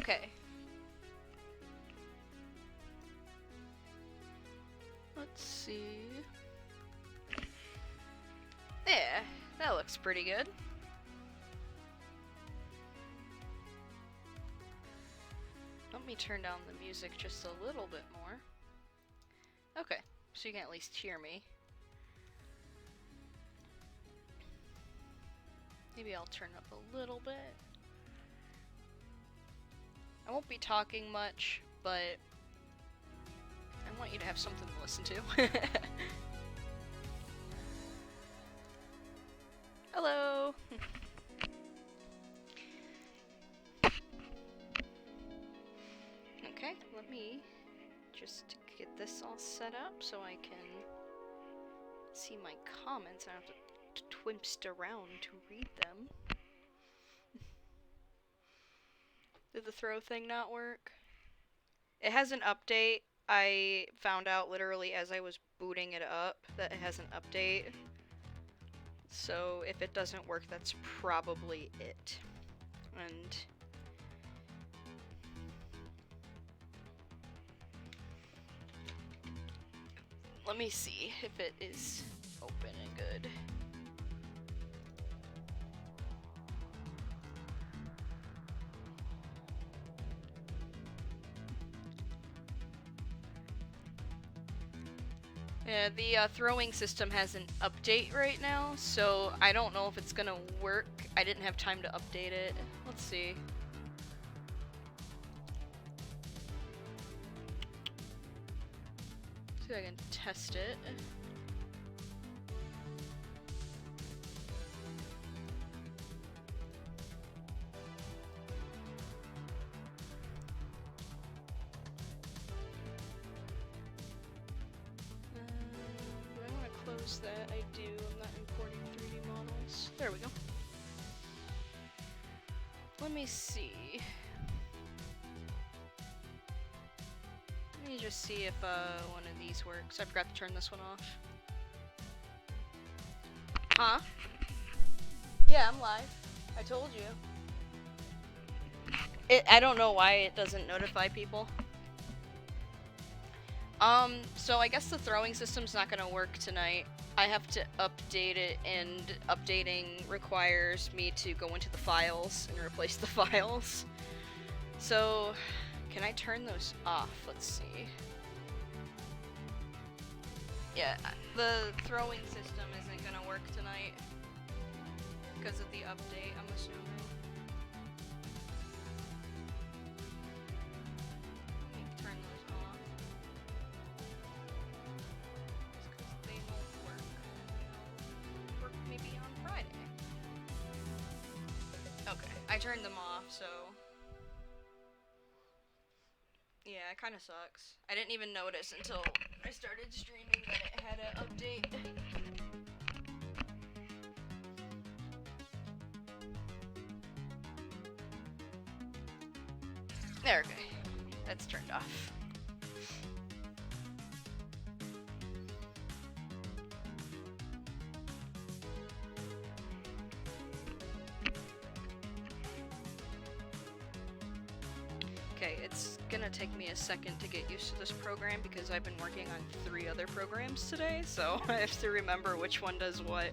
Okay. Let's see. Yeah, that looks pretty good. Let me turn down the music just a little bit more. Okay, so you can at least hear me. Maybe I'll turn up a little bit. I won't be talking much, but I want you to have something to listen to. Hello! Okay, let me just get this all set up so I can see my comments. I have to twimst around to read them. Did the throw thing not work? It has an update. I found out literally as I was booting it up that it has an update. So if it doesn't work, that's probably it. And let me see if it is open and good. Yeah, the throwing system has an update right now, so I don't know if it's gonna work. I didn't have time to update it. Let's see. See if I can test it. Do I want to close that? I do. I'm not importing 3D models. There we go. Let me see. Let me just see if one of these works. I forgot to turn this one off. Huh? Yeah, I'm live. I told you. I don't know why it doesn't notify people. So I guess the throwing system's not gonna work tonight. I have to update it, and updating requires me to go into the files and replace the files. So, can I turn those off? Let's see. Yeah, the throwing system isn't gonna work tonight because of the update, I'm assuming. Let me turn those off. Just because they won't work. They'll work maybe on Friday. Okay, I turned them off, so... Yeah, it kinda sucks. I didn't even notice until I started streaming that it had an update. There, okay. That's turned off. Okay, it's gonna take me a second to get used to this program because I've been working on 3 other programs today, so I have to remember which one does what.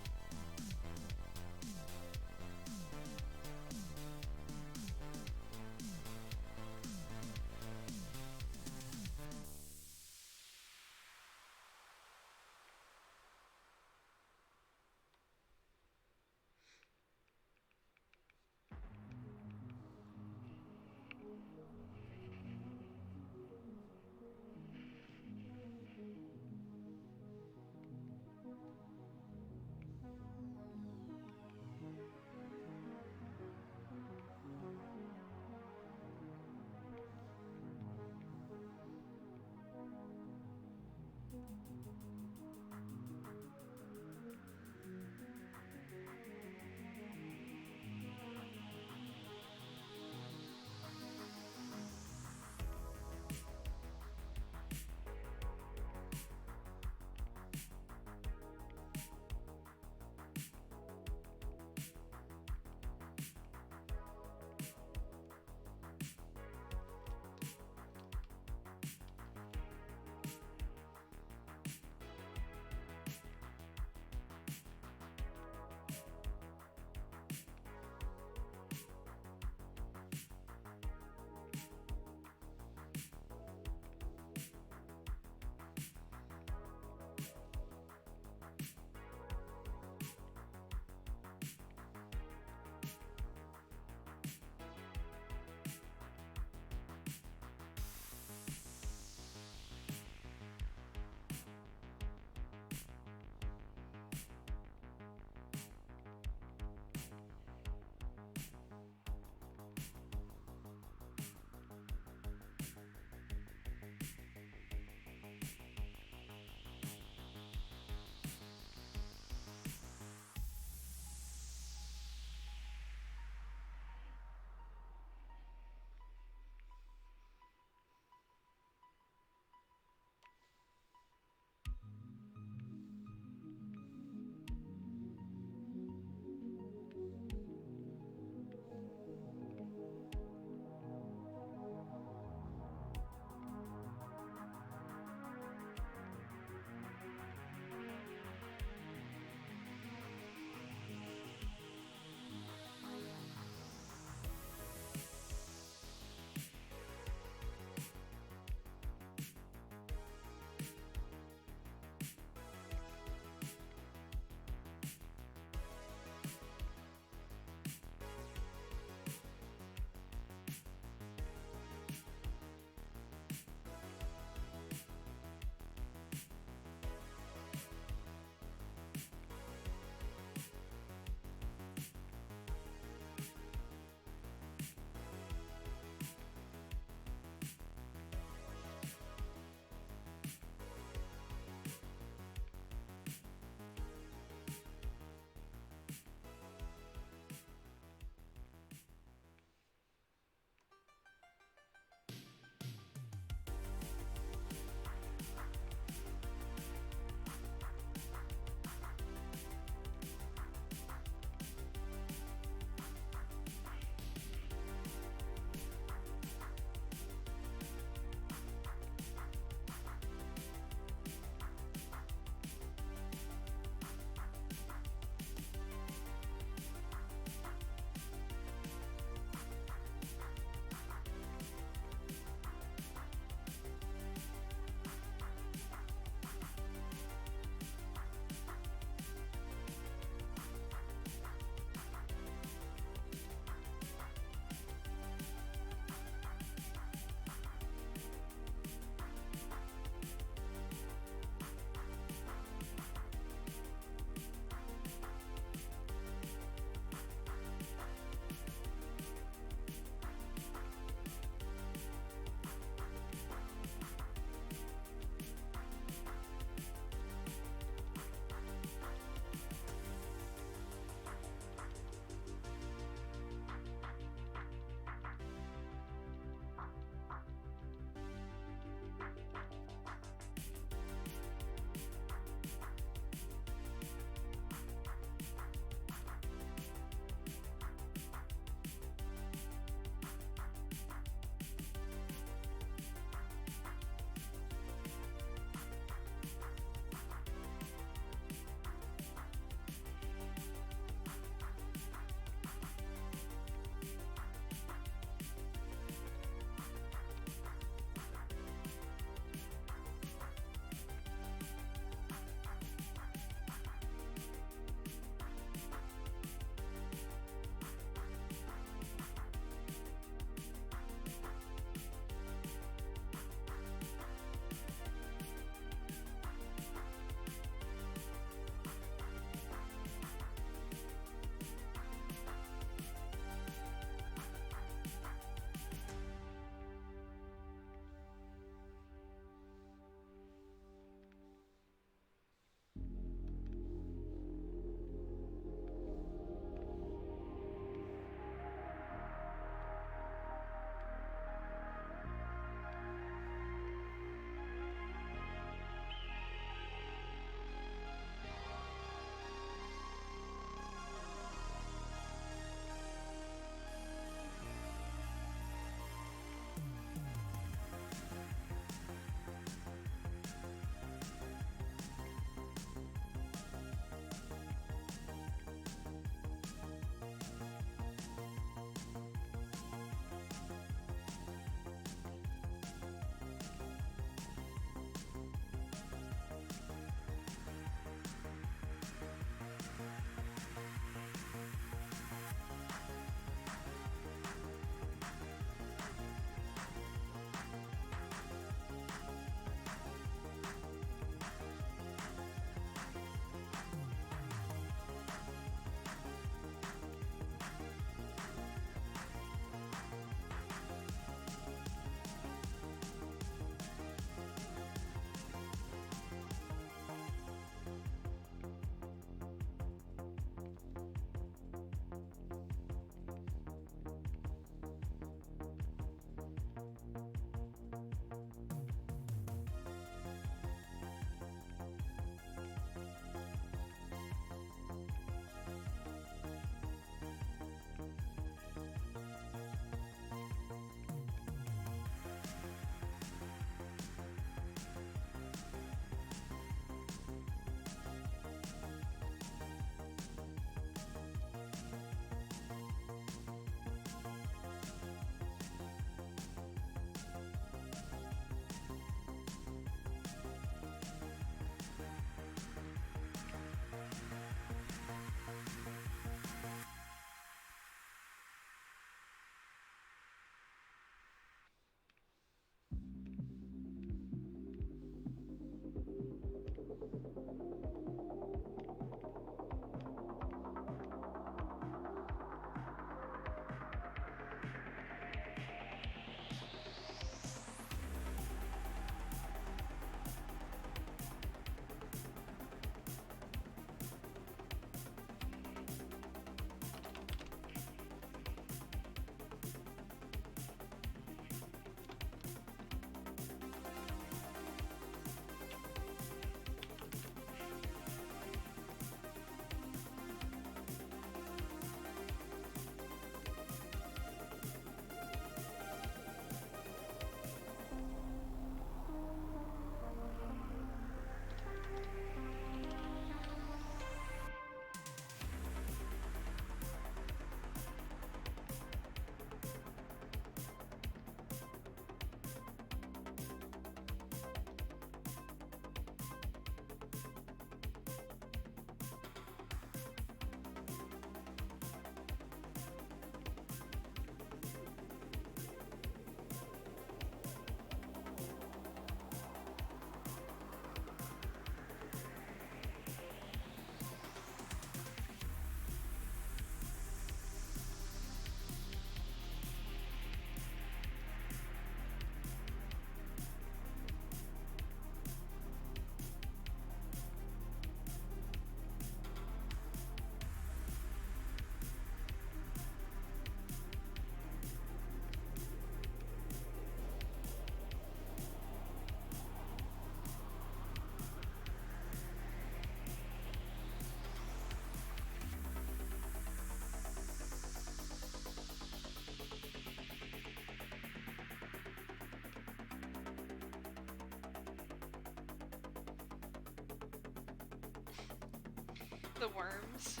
The worms.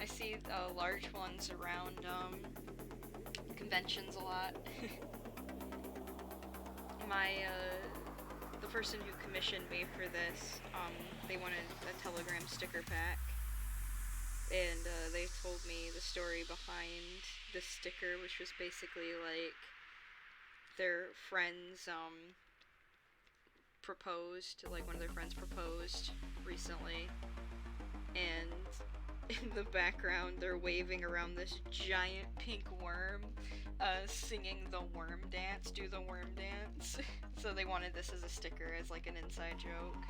I see large ones around conventions a lot. The person who commissioned me for this, they wanted a Telegram sticker pack, and they told me the story behind the sticker, which was basically like their friends proposed, like one of their friends proposed recently, and in the background they're waving around this giant pink worm, singing the worm dance, do the worm dance. So they wanted this as a sticker, as like an inside joke.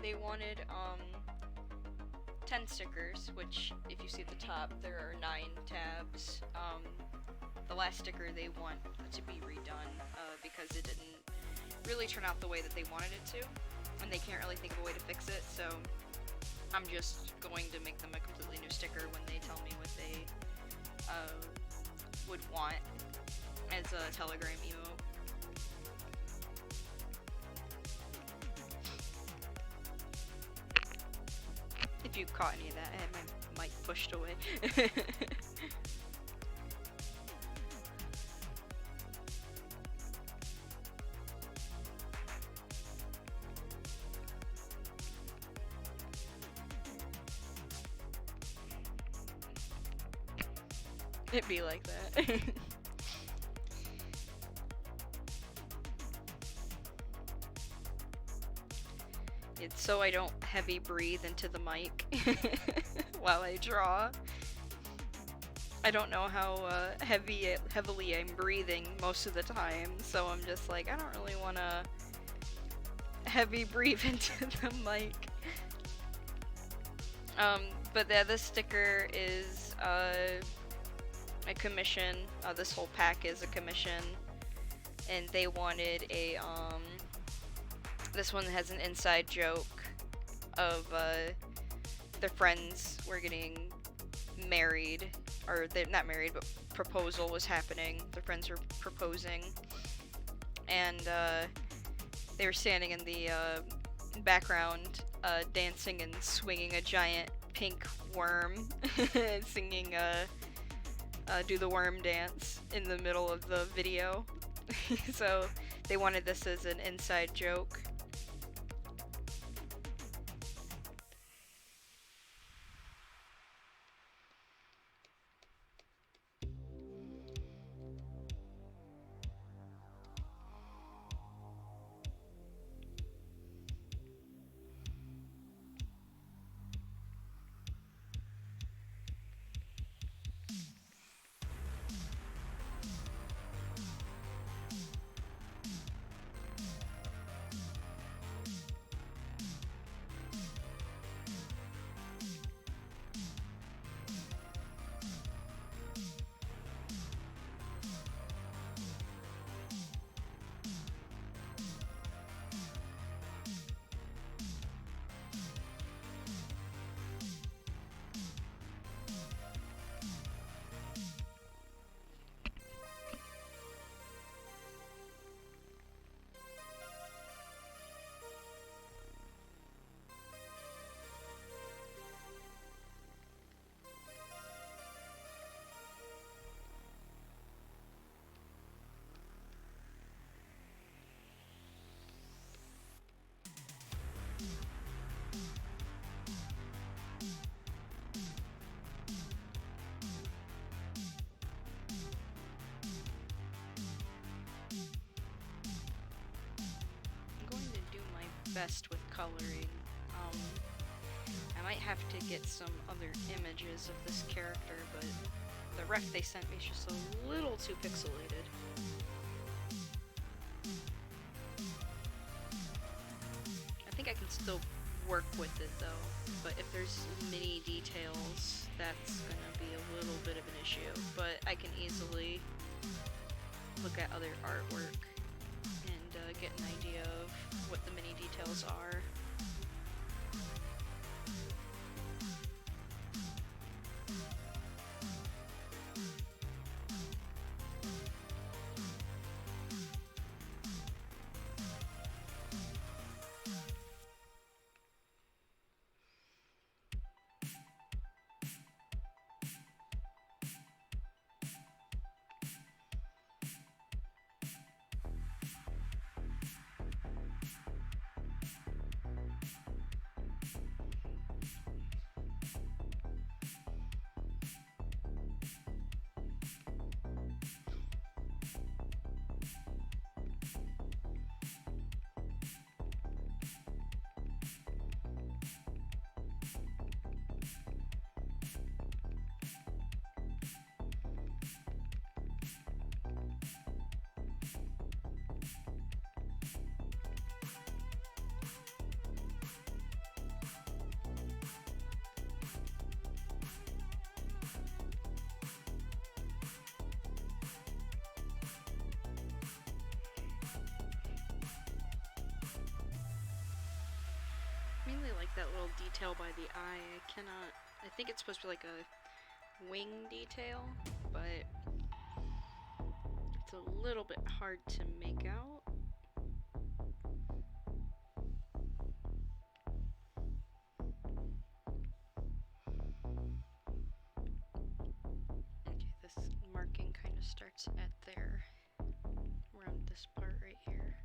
They wanted 10 stickers, which if you see at the top there are 9 tabs. The last sticker they want to be redone because it didn't really turn out the way that they wanted it to, and they can't really think of a way to fix it, so I'm just going to make them a completely new sticker when they tell me what they would want as a Telegram emote. If you caught any of that, I had my mic pushed away. It'd be like that. It's so I don't heavy breathe into the mic while I draw. I don't know how heavily I'm breathing most of the time, so I'm just like, I don't really want to heavy breathe into the mic. But yeah, this sticker is a commission. This whole pack is a commission, and they wanted a this one has an inside joke of their friends were getting married, or they're not married, but proposal was happening. Their friends were proposing, and they were standing in the background, dancing and swinging a giant pink worm, singing do the worm dance in the middle of the video. So they wanted this as an inside joke. Best with coloring. I might have to get some other images of this character, but the ref they sent me is just a little too pixelated. I think I can still work with it though, but if there's mini details, that's gonna be a little bit of an issue, but I can easily look at other artwork and get an idea of what the mini details are. like that little detail by the eye. I cannot... I think it's supposed to be like a wing detail, but it's a little bit hard to make out. Okay, this marking kind of starts at there, around this part right here.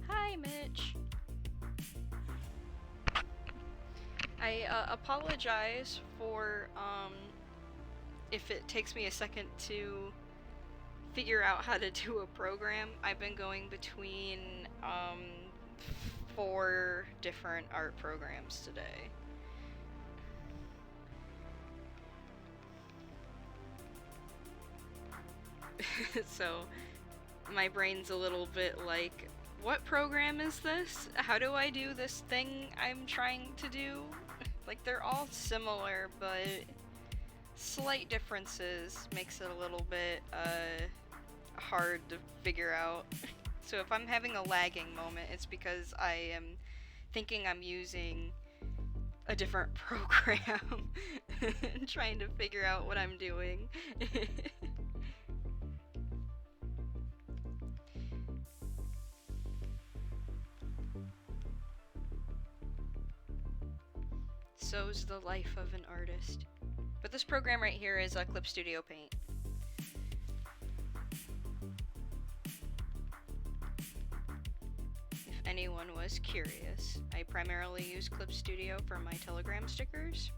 Hi, Mitch. I apologize for if it takes me a second to figure out how to do a program. I've been going between 4 different art programs today. So my brain's a little bit like, what program is this? How do I do this thing I'm trying to do? Like, they're all similar, but slight differences makes it a little bit hard to figure out. So if I'm having a lagging moment, it's because I am thinking I'm using a different program and trying to figure out what I'm doing. So's the life of an artist. But this program right here is Clip Studio Paint. If anyone was curious, I primarily use Clip Studio for my Telegram stickers.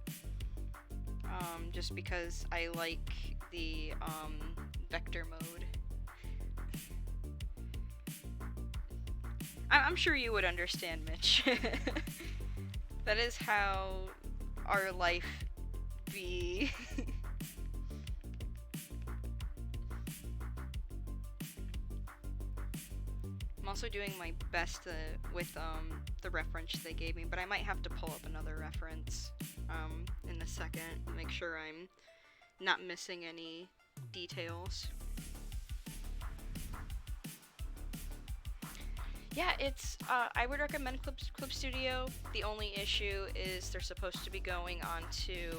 Just because I like the vector mode. I'm sure you would understand, Mitch. That is how our life be. I'm also doing my best with the reference they gave me, but I might have to pull up another reference in a second to make sure I'm not missing any details. Yeah, it's, I would recommend Clip Studio. The only issue is they're supposed to be going on to,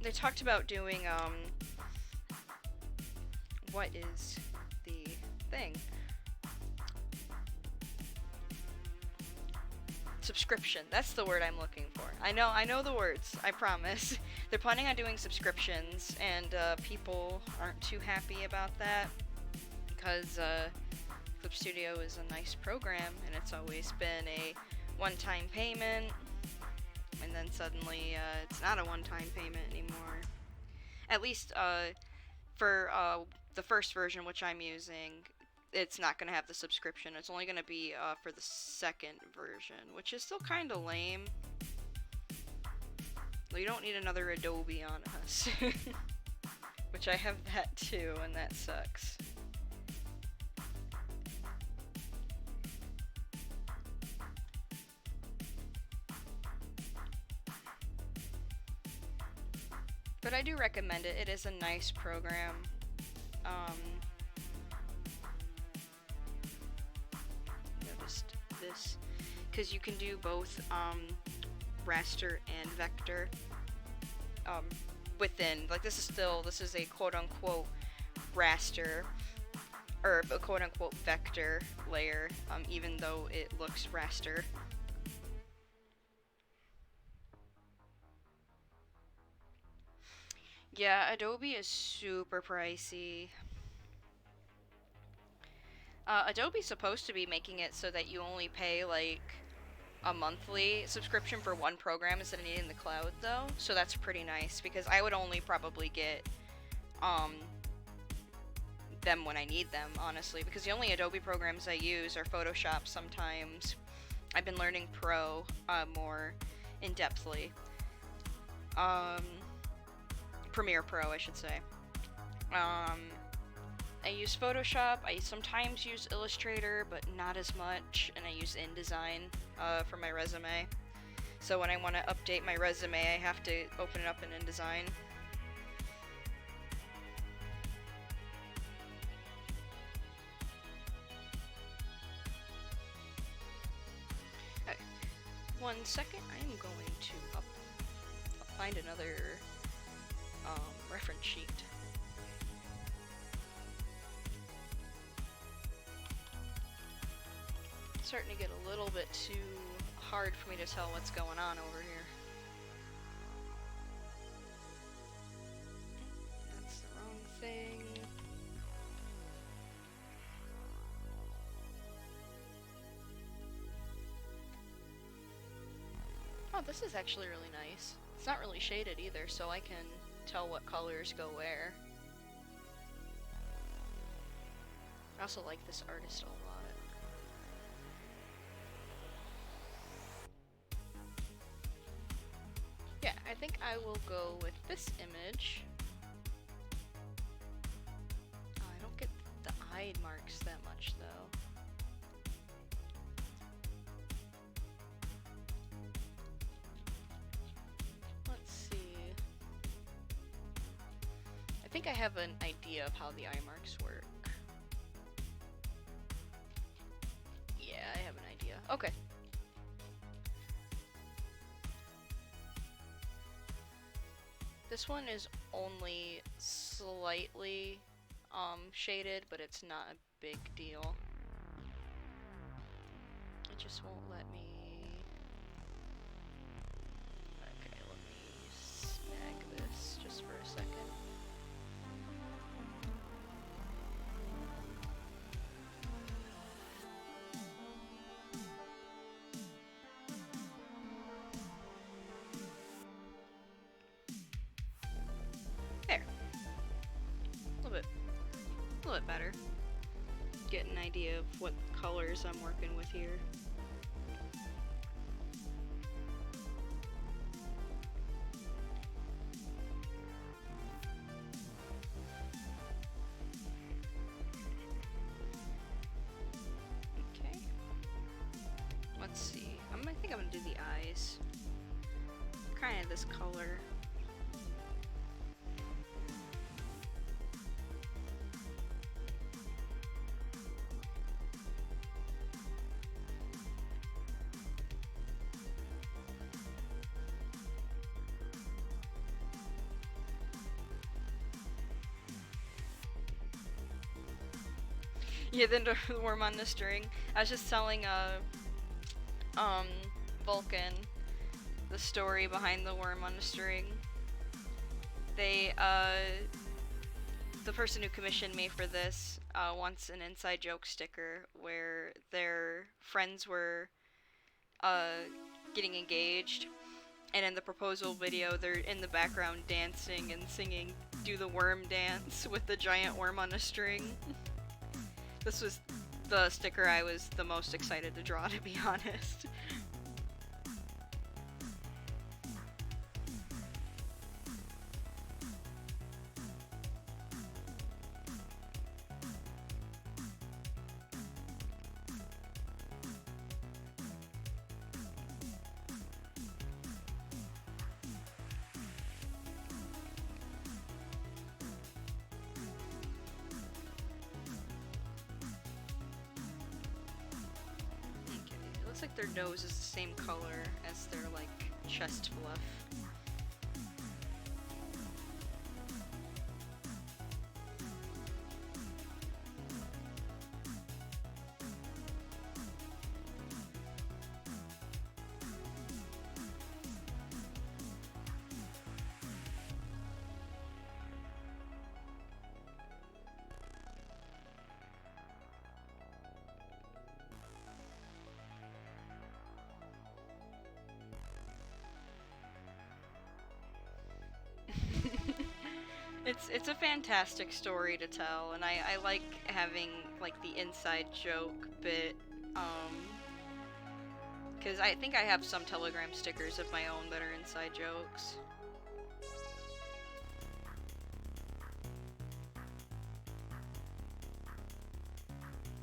they talked about doing, what is the thing? Subscription. That's the word I'm looking for. I know the words, I promise. They're planning on doing subscriptions, and people aren't too happy about that. Because Clip Studio is a nice program, and it's always been a one-time payment, and then suddenly it's not a one-time payment anymore. At least for the first version, which I'm using, it's not going to have the subscription. It's only going to be for the second version, which is still kind of lame. We don't need another Adobe on us. Which I have that too, and that sucks. But I do recommend it. It is a nice program. Noticed this because you can do both raster and vector within, like, this is a quote-unquote raster or a quote-unquote vector layer, even though it looks raster. Yeah, Adobe is super pricey. Adobe's supposed to be making it so that you only pay like a monthly subscription for one program instead of needing the cloud, though, so that's pretty nice because I would only probably get them when I need them, honestly, because the only Adobe programs I use are Photoshop sometimes. I've been learning Pro more in-depthly. Premiere Pro, I should say. I use Photoshop, I sometimes use Illustrator, but not as much, and I use InDesign for my resume. So when I want to update my resume, I have to open it up in InDesign. Okay. 1 second, I am going to find another reference sheet. It's starting to get a little bit too hard for me to tell what's going on over here. That's the wrong thing. Oh, this is actually really nice. It's not really shaded either, so I can tell what colors go where. I also like this artist a lot. Yeah, I think I will go with this image. Oh, I don't get the eye marks that much, though. Let's see. I think I have an idea of how the eye marks work. Yeah, I have an idea. Okay. This one is only slightly shaded, but it's not a big deal. It just won't let me... Okay, let me snag this just for a second. A little bit better. Get an idea of what colors I'm working with here. Okay. Let's see. I think I'm gonna do the eyes. Kind of this color. Yeah, the worm on the string. I was just telling Vulcan the story behind the worm on the string. They the person who commissioned me for this wants an inside joke sticker where their friends were getting engaged, and in the proposal video they're in the background dancing and singing "Do the Worm Dance" with the giant worm on a string. This was the sticker I was the most excited to draw, to be honest. Looks like their nose is the same color as their, like, chest fluff. It's a fantastic story to tell, and I like having, like, the inside joke bit, because I think I have some Telegram stickers of my own that are inside jokes.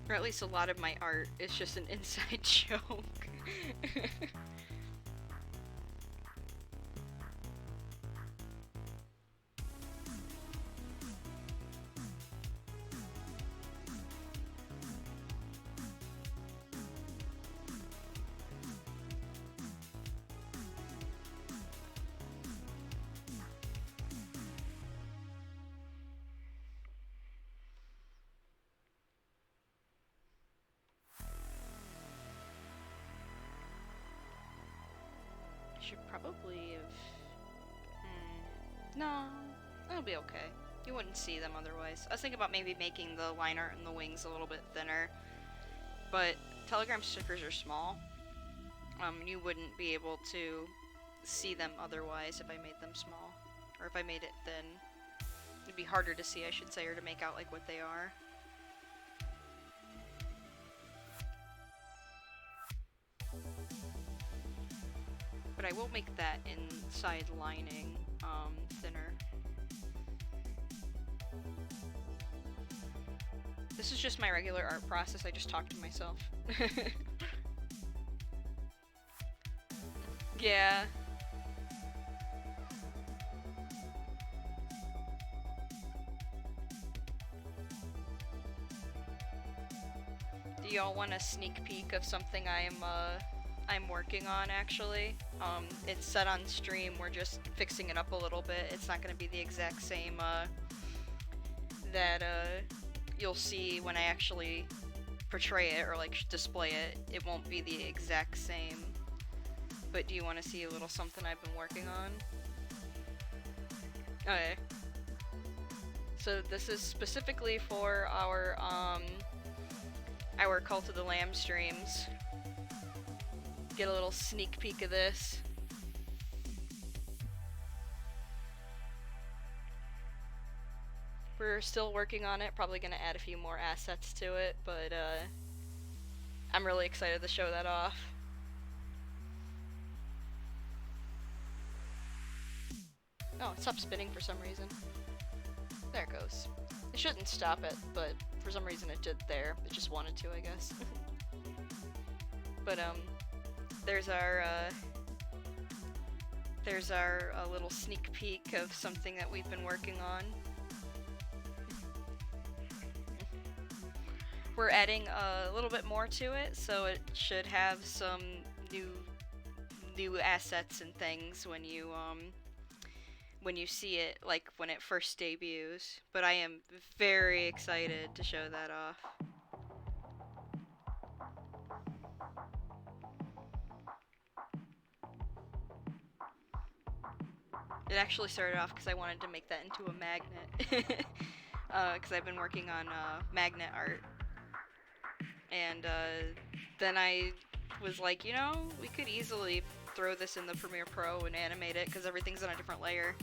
Or at least a lot of my art is just an inside joke. Should probably have... No, it'll be okay. You wouldn't see them otherwise. I was thinking about maybe making the line art and the wings a little bit thinner, but Telegram stickers are small. You wouldn't be able to see them otherwise if I made them small. Or if I made it thin. It'd be harder to see, I should say, or to make out like what they are. But I will make that inside lining thinner. This is just my regular art process, I just talk to myself. Yeah. Do y'all want a sneak peek of something I'm working on, actually? It's set on stream, we're just fixing it up a little bit. It's not gonna be the exact same, that, you'll see when I actually portray it, or, like, display it. It won't be the exact same. But do you want to see a little something I've been working on? Okay. So this is specifically for our Cult of the Lamb streams. Get a little sneak peek of this. We're still working on it, probably gonna add a few more assets to it, but I'm really excited to show that off. Oh, it stopped spinning for some reason. There it goes. It shouldn't stop it, but for some reason it did there. It just wanted to, I guess. But, there's our little sneak peek of something that we've been working on. We're adding a little bit more to it, so it should have some new assets and things when you see it, like when it first debuts. But I am very excited to show that off. It actually started off because I wanted to make that into a magnet. Because I've been working on magnet art. And then I was like, you know, we could easily throw this in the Premiere Pro and animate it because everything's on a different layer.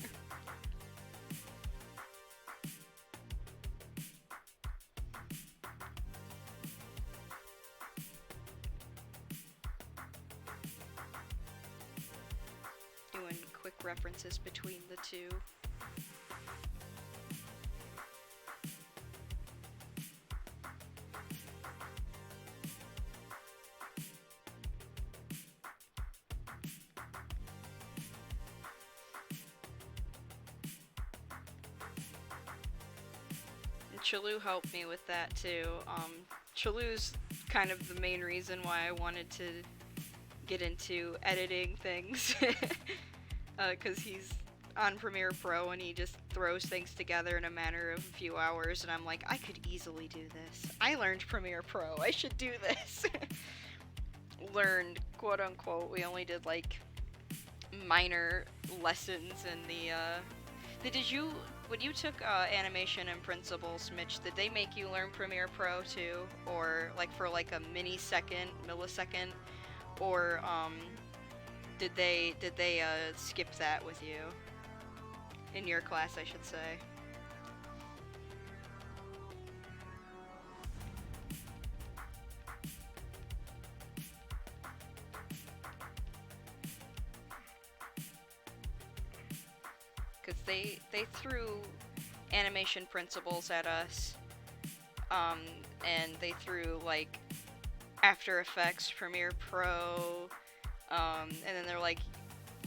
references between the two. Chalu helped me with that too. Chalu's kind of the main reason why I wanted to get into editing things. Because he's on Premiere Pro and he just throws things together in a matter of a few hours, and I'm like, I could easily do this. I learned Premiere Pro. I should do this. Learned, quote unquote. We only did like minor lessons in the when you took animation and principles, Mitch, did they make you learn Premiere Pro too? Or like for like a millisecond? Or did they skip that with you? In your class, I should say. Because they threw animation principles at us, and they threw like After Effects, Premiere Pro, and then they're like,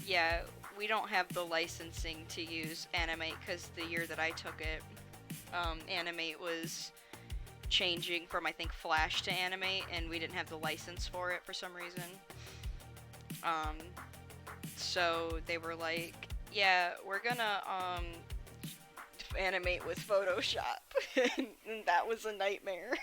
yeah, we don't have the licensing to use Animate, because the year that I took it, Animate was changing from, I think, Flash to Animate, and we didn't have the license for it for some reason. So they were like, yeah, we're gonna animate with Photoshop. And that was a nightmare.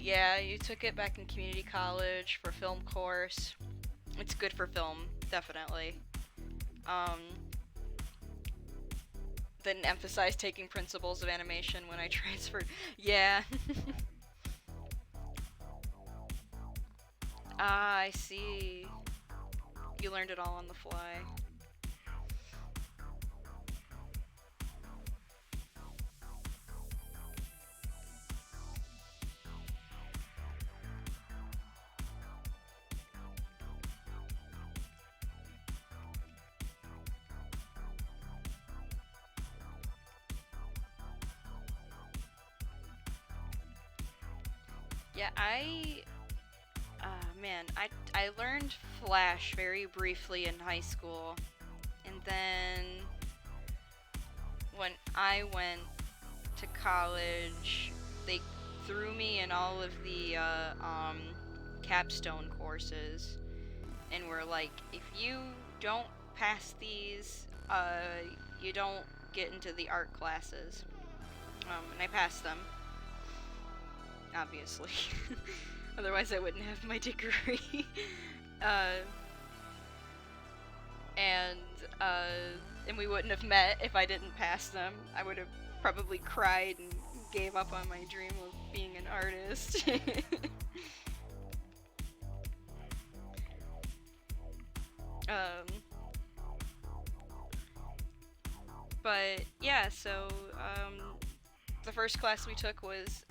Yeah, you took it back in community college for film course. It's good for film, definitely. Um, didn't emphasize taking principles of animation when I transferred. Yeah. Ah, I see. You learned it all on the fly. Yeah, man, I learned Flash very briefly in high school, and then when I went to college, they threw me in all of the capstone courses, and were like, if you don't pass these, you don't get into the art classes. And I passed them, obviously. Otherwise I wouldn't have my degree. uh, and we wouldn't have met if I didn't pass them. I would have probably cried and gave up on my dream of being an artist. But yeah, so the first class we took was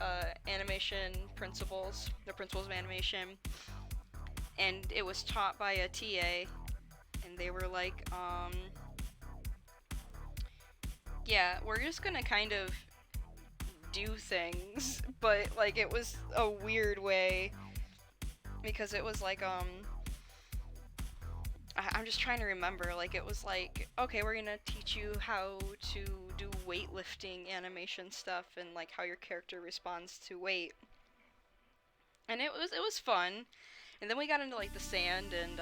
animation principles, the principles of animation, and it was taught by a TA, and they were like, yeah, we're just gonna kind of do things, but like it was a weird way, because it was like, I'm just trying to remember, like it was like, okay, we're gonna teach you how to do weightlifting animation stuff and like how your character responds to weight. And it was fun. And then we got into like the sand and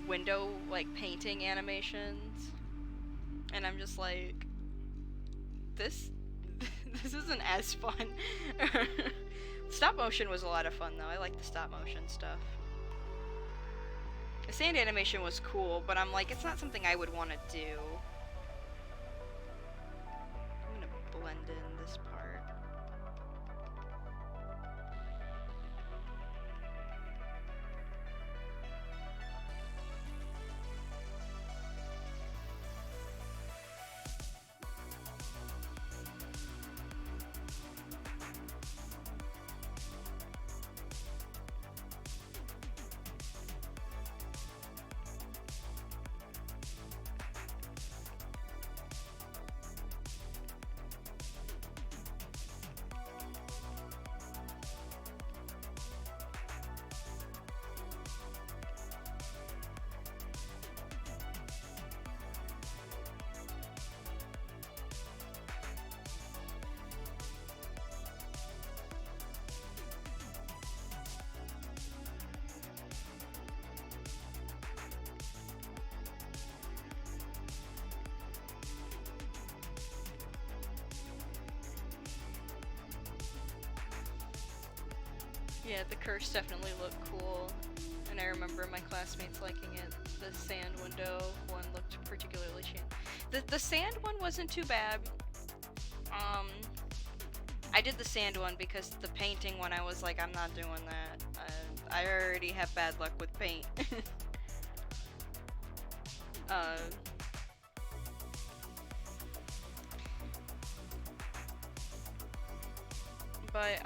window like painting animations. And I'm just like, this isn't as fun. Stop motion was a lot of fun though. I like the stop motion stuff. The sand animation was cool, but I'm like, it's not something I would want to do. I'm gonna blend in this part. Yeah, the curse definitely looked cool, and I remember my classmates liking it. The sand window one looked particularly the sand one wasn't too bad. I did the sand one because the painting one I was like, I'm not doing that. I already have bad luck with paint. But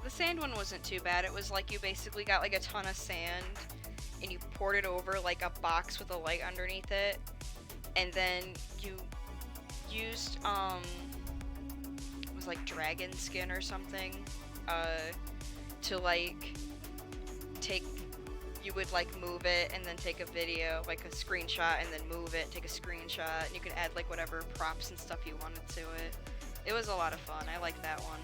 the sand one wasn't too bad. It was like you basically got like a ton of sand and you poured it over like a box with a light underneath it, and then you used it was like dragon skin or something to like you would like move it and then take a video, like a screenshot, and then move it, take a screenshot, and you could add like whatever props and stuff you wanted to it. It was a lot of fun. I like that one.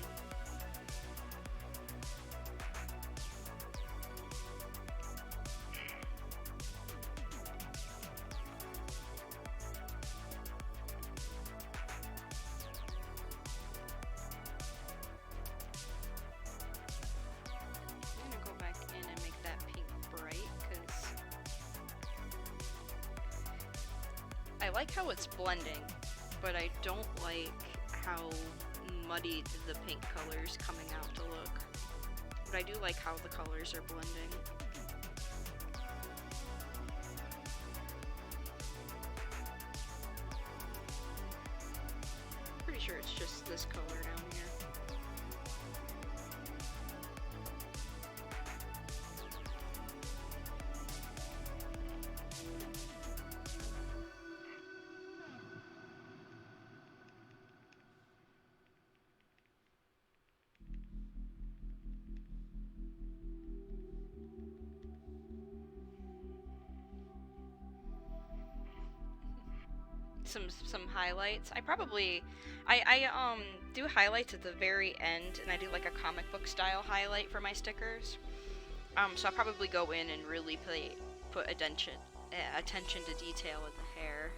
I like how it's blending, but I don't like how muddied the pink color's coming out to look. But I do like how the colors are blending. Pretty sure it's just this color down here. Some highlights. I do highlights at the very end, and I do like a comic book style highlight for my stickers. So I'll probably go in and really put attention to detail in the hair.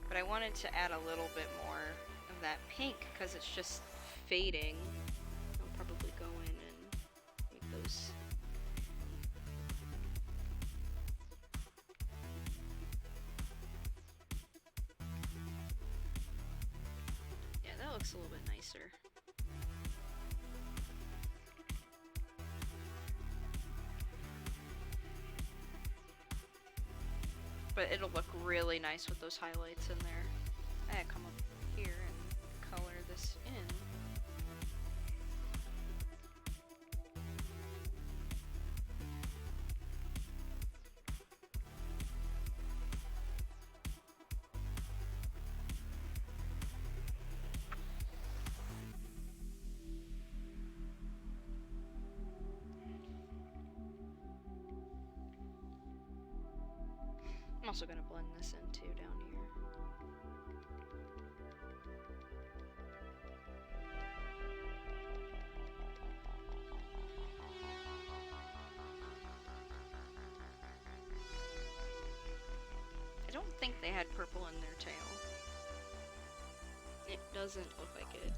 But I wanted to add a little bit more of that pink because it's just fading. I'll probably go in and make those. Looks a little bit nicer. But it'll look really nice with those highlights in there. I gotta come up here and color this in. I'm also going to blend this in too down here. I don't think they had purple in their tail. It doesn't look like it.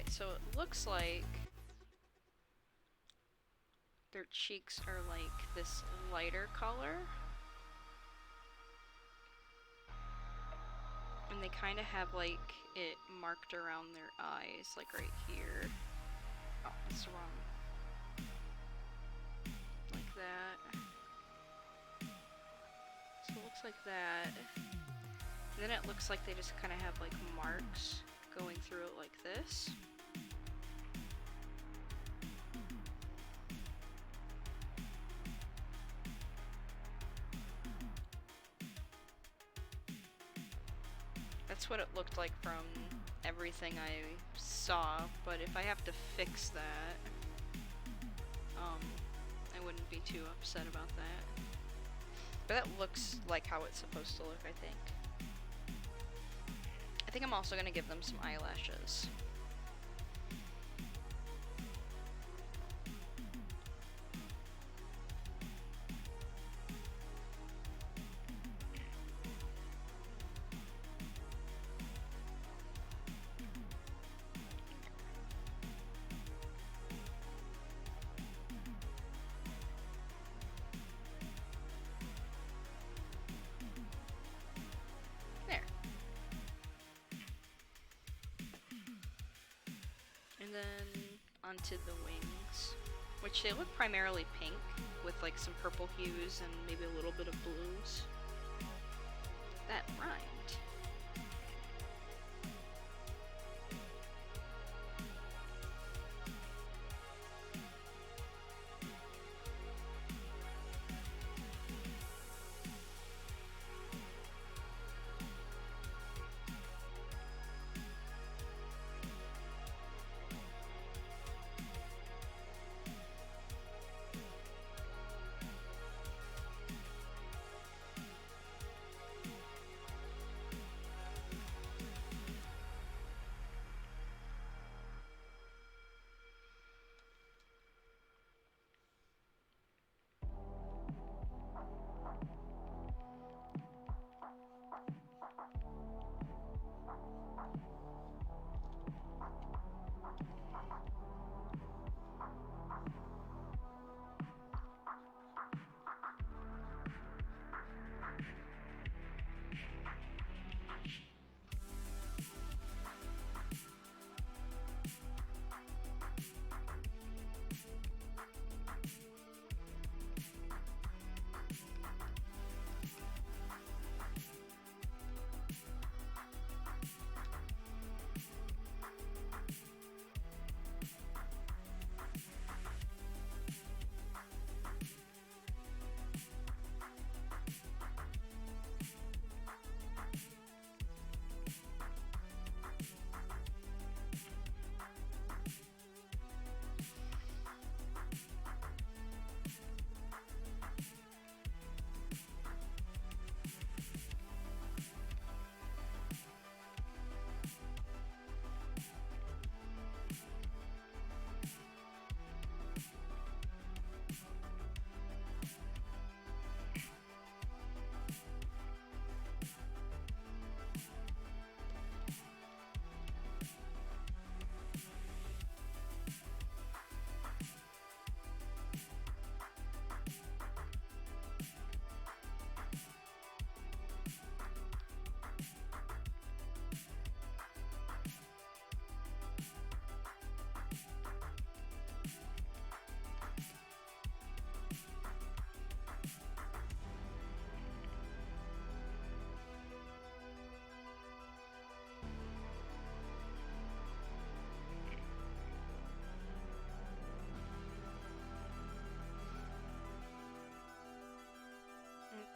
Okay, so it looks like their cheeks are like this lighter color. And they kind of have like it marked around their eyes, like right here. Oh, that's wrong. Like that. So it looks like that. And then it looks like they just kind of have like marks going through it like this. That's what it looked like from everything I saw, but if I have to fix that, I wouldn't be too upset about that. But that looks like how it's supposed to look, I think. I think I'm also gonna give them some eyelashes. And then onto the wings, which they look primarily pink with like some purple hues and maybe a little bit of blues. That rhymed.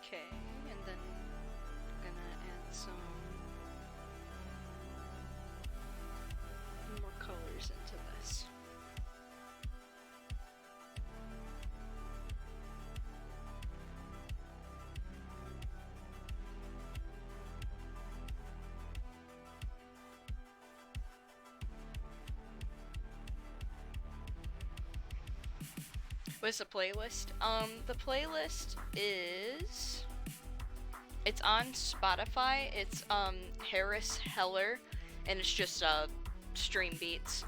Okay, and then I'm gonna add some more colors into this. What's the playlist? The playlist is... It's on Spotify. It's, Harris Heller, and it's just, stream beats.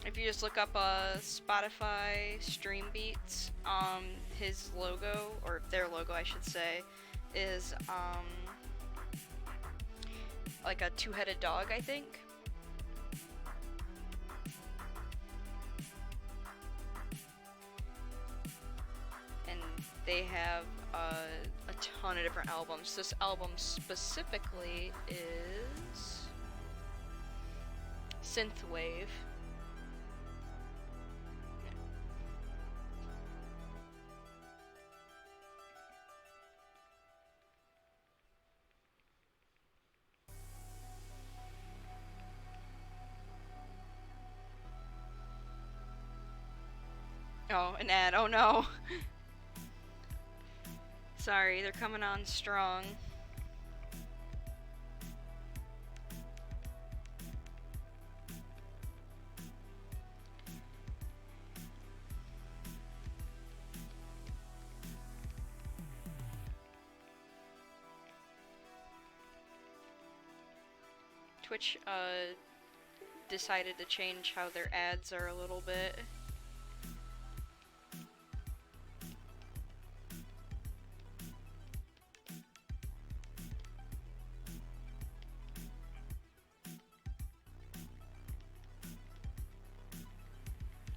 If you just look up Spotify stream beats, his logo, or their logo I should say, is like a two-headed dog, I think. And they have a ton of different albums. This album specifically is Synthwave. Oh, an ad. Oh no. Sorry, they're coming on strong. Twitch decided to change how their ads are a little bit.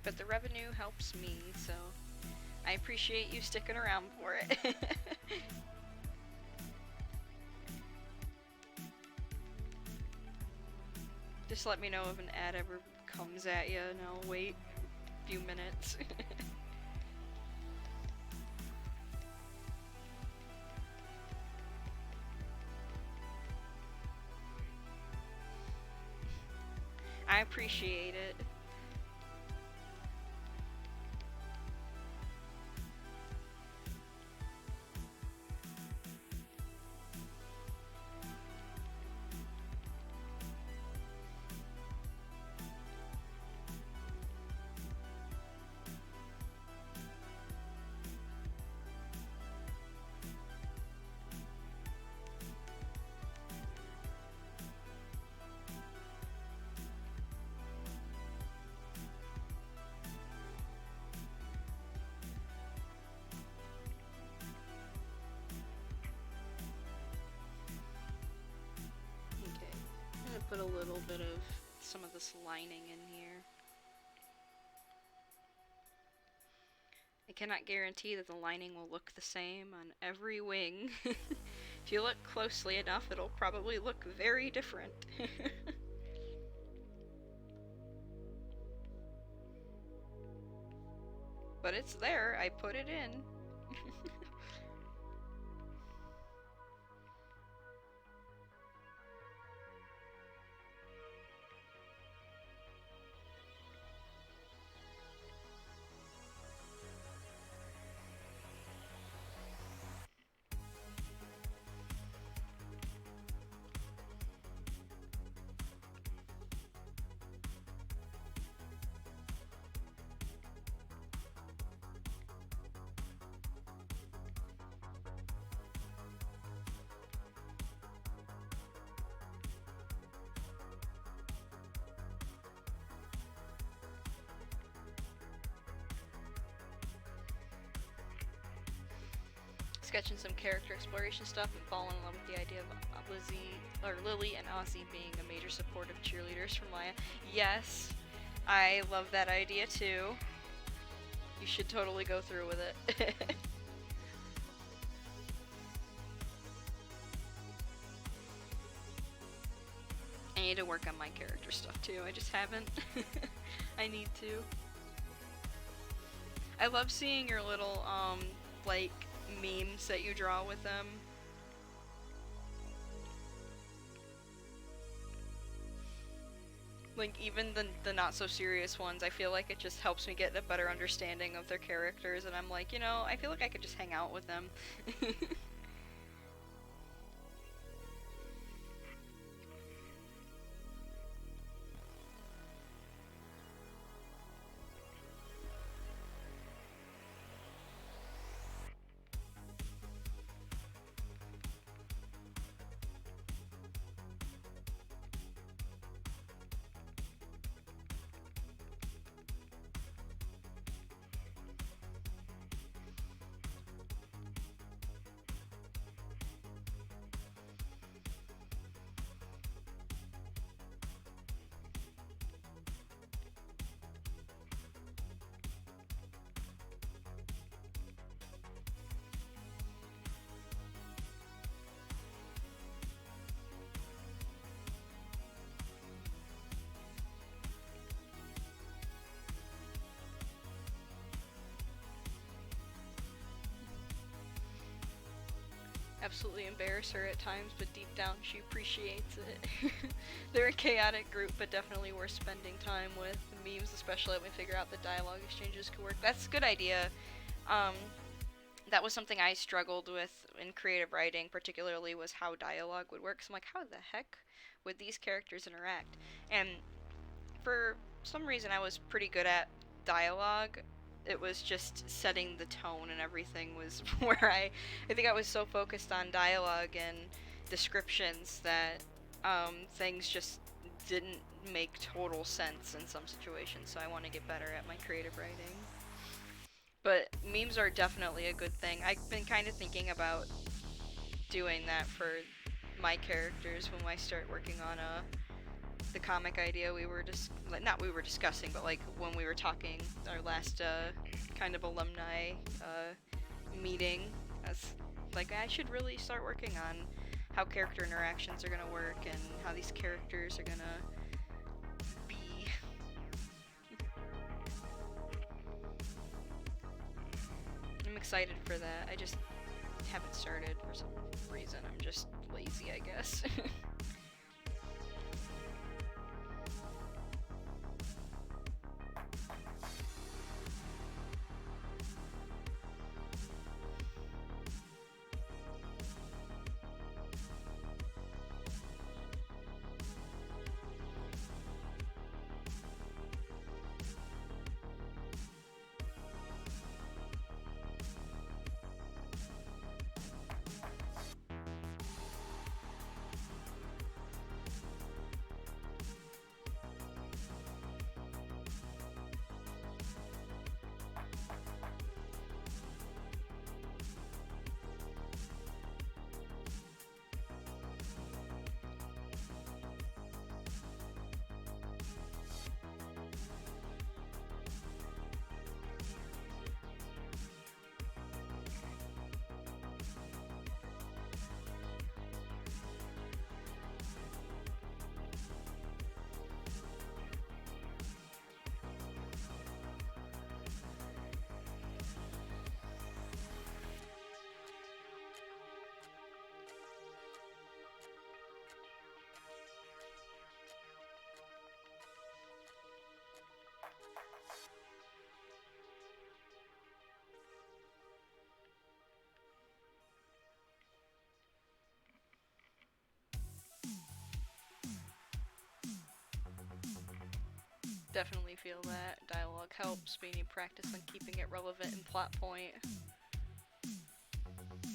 But the revenue helps me, so I appreciate you sticking around for it. Just let me know if an ad ever comes at you, and I'll wait a few minutes. I appreciate it. Put a little bit of some of this lining in here. I cannot guarantee that the lining will look the same on every wing. If you look closely enough, it'll probably look very different. But it's there, I put it in. Sketching some character exploration stuff and falling in love with the idea of Lily and Ozzy being a major supportive cheerleaders for Maya. Yes, I love that idea too. You should totally go through with it. I need to work on my character stuff too. I just haven't. I need to. I love seeing your little like memes that you draw with them. Like even the not so serious ones, I feel like it just helps me get a better understanding of their characters, and I'm like, you know, I feel like I could just hang out with them. absolutely embarrass her at times, but deep down she appreciates it. They're a chaotic group, but definitely worth spending time with. The memes especially let me figure out the dialogue exchanges could work. That's a good idea. Um, that was something I struggled with in creative writing, particularly was how dialogue would work. So I'm like, how the heck would these characters interact? And for some reason I was pretty good at dialogue. It was just setting the tone and everything was where I think I was so focused on dialogue and descriptions that things just didn't make total sense in some situations. So I want to get better at my creative writing. But memes are definitely a good thing. I've been kind of thinking about doing that for my characters when I start working on the comic idea we were not we were discussing, but like when we were talking our last kind of alumni meeting. As like I should really start working on how character interactions are gonna work and how these characters are gonna be. I'm excited for that. I just haven't started for some reason. I'm just lazy, I guess. Definitely feel that dialogue helps, but you need practice on keeping it relevant and plot point.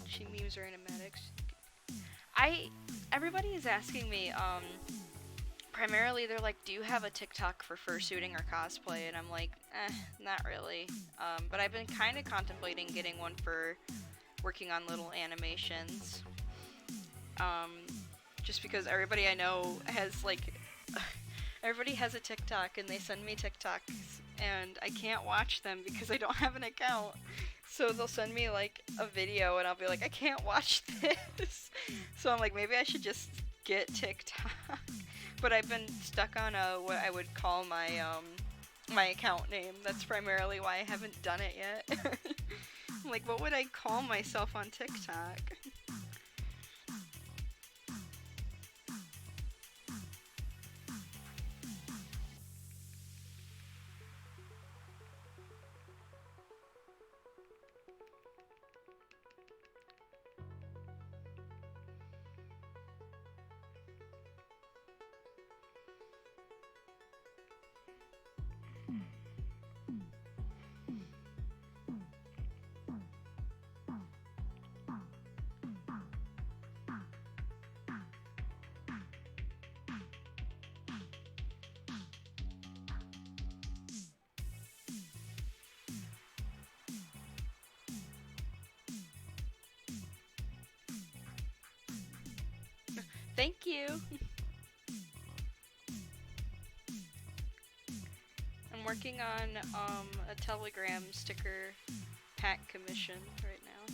She memes are animatics. Everybody is asking me, primarily they're like, do you have a TikTok for fursuiting or cosplay? And I'm like, not really. But I've been kind of contemplating getting one for working on little animations. Just because everybody I know has like, everybody has a TikTok and they send me TikToks and I can't watch them because I don't have an account. So they'll send me like a video and I'll be like, I can't watch this. So I'm like, maybe I should just get TikTok. But I've been stuck on what I would call my my account name. That's primarily why I haven't done it yet. I'm like, what would I call myself on TikTok? Thank you. I'm working on a Telegram sticker pack commission right now.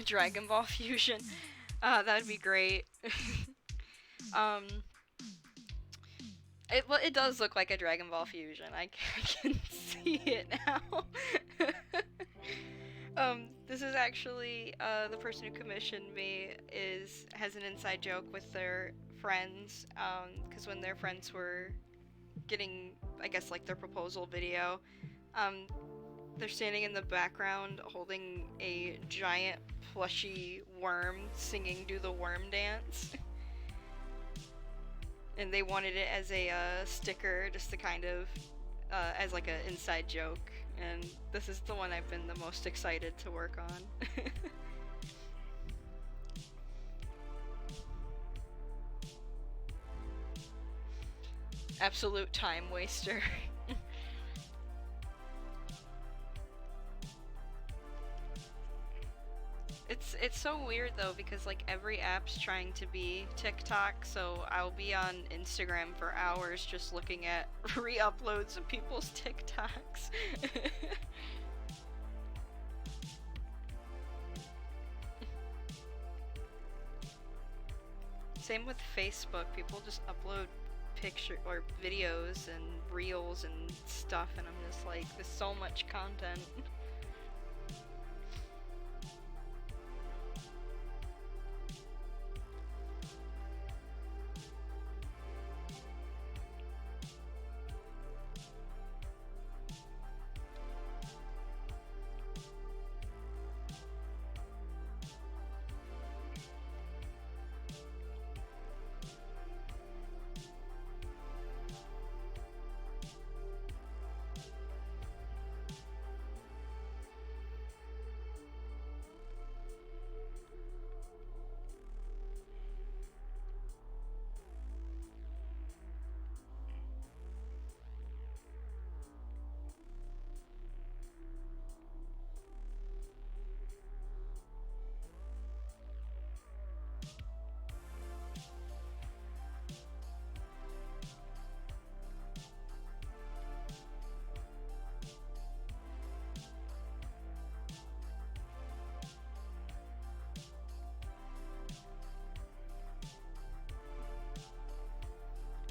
Dragon Ball fusion. That'd be great. um, it does look like a Dragon Ball fusion. I can see it now. This is actually the person who commissioned me has an inside joke with their friends. Because when their friends were getting, I guess, like their proposal video, they're standing in the background holding a giant plushy worm singing "Do the Worm Dance." And they wanted it as a sticker, just to kind of, as like an inside joke. And this is the one I've been the most excited to work on. Absolute time waster. It's so weird though, because like every app's trying to be TikTok, so I'll be on Instagram for hours just looking at re-uploads of people's TikToks. Same with Facebook, people just upload picture or videos and reels and stuff, and I'm just like, there's so much content.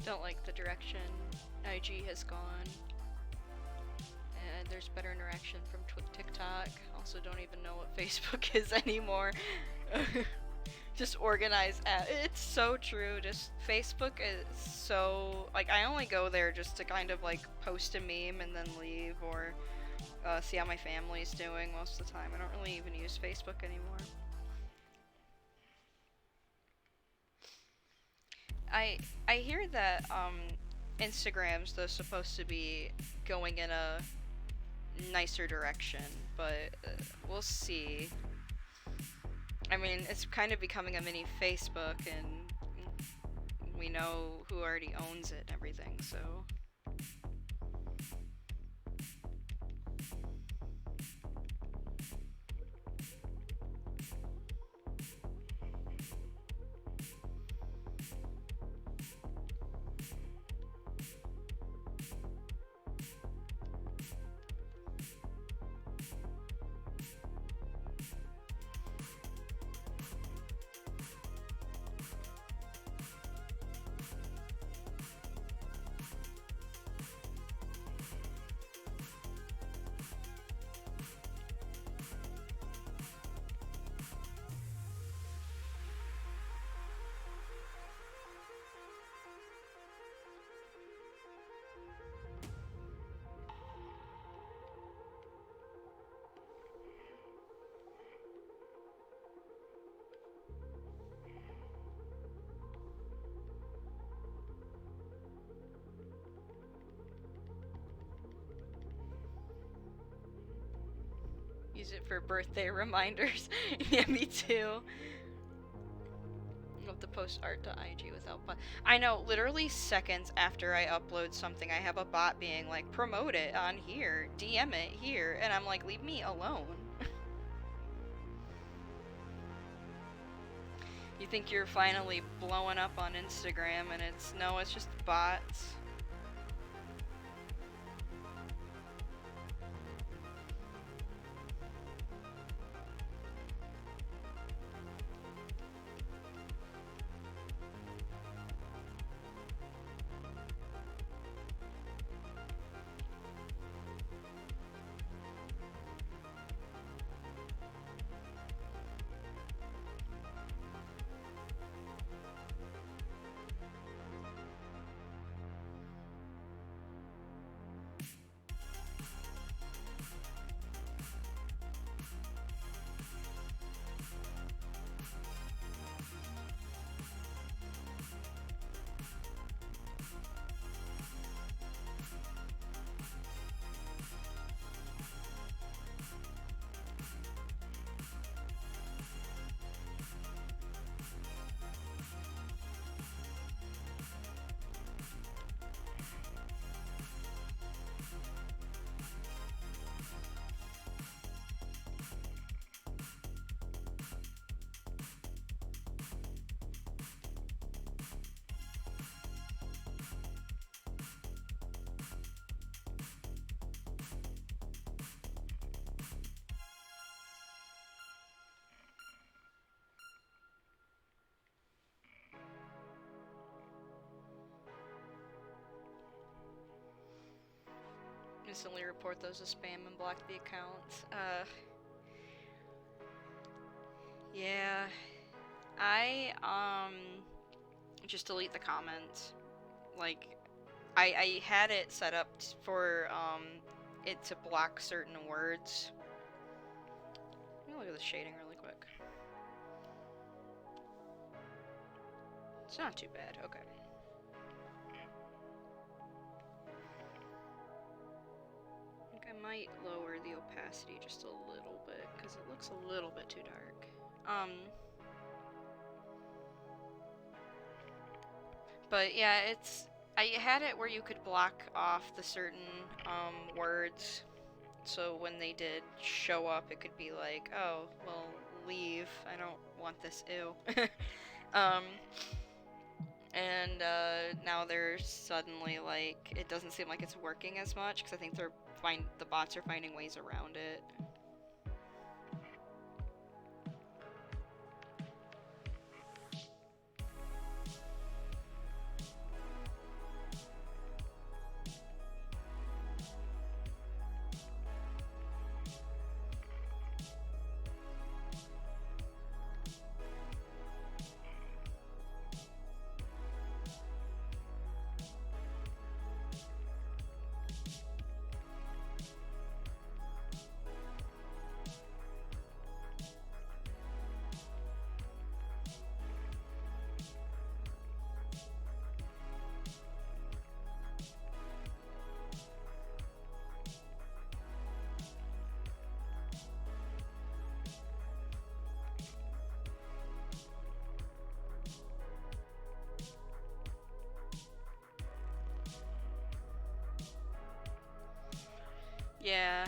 Don't like the direction IG has gone. And there's better interaction from TikTok. Also don't even know what Facebook is anymore. Just organized it's so true. Just Facebook is so, like, I only go there just to kind of like post a meme and then leave, or see how my family's doing most of the time. I don't really even use Facebook anymore. I hear that Instagram's though supposed to be going in a nicer direction, but we'll see. I mean, it's kind of becoming a mini Facebook, and we know who already owns it and everything, so. Use it for birthday reminders. Yeah, me too. Love to post art to IG without bot. I know, literally seconds after I upload something, I have a bot being like, promote it on here, DM it here, and I'm like, leave me alone. You think you're finally blowing up on Instagram, and it's just bots. instantly report those as spam and block the accounts. Yeah. I, just delete the comments. Like, I had it set up for, it to block certain words. Let me look at the shading really quick. It's not too bad, okay. I think I might lower the opacity just a little bit, because it looks a little bit too dark. But yeah, I had it where you could block off the certain, words, so when they did show up, it could be like, oh, well, leave, I don't want this, ew. And, now they're suddenly, like, it doesn't seem like it's working as much, because I think the bots are finding ways around it. Yeah,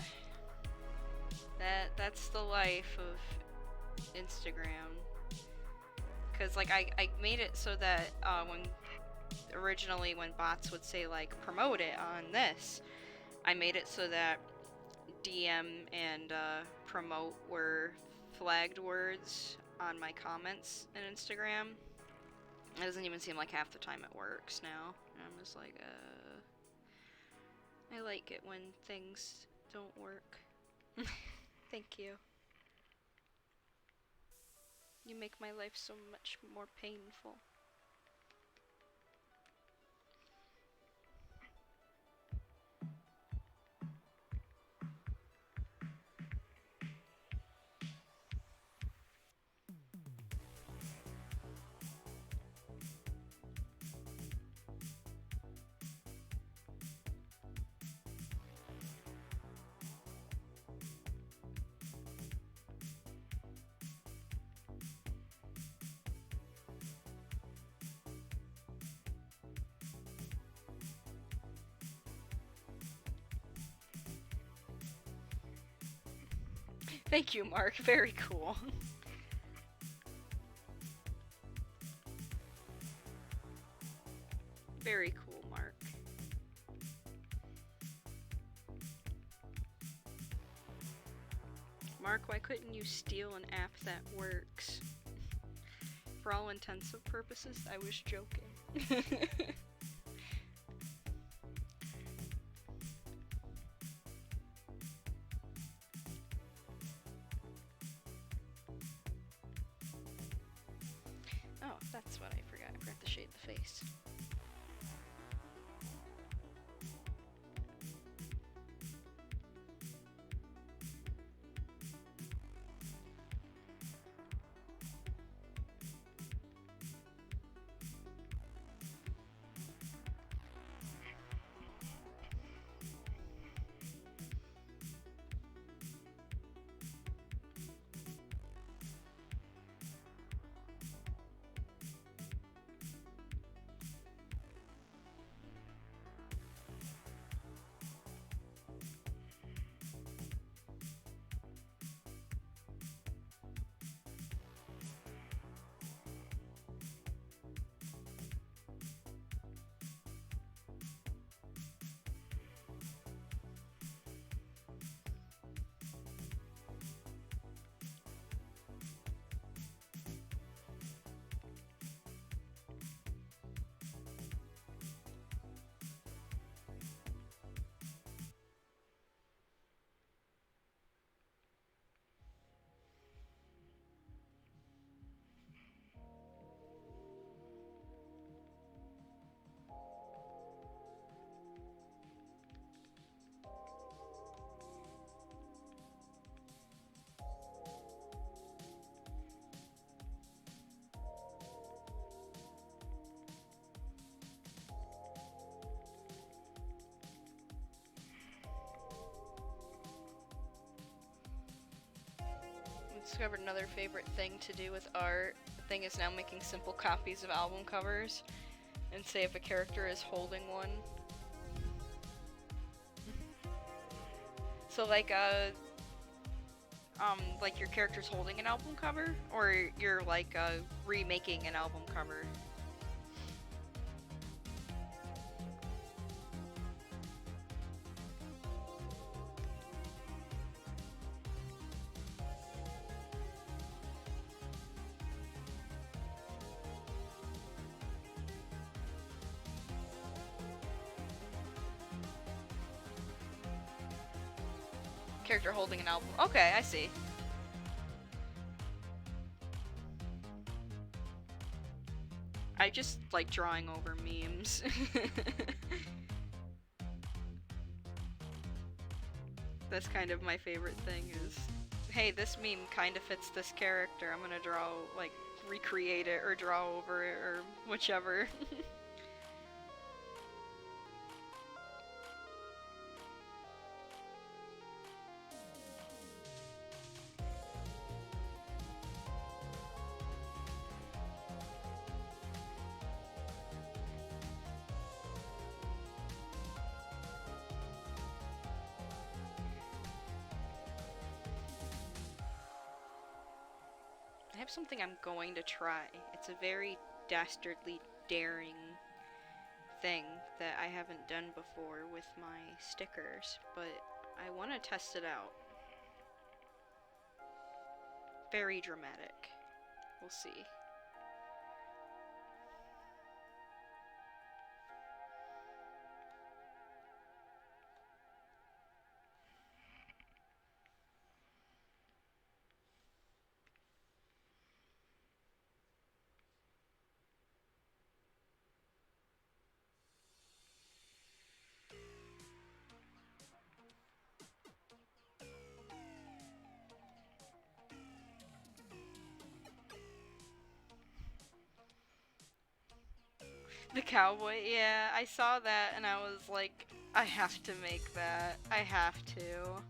that's the life of Instagram. Cause like I made it so that originally when bots would say like promote it on this, I made it so that DM and promote were flagged words on my comments in Instagram. It doesn't even seem like half the time it works now. And I'm just like, I like it when things don't work. Thank you. You make my life so much more painful. Thank you, Mark. Very cool. Very cool, Mark. Mark, why couldn't you steal an app that works? For all intents and purposes, I was joking. Oh, that's what I forgot. I forgot to shade the face. Discovered another favorite thing to do with art. The thing is now making simple copies of album covers, and say if a character is holding one. So like your character's holding an album cover, or you're like remaking an album cover. Character holding an album. Okay, I see. I just like drawing over memes. That's kind of my favorite thing is, hey, this meme kind of fits this character. I'm gonna draw, like, recreate it or draw over it or whichever. I have something I'm going to try. It's a very dastardly daring thing that I haven't done before with my stickers, but I want to test it out. Very dramatic. We'll see. The cowboy, yeah, I saw that and I was like, I have to make that. I have to.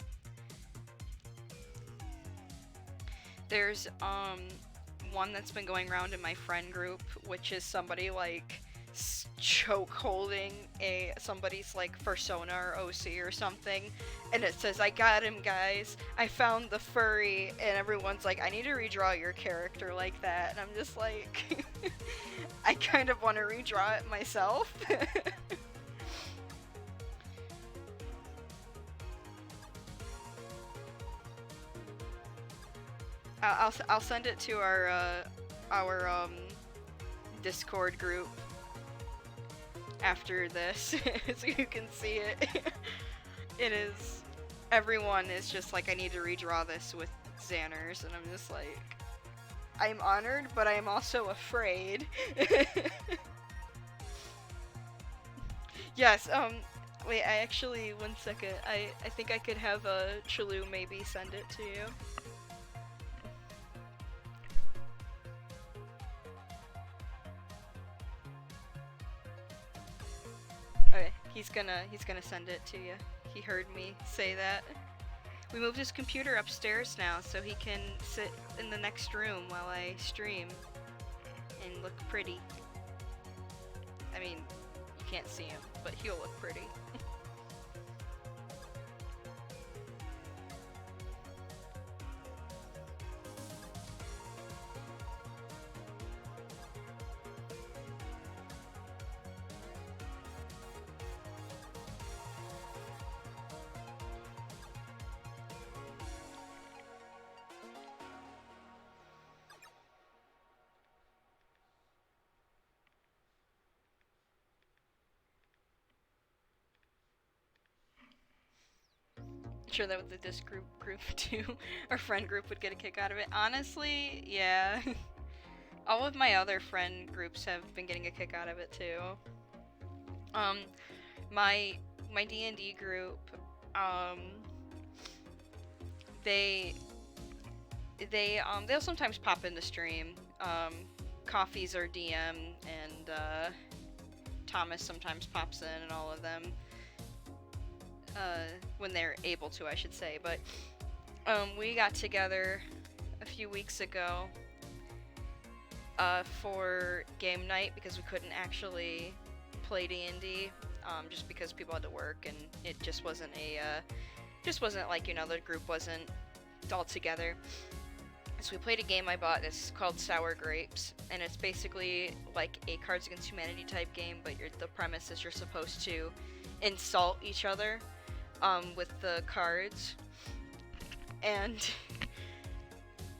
There's one that's been going around in my friend group, which is somebody like choke holding somebody's like persona or OC or something, and it says, "I got him, guys. I found the furry," and everyone's like, "I need to redraw your character like that," and I'm just like, I kind of want to redraw it myself. I'll send it to our Discord group after this so you can see it. It is, everyone is just like, I need to redraw this with Xanners, and I'm just like, I'm honored, but I am also afraid. Yes, wait, I actually, one second, I think I could have Chalou maybe send it to you. Okay, he's gonna send it to you. He heard me say that. We moved his computer upstairs now so he can sit in the next room while I stream and look pretty. I mean, you can't see him, but he'll look pretty. Sure that with this group too, our friend group would get a kick out of it. Honestly, yeah. All of my other friend groups have been getting a kick out of it too. My D&D group, they'll sometimes pop in the stream. Coffee's our DM, and Thomas sometimes pops in, and all of them. When they're able to, I should say, but we got together a few weeks ago for game night because we couldn't actually play D&D just because people had to work and it just wasn't like, you know, the group wasn't all together. So we played a game I bought. It's called Sour Grapes, and it's basically like a Cards Against Humanity type game, but the premise is you're supposed to insult each other with the cards, and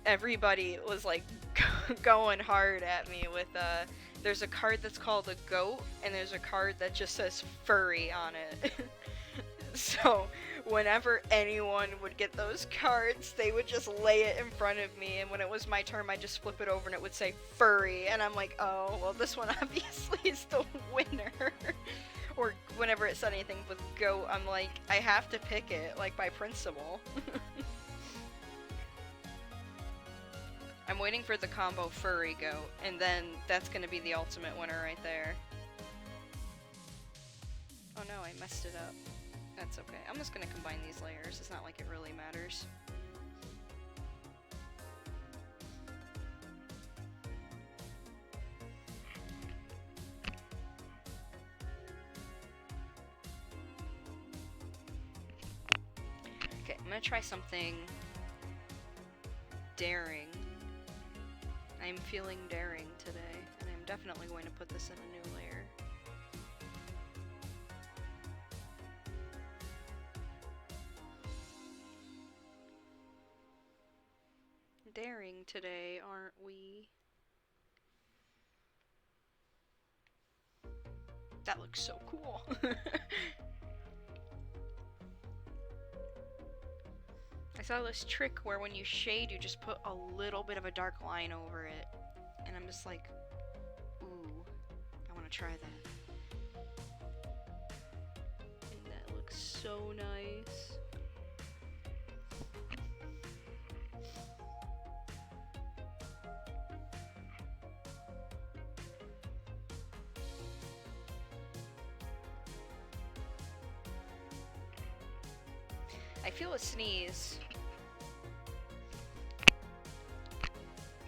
everybody was like going hard at me with there's a card that's called a goat, and there's a card that just says furry on it. So whenever anyone would get those cards, they would just lay it in front of me, and when it was my turn, I'd just flip it over and it would say furry, and I'm like, oh, well, this one obviously is the winner. Or whenever it said anything with goat, I'm like, I have to pick it, like, by principle. I'm waiting for the combo furry goat, and then that's gonna be the ultimate winner right there. Oh no, I messed it up. That's okay. I'm just gonna combine these layers. It's not like it really matters. Okay, I'm gonna try something daring. I'm feeling daring today, and I'm definitely going to put this in a new layer. Daring today, aren't we? That looks so cool. I saw this trick where when you shade, you just put a little bit of a dark line over it. And I'm just like, ooh, I want to try that. And that looks so nice. I feel a sneeze.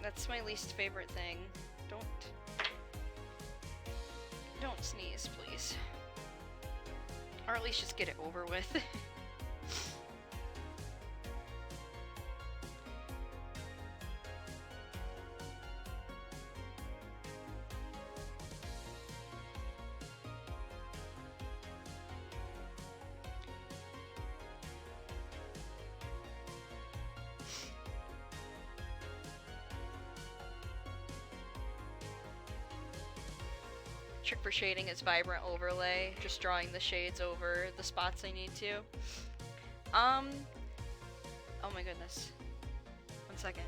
That's my least favorite thing. Don't sneeze, please. Or at least just get it over with. Trick for shading is vibrant overlay, just drawing the shades over the spots I need to. Oh my goodness. 1 second.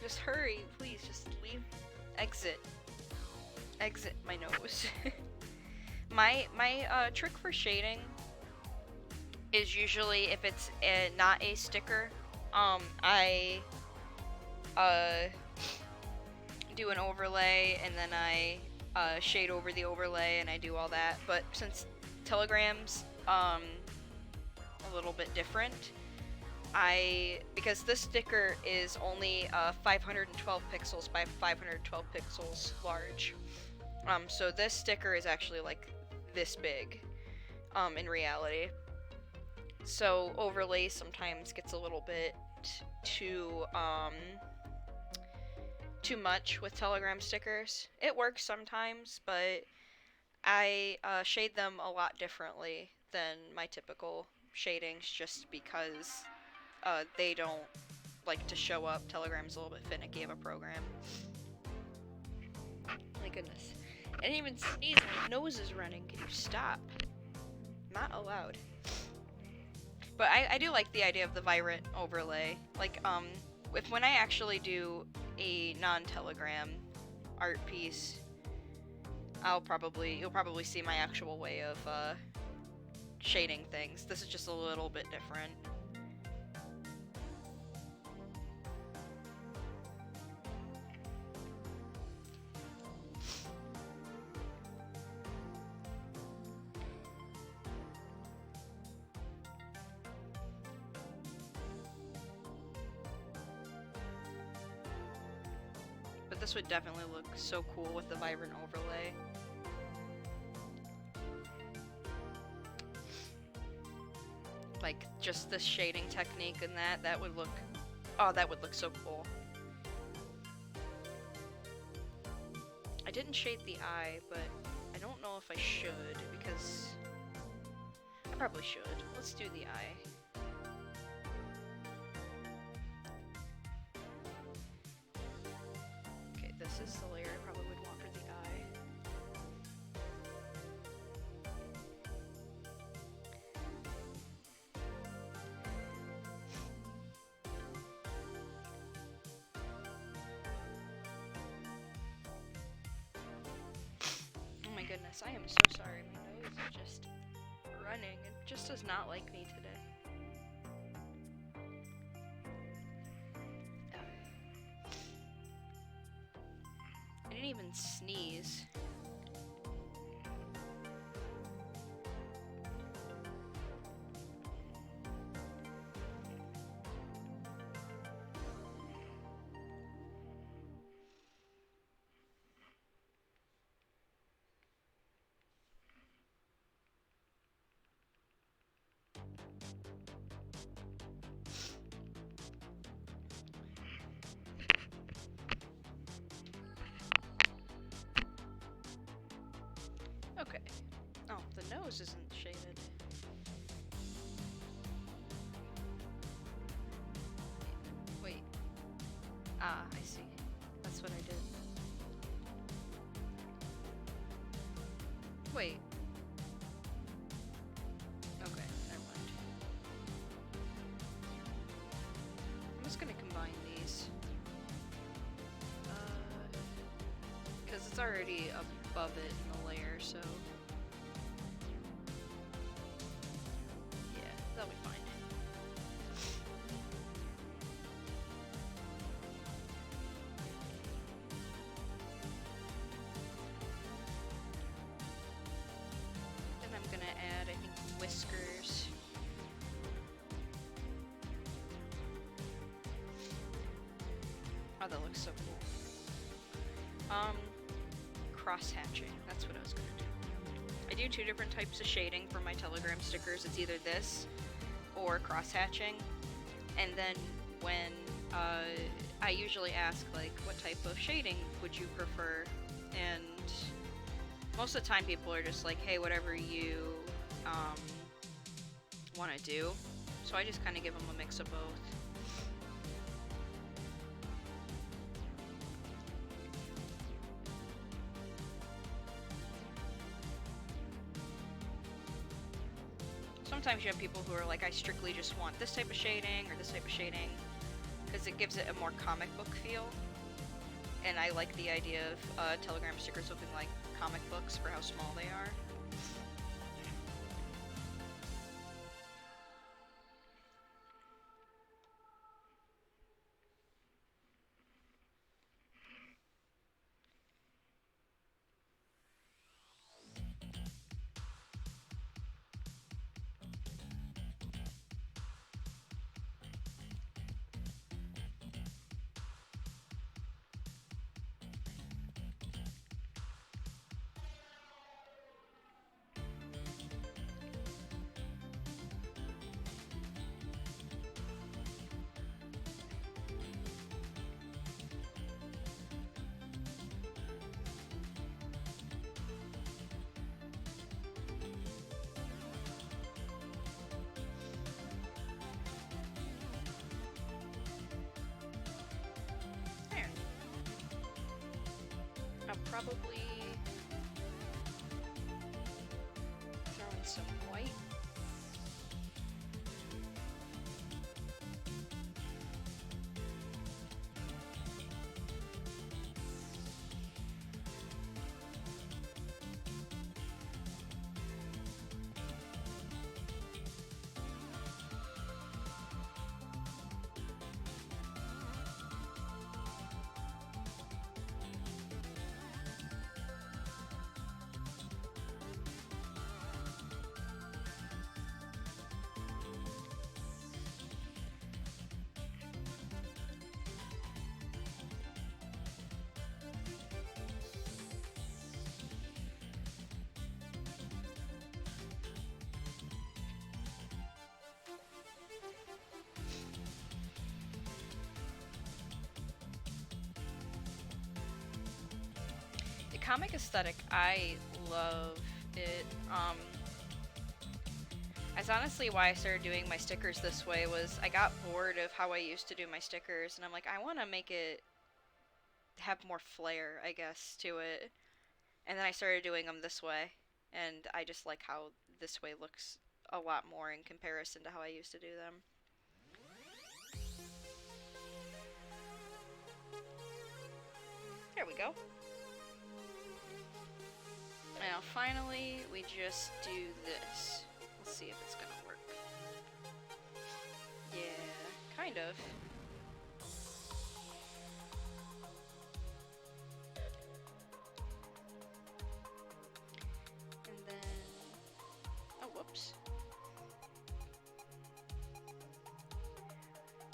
Just hurry, please, just leave. Exit my nose. My trick for shading is usually if it's not a sticker, I do an overlay and then I shade over the overlay and I do all that. But since Telegram's a little bit different, because this sticker is only 512 pixels by 512 pixels large, so this sticker is actually like this big in reality. So overlay sometimes gets a little bit too much with Telegram stickers. It works sometimes, but I shade them a lot differently than my typical shadings just because they don't like to show up. Telegram's a little bit finicky of a program. My goodness. I didn't even sneeze, my nose is running. Can you stop? Not allowed. But I do like the idea of the vibrant overlay. Like, when I actually do a non-Telegram art piece, you'll probably see my actual way of shading things. This is just a little bit different. This would definitely look so cool with the vibrant overlay. Like, just the shading technique and that would look... Oh, that would look so cool. I didn't shade the eye, but I don't know if I should, because... I probably should. Let's do the eye. Okay, this is the layer I probably would want for the eye. Oh my goodness, I am so sorry. My nose is just running. It just does not like me today. I didn't even sneeze. Okay. Oh, the nose isn't shaded. Wait. Ah, I see. That's what I did. Wait. Okay, never mind. I'm just gonna combine these. Because it's already above it in the layer, so... Yeah, that'll be fine. Then I'm gonna add, I think, whiskers. Oh, that looks so cool. Cross-hatching. That's what I was gonna do. I do 2 different types of shading for my Telegram stickers. It's either this or cross-hatching. And then when I usually ask, like, what type of shading would you prefer? And most of the time people are just like, hey, whatever you want to do. So I just kind of give them a mix of both. Sometimes you have people who are like, I strictly just want this type of shading or this type of shading, because it gives it a more comic book feel. And I like the idea of Telegram stickers looking like comic books for how small they are. I'll probably throw in some white. comic aesthetic, I love it. That's honestly why I started doing my stickers this way, was I got bored of how I used to do my stickers, and I'm like, I want to make it have more flair, I guess, to it. And then I started doing them this way, and I just like how this way looks a lot more in comparison to how I used to do them. There we go. Now finally, we just do this. Let's see if it's gonna work. Yeah, kind of. And then... oh, whoops.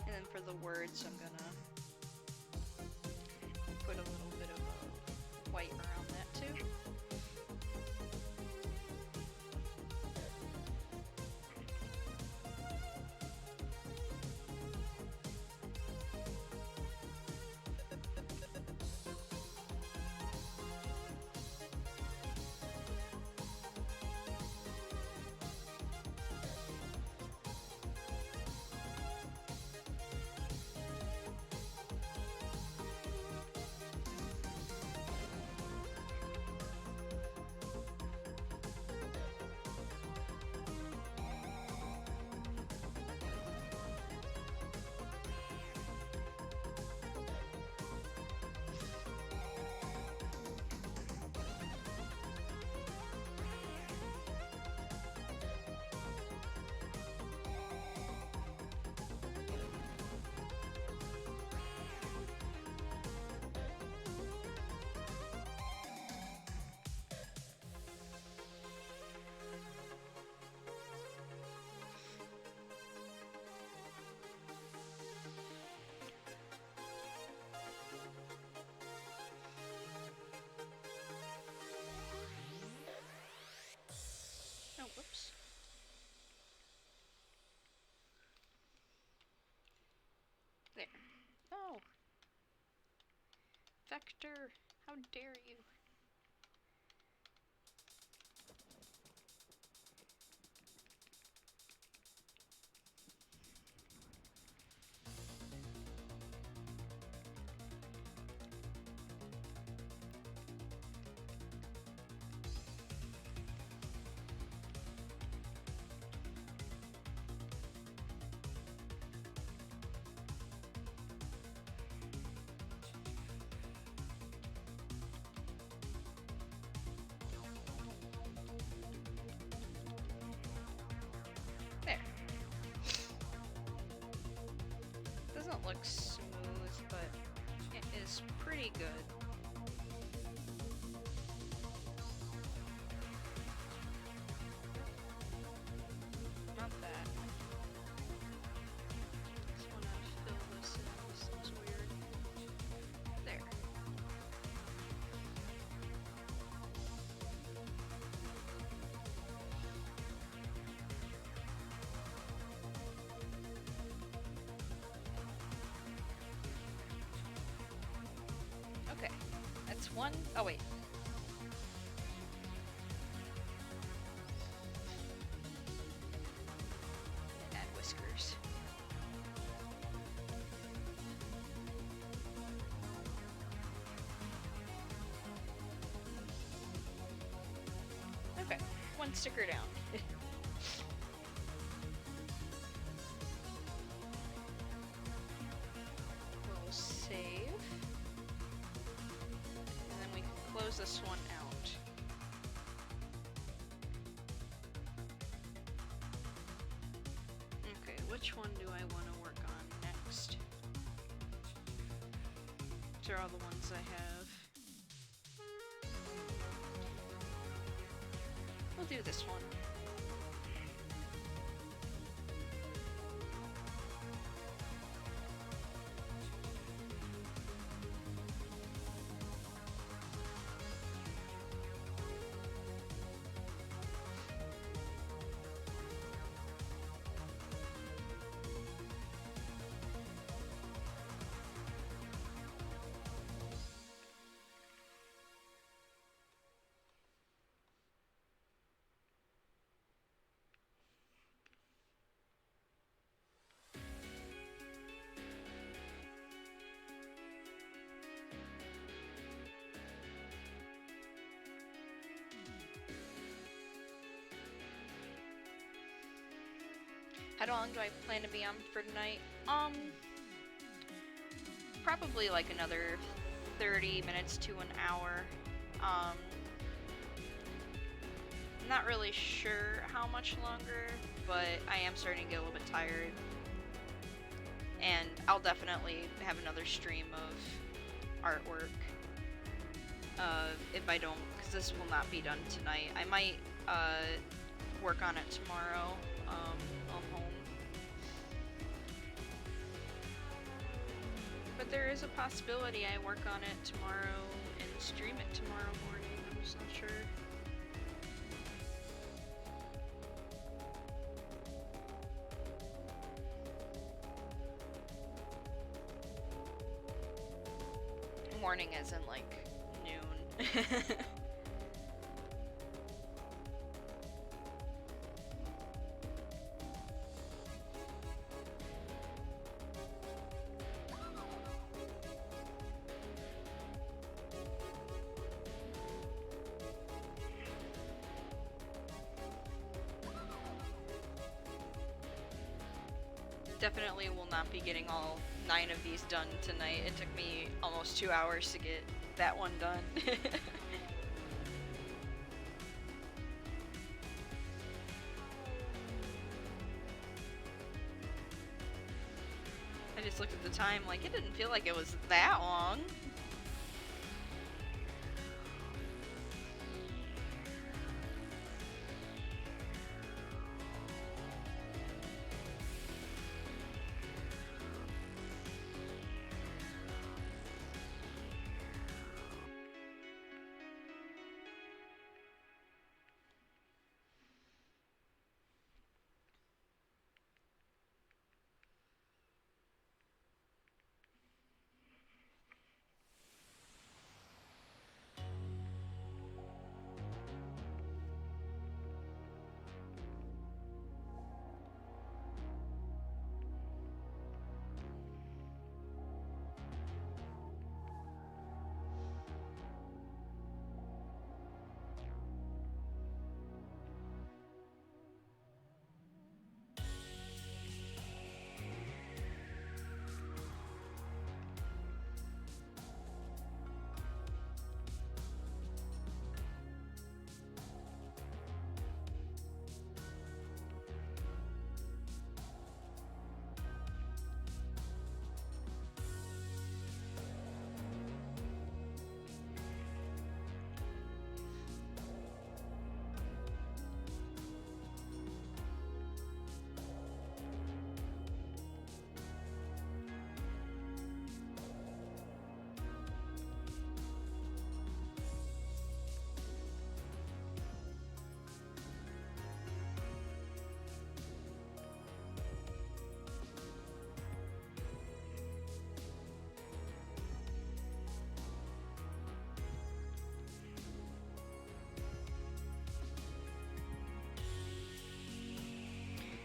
And then for the words, I'm gonna put a little bit of white around that too. Oh, whoops. There. Oh. Vector, how dare you? There. Doesn't look smooth, but it is pretty good. Not that. Just wanna fill this in. This looks weird. There. Okay, that's one. Oh, wait. Add whiskers. Okay, one sticker down. We'll save. And then we can close this one out. Okay, which one do I want to work on next? These are all the ones I have. We'll do this one. How long do I plan to be on for tonight? Probably like another 30 minutes to an hour. I'm not really sure how much longer, but I am starting to get a little bit tired. And I'll definitely have another stream of artwork. If I don't, because this will not be done tonight. I might work on it tomorrow on home. But there is a possibility I work on it tomorrow and stream it tomorrow morning. I'm just not sure. Morning as in like noon. Definitely will not be getting all 9 of these done tonight. It took me almost 2 hours to get that one done. I just looked at the time, like, it didn't feel like it was that long.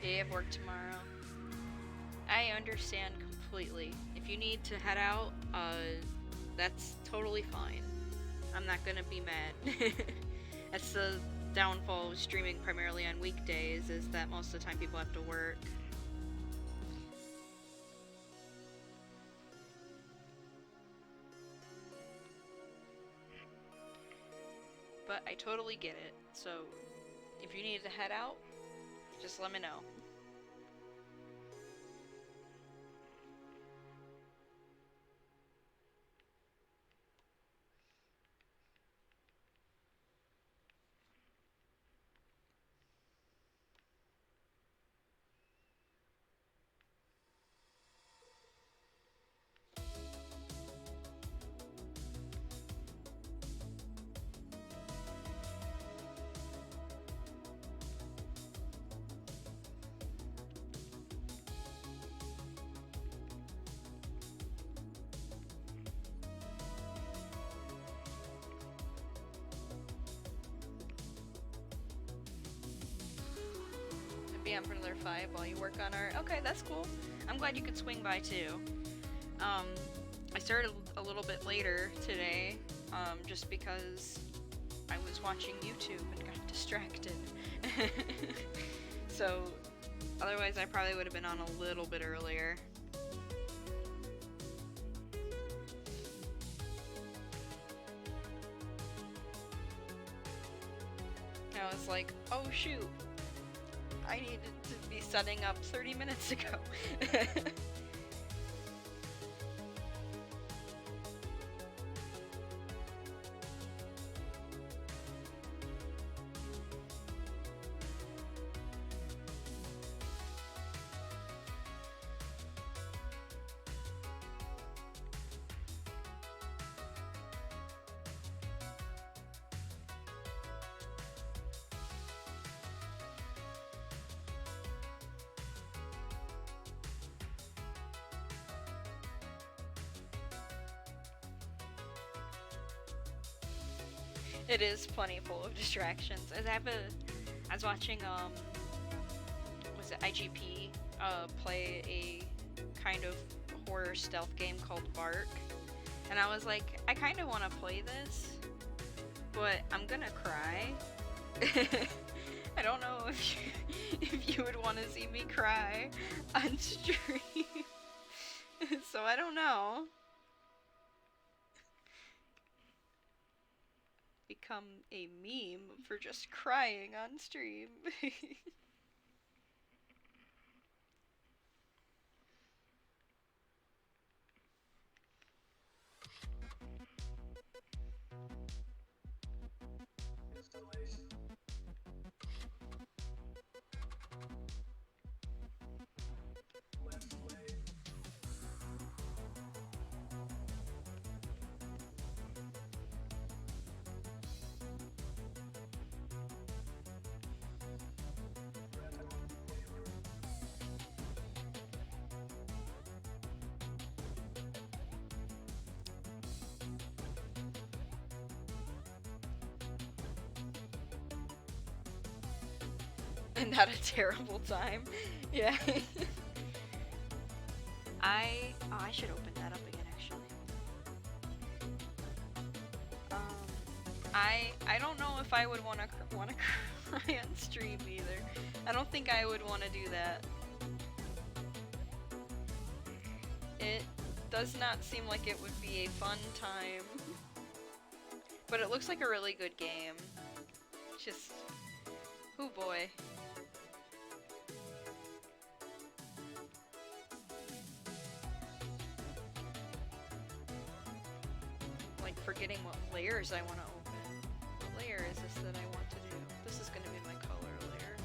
Day of work tomorrow. I understand completely. If you need to head out, that's totally fine. I'm not gonna be mad. That's the downfall of streaming primarily on weekdays, is that most of the time people have to work. But I totally get it, so if you need to head out, just let me know. Be on for another 5 while you work on art. Okay, that's cool. I'm glad you could swing by too. I started a little bit later today, just because I was watching YouTube and got distracted. So Otherwise, I probably would have been on a little bit earlier. I was like, oh shoot, I needed to be setting up 30 minutes ago. It is plenty full of distractions. I was watching was it IGP play a kind of horror stealth game called Bark, and I was like, I kind of want to play this, but I'm gonna cry. I don't know if you would want to see me cry on stream. So I don't know. Become a meme for just crying on stream. And not a terrible time. Yeah. I should open that up again actually. I don't know if I would wanna cry on stream either. I don't think I would wanna do that. It does not seem like it would be a fun time. But it looks like a really good game. Just, oh boy. Like forgetting what layers I want to open. What layer is this that I want to do? This is going to be my color layer.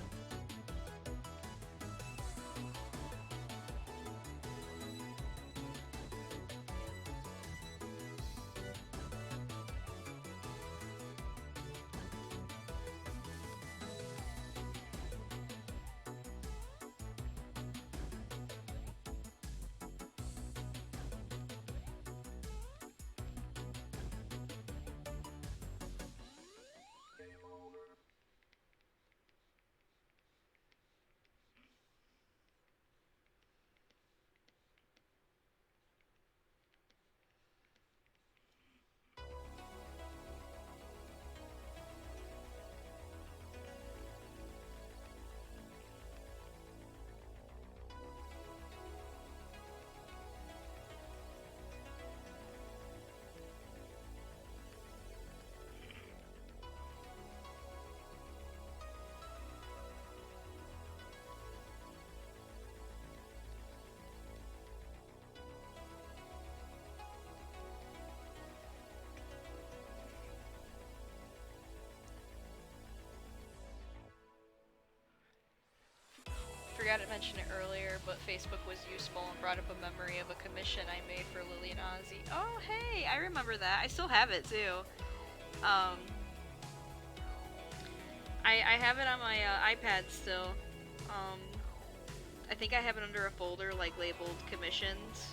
Forgot to mention it earlier, but Facebook was useful and brought up a memory of a commission I made for Lily and Ozzy. Oh, hey, I remember that. I still have it too. I have it on my iPad still. I think I have it under a folder like labeled commissions.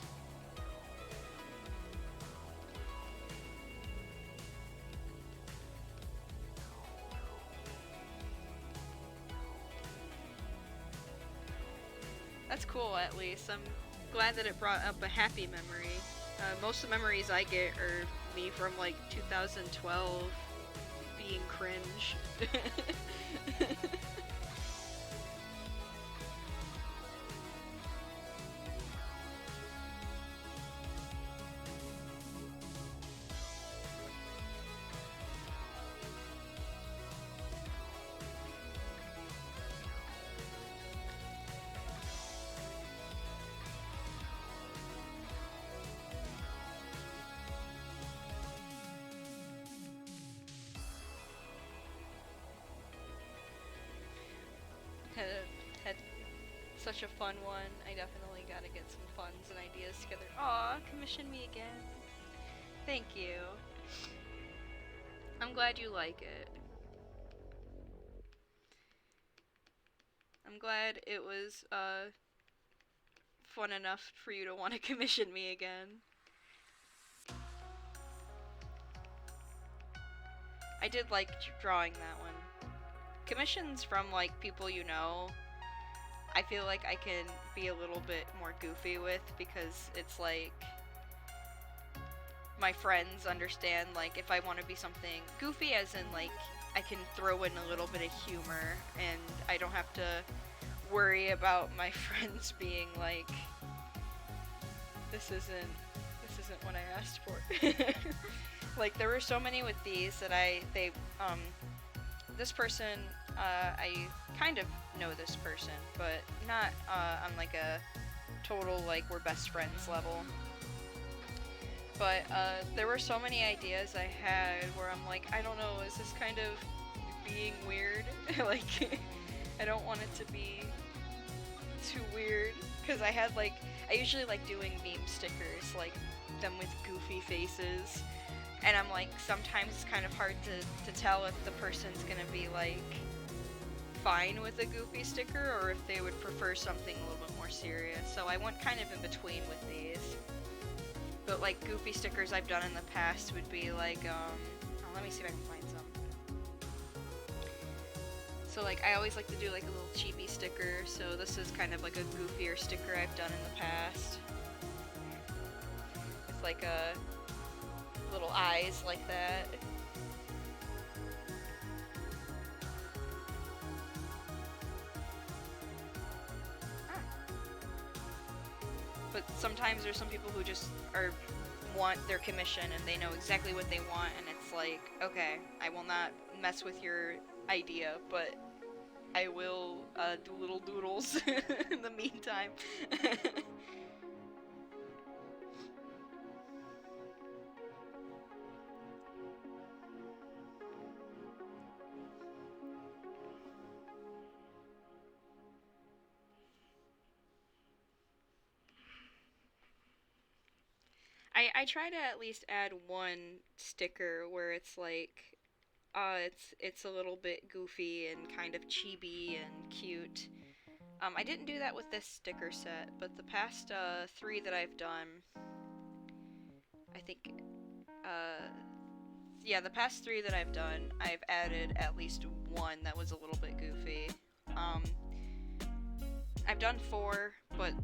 That's cool, at least. I'm glad that it brought up a happy memory. Most of the memories I get are me from like 2012 being cringe. Such a fun one. I definitely gotta get some funds and ideas together. Aw, commission me again. Thank you. I'm glad you like it. I'm glad it was fun enough for you to want to commission me again. I did like drawing that one. Commissions from like people you know, I feel like I can be a little bit more goofy with because it's like my friends understand like if I want to be something goofy as in like I can throw in a little bit of humor and I don't have to worry about my friends being like this isn't what I asked for. Like there were so many with these that this person I kind of know this person but not on like a total like we're best friends level. But there were so many ideas I had where I'm like, I don't know, is this kind of being weird? Like, I don't want it to be too weird. Because I usually like doing meme stickers, like them with goofy faces. And I'm like, sometimes it's kind of hard to tell if the person's gonna be like fine with a goofy sticker or if they would prefer something a little bit more serious. So I went kind of in between with these. But like goofy stickers I've done in the past would be like, let me see if I can find some. So like I always like to do like a little chibi sticker, so this is kind of like a goofier sticker I've done in the past. With like a little eyes like that. But sometimes there's some people who just want their commission and they know exactly what they want and it's like, okay, I will not mess with your idea, but I will do little doodles in the meantime. I try to at least add one sticker where it's like it's a little bit goofy and kind of chibi and cute. I didn't do that with this sticker set, but the past 3 that I've done, I think, uh, yeah, the past 3 that I've done, I've added at least one that was a little bit goofy. Um, I've done 4, but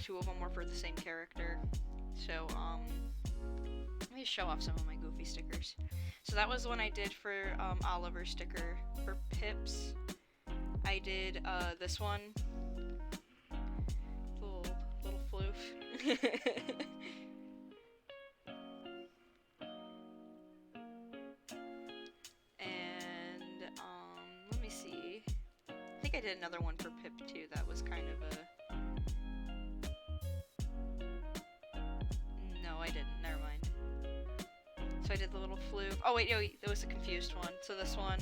2 of them were for the same character. So, let me show off some of my goofy stickers. So that was the one I did for Oliver's sticker. For Pips, I did this one. Little floof. And let me see. I think I did another one for Pip too. That was kind of a. No, I didn't. Never mind. So I did the little floof. Oh wait, no, there was a confused one. So this one.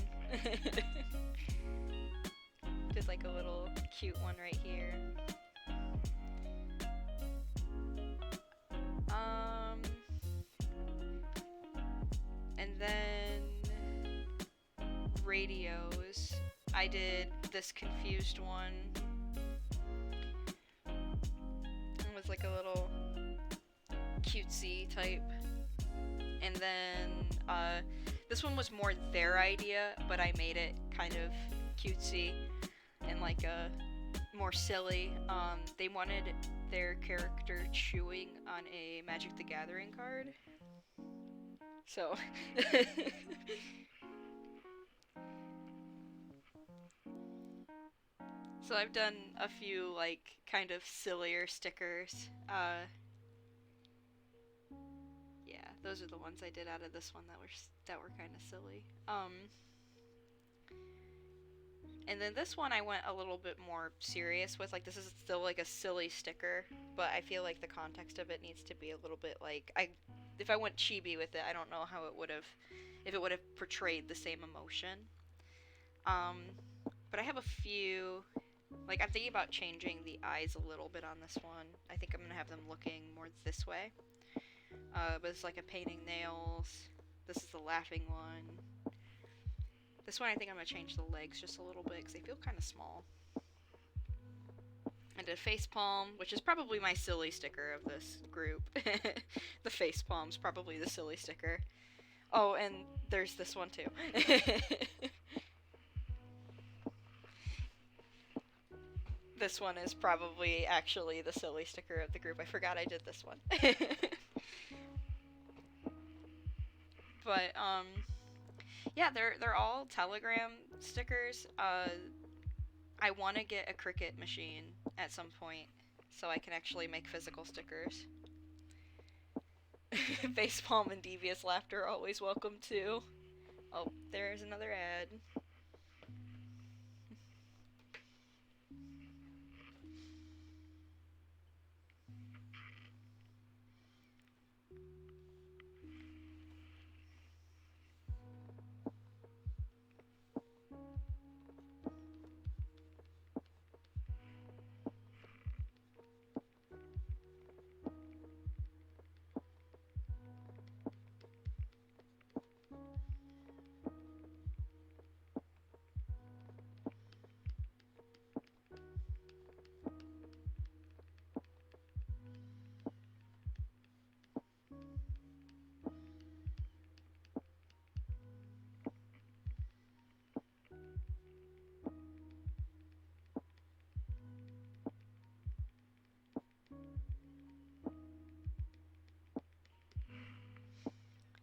Did like a little cute one right here. And then radios. I did this confused one. It was like a little cutesy type. And then this one was more their idea, but I made it kind of cutesy and like a more silly. They wanted their character chewing on a Magic the Gathering card. So so I've done a few like kind of sillier stickers. Yeah, those are the ones I did out of this one that were kind of silly. And then this one I went a little bit more serious with. Like this is still like a silly sticker, but I feel like the context of it needs to be a little bit like if I went chibi with it, I don't know how it would have if it would have portrayed the same emotion. But I have a few Like, I'm thinking about changing the eyes a little bit on this one. I think I'm gonna have them looking more this way. But it's like a painting nails. This is the laughing one. This one I think I'm gonna change the legs just a little bit because they feel kind of small. I did face palm, which is probably my silly sticker of this group. The face palm's probably the silly sticker. Oh, and there's this one too. This one is probably actually the silly sticker of the group. I forgot I did this one. But yeah, they're all Telegram stickers. I want to get a Cricut machine at some point so I can actually make physical stickers. Facepalm and devious laughter are always welcome too. Oh, there's another ad.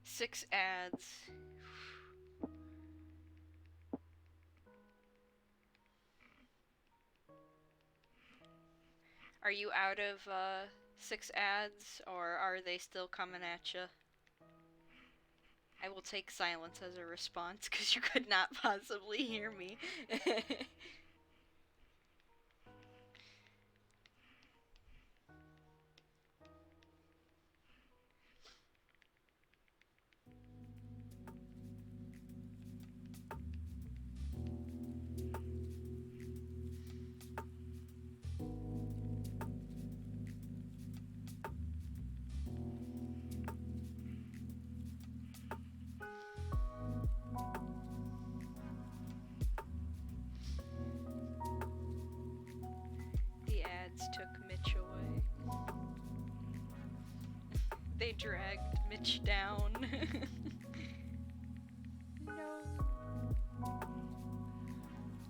6 ads. Are you out of 6 ads, or are they still coming at you? I will take silence as a response because you could not possibly hear me. The ads took Mitch away. They dragged Mitch down. No.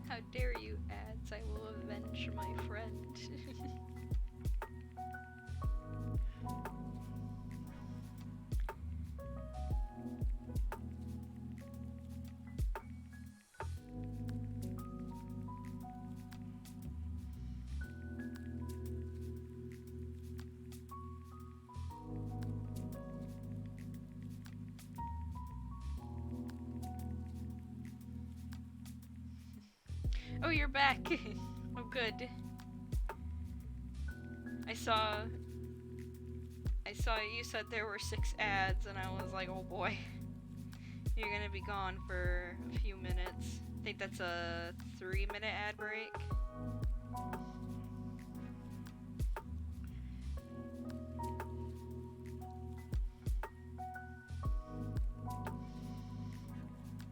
How dare you, ads? I will avenge my friend. Oh, you're back. Oh, good. I saw you said there were 6 ads, and I was like, oh boy. You're gonna be gone for a few minutes. I think that's a 3-minute ad break.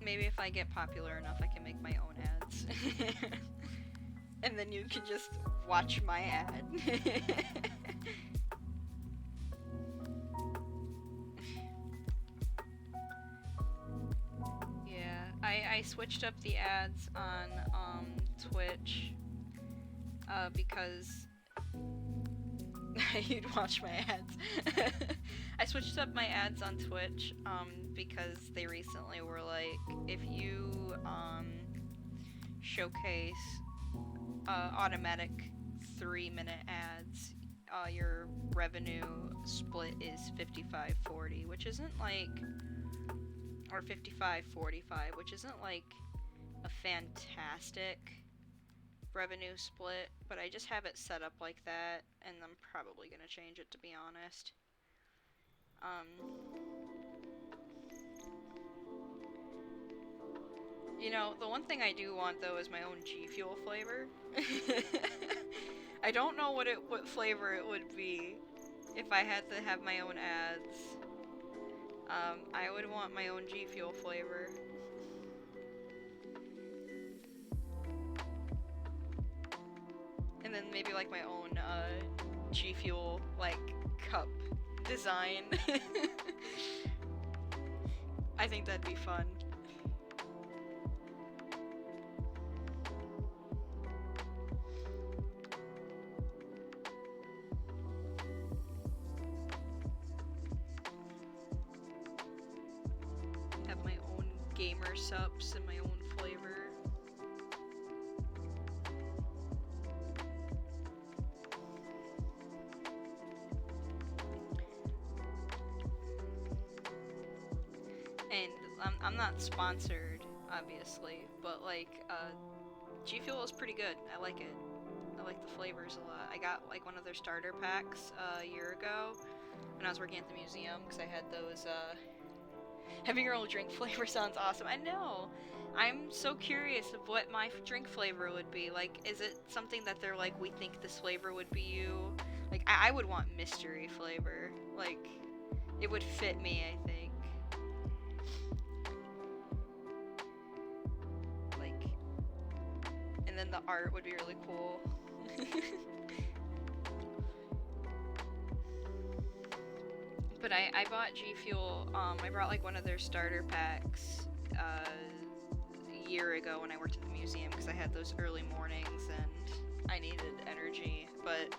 Maybe if I get popular enough, I can make my own ads. And then you can just watch my ad. Yeah, I switched up the ads on Twitch because you'd watch my ads. I switched up my ads on Twitch because they recently were like, if you showcase automatic 3-minute ads, your revenue split is 55-40, which isn't like, or 55-45, which isn't like a fantastic revenue split, but I just have it set up like that, and I'm probably gonna change it, to be honest. You know, the one thing I do want though is my own G Fuel flavor. I don't know what flavor it would be if I had to have my own ads. I would want my own G Fuel flavor. And then maybe like my own G Fuel like cup design. I think that'd be fun. Have my own gamer subs and my own flavor. And I'm not sponsored, obviously, but like, G Fuel is pretty good. I like it. I like the flavors a lot. I got like one of their starter packs a year ago when I was working at the museum because I had those, having your own drink flavor sounds awesome. I know! I'm so curious of what my drink flavor would be. Like, is it something that they're like, we think this flavor would be you? Like, I would want mystery flavor. Like, it would fit me, I think. Like, and then the art would be really cool. But I bought G Fuel, I brought like one of their starter packs a year ago when I worked at the museum because I had those early mornings and I needed energy. But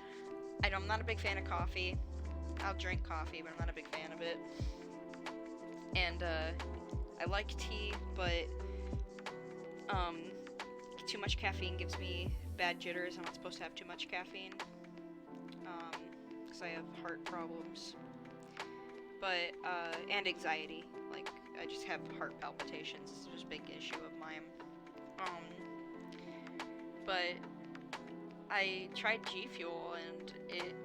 I'm not a big fan of coffee. I'll drink coffee, but I'm not a big fan of it. And I like tea, but too much caffeine gives me bad jitters. I'm not supposed to have too much caffeine because I have heart problems. But, and anxiety. Like, I just have heart palpitations. It's just a big issue of mine. But I tried G Fuel and it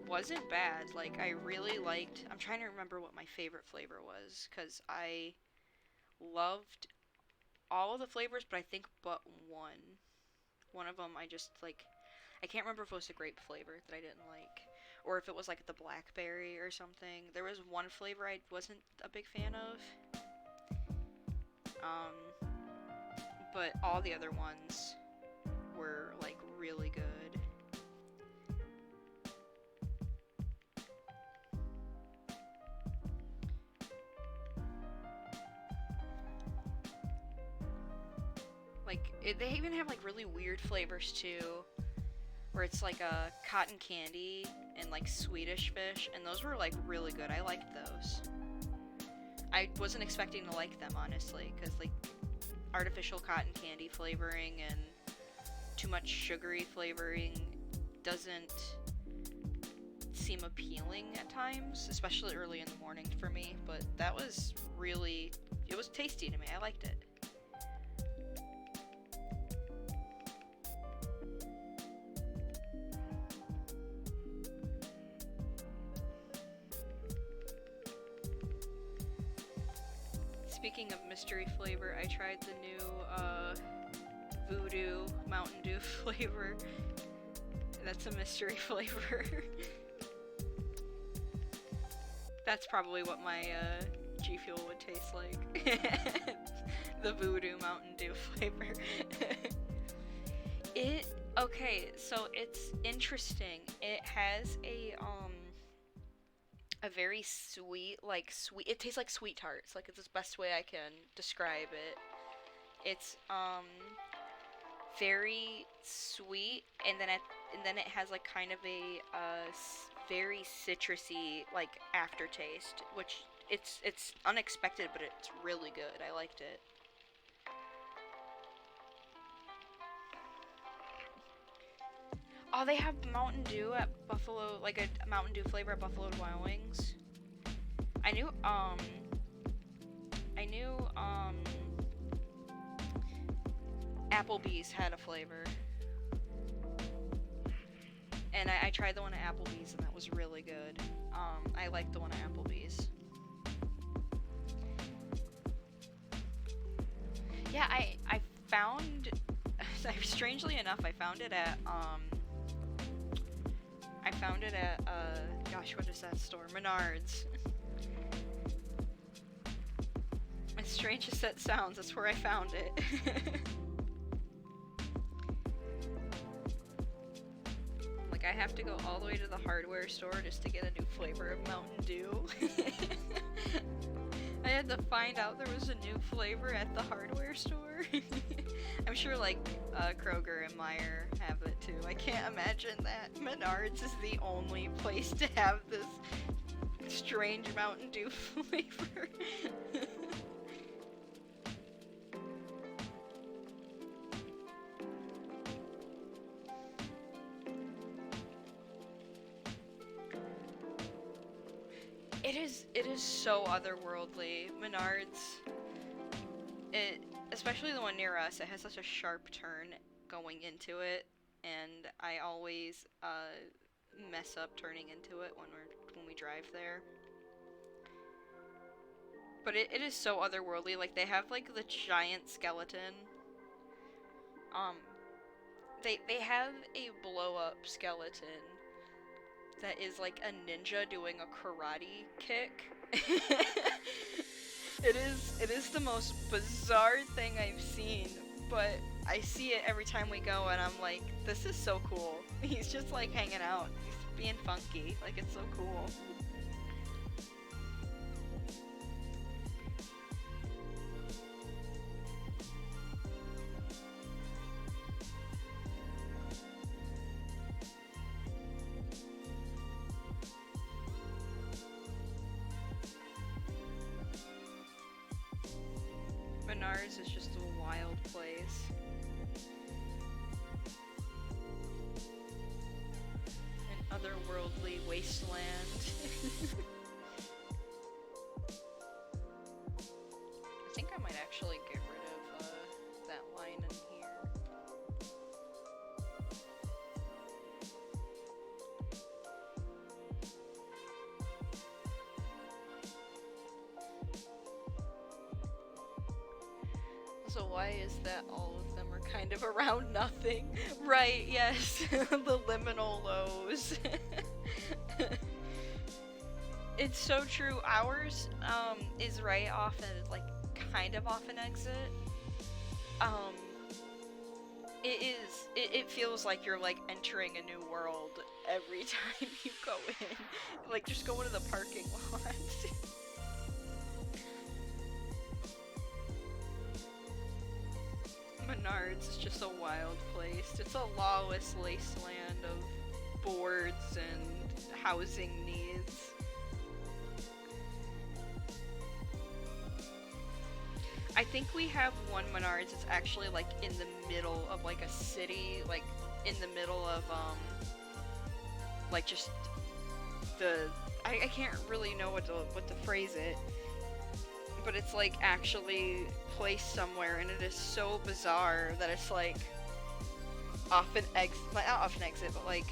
wasn't bad. Like, I really liked, I'm trying to remember what my favorite flavor was, because I loved all of the flavors, but I think but one. One of them I just, like, I can't remember if it was a grape flavor that I didn't like. Or if it was like the blackberry or something. There was one flavor I wasn't a big fan of. But all the other ones were like really good. Like, they even have like really weird flavors too. Where it's like a cotton candy and like Swedish fish, and those were like really good. I liked those. I wasn't expecting to like them, honestly, because like artificial cotton candy flavoring and too much sugary flavoring doesn't seem appealing at times, especially early in the morning for me, but that was really, it was tasty to me. I liked it. Speaking of mystery flavor, I tried the new Voodoo Mountain Dew flavor. That's a mystery flavor. That's probably what my G Fuel would taste like. The Voodoo Mountain Dew flavor. Okay, so it's interesting. It has a very sweet, like it tastes like sweet tarts. Like, it's the best way I can describe it. It's very sweet, and then it has like kind of a very citrusy like aftertaste, which it's unexpected, but it's really good. I liked it. Oh, they have Mountain Dew at Buffalo, like a Mountain Dew flavor at Buffalo Wild Wings. I knew Applebee's had a flavor. And I tried the one at Applebee's, and that was really good. I liked the one at Applebee's. Yeah, I found, strangely enough, I found it at gosh, what is that store? Menards. As strange as that sounds, that's where I found it. Like, I have to go all the way to the hardware store just to get a new flavor of Mountain Dew. I had to find out there was a new flavor at the hardware store. I'm sure, like, Kroger and Meijer have it too. I can't imagine that Menards is the only place to have this strange Mountain Dew flavor. It is so otherworldly. Menards, especially the one near us, it has such a sharp turn going into it, and I always mess up turning into it when we drive there. But it is so otherworldly. Like, they have like the giant skeleton. They have a blow up skeleton that is like a ninja doing a karate kick. It is the most bizarre thing I've seen, but I see it every time we go and I'm like, this is so cool. He's just like hanging out. He's being funky. Like, it's so cool. Menards is just a wild place. An otherworldly wasteland. I think I might actually get rid of that line in here. So why is that all of them are kind of around nothing? Right, yes. The liminal lows. It's so true. Ours is right off and like kind of off an exit. It feels like you're like entering a new world every time you go in. Like, just go into the parking lot. Menards is just a wild place. It's a lawless wasteland of boards and housing needs. I think we have one Menards that's actually like in the middle of like a city, like in the middle of like just the I can't really know what to phrase it, but it's like actually placed somewhere, and it is so bizarre that it's like off an exit, not off an exit, but like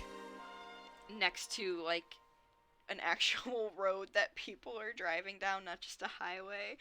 next to like an actual road that people are driving down, not just a highway.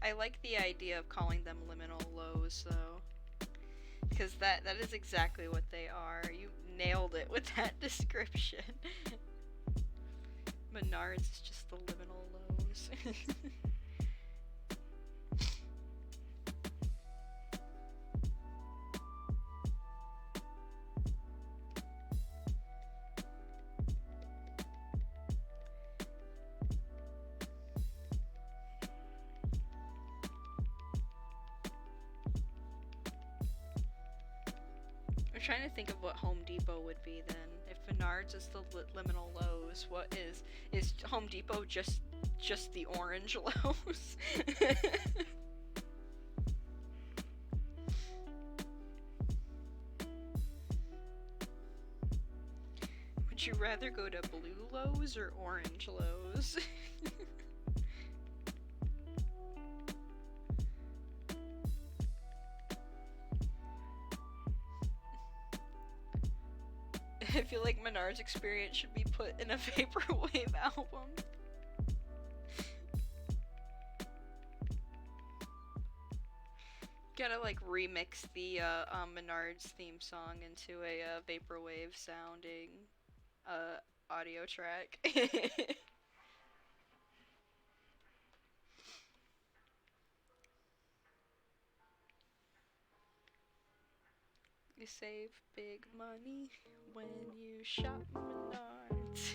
I like the idea of calling them liminal lows though, because that is exactly what they are. You nailed it with that description. Menards is just the liminal lows. I'm trying to think of what Home Depot would be then. If Menards is the liminal lows, what is Home Depot just the orange lows? you rather go to blue Lowe's or orange Lowe's? I feel like Menard's experience should be put in a vaporwave album. Gotta like remix the Menard's theme song into a vaporwave sounding audio track. You save big money when you shop Menards.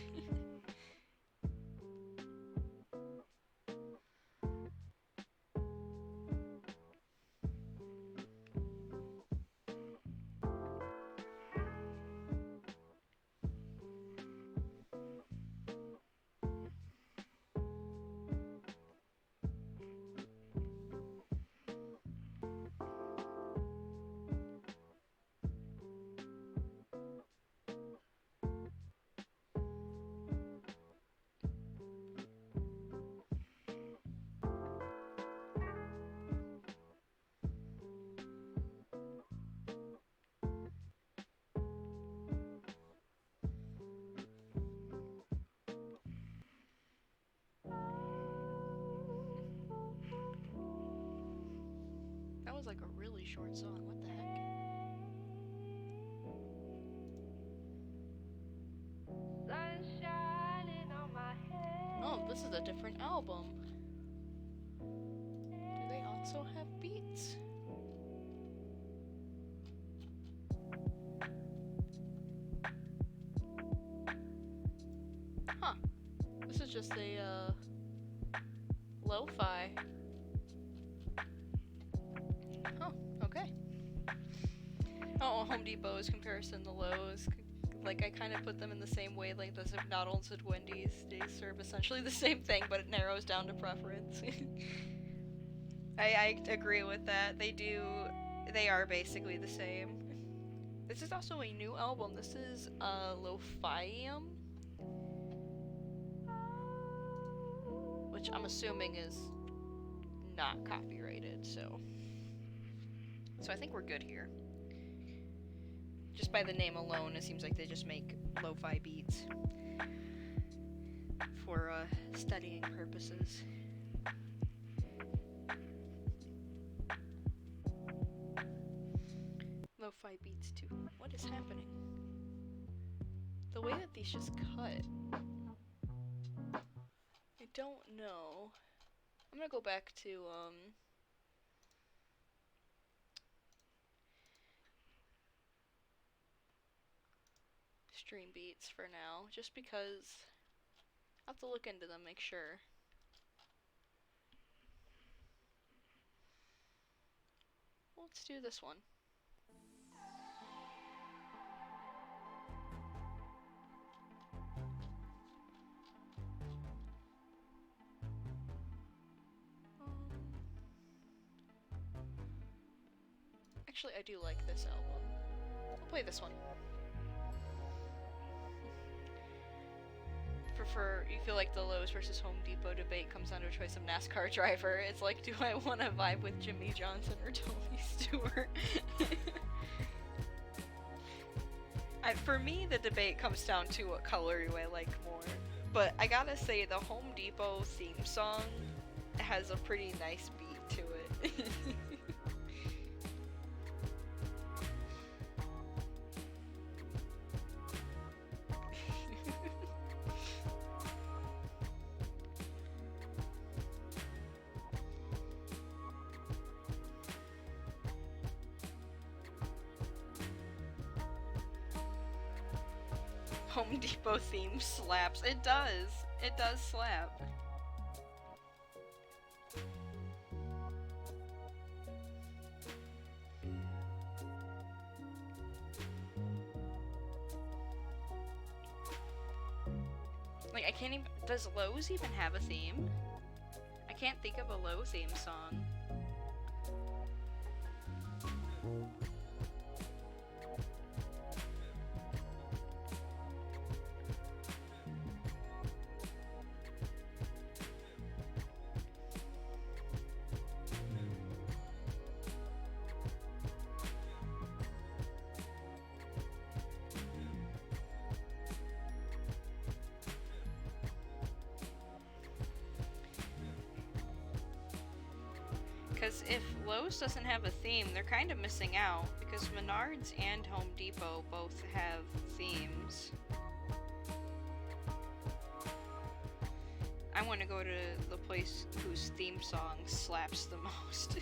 That was like a really short song, what the heck? Oh, this is a different album. Do they also have beats? Huh. This is just a lo-fi. Oh, okay. Oh, Home Depot's comparison to Lowe's. Like, I kind of put them in the same way, like the McDonald's and Wendy's. They serve essentially the same thing, but it narrows down to preference. I agree with that. They are basically the same. This is also a new album. This is, Lo-Fium, which I'm assuming is not copyrighted, so I think we're good here. Just by the name alone, it seems like they just make lo-fi beats for studying purposes. Lo-fi beats too. What is happening? The way that these just cut, I don't know. I'm gonna go back to stream beats for now, just because I have to look into them, make sure. Let's do this one. Actually, I do like this album. I'll play this one. You feel like the Lowe's versus Home Depot debate comes down to a choice of NASCAR driver. It's like, do I want to vibe with Jimmy Johnson or Tony Stewart? For me, the debate comes down to what color do I like more. But I gotta say, the Home Depot theme song has a pretty nice beat to it. Home Depot theme slaps. It does. It does slap. Like, I can't even... Does Lowe's even have a theme? I can't think of a Lowe theme song. Because if Lowe's doesn't have a theme, they're kind of missing out. Because Menards and Home Depot both have themes. I want to go to the place whose theme song slaps the most.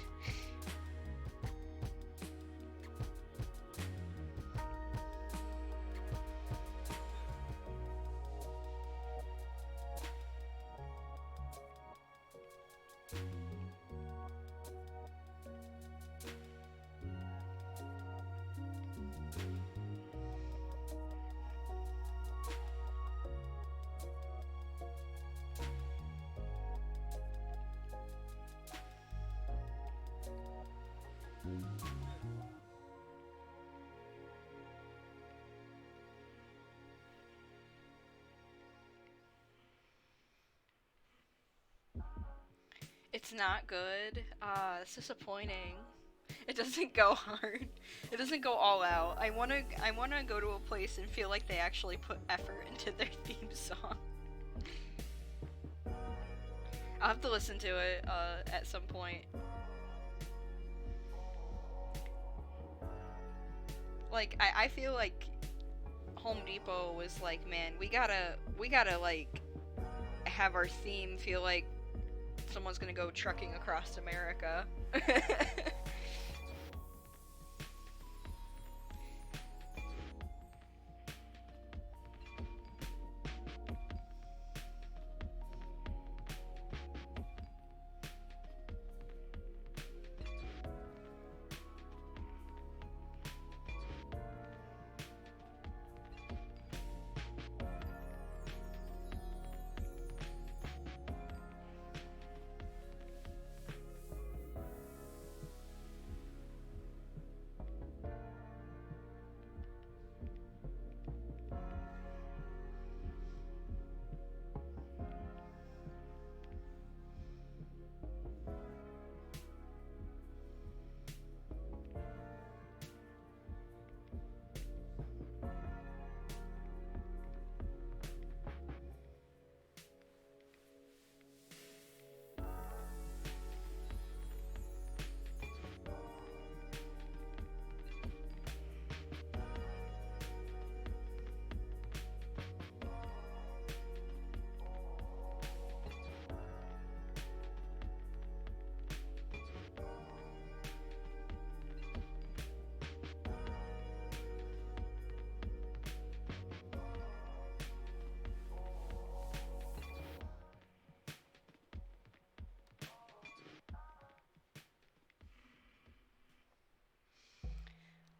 It's not good. It's disappointing. It doesn't go hard. It doesn't go all out. I wanna go to a place and feel like they actually put effort into their theme song. I'll have to listen to it at some point. Like I feel like Home Depot was like, man, we gotta like have our theme feel like someone's gonna go trucking across America.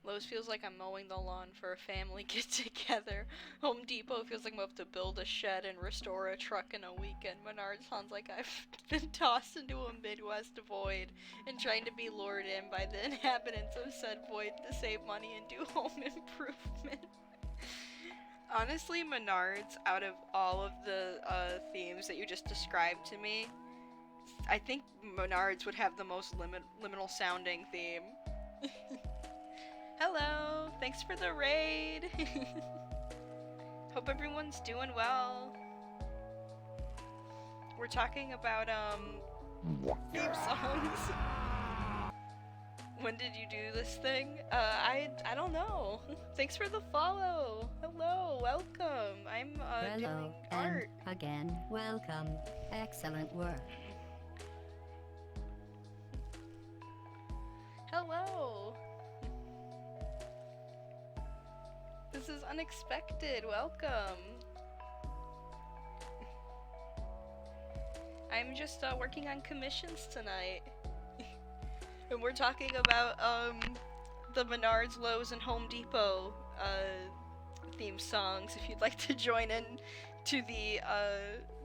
Lowe's feels like I'm mowing the lawn for a family get-together. Home Depot feels like I'm about to build a shed and restore a truck in a weekend. Menards sounds like I've been tossed into a Midwest void and trying to be lured in by the inhabitants of said void to save money and do home improvement. Honestly, Menards, out of all of the themes that you just described to me, I think Menards would have the most liminal sounding theme. Hello, thanks for the raid. Hope everyone's doing well. We're talking about theme songs. When did you do this thing? I don't know. Thanks for the follow. Hello, welcome. I'm doing art. And again, welcome. Excellent work. Hello. This is unexpected. Welcome. I'm just working on commissions tonight. And we're talking about the Menards, Lowe's, and Home Depot theme songs if you'd like to join in to the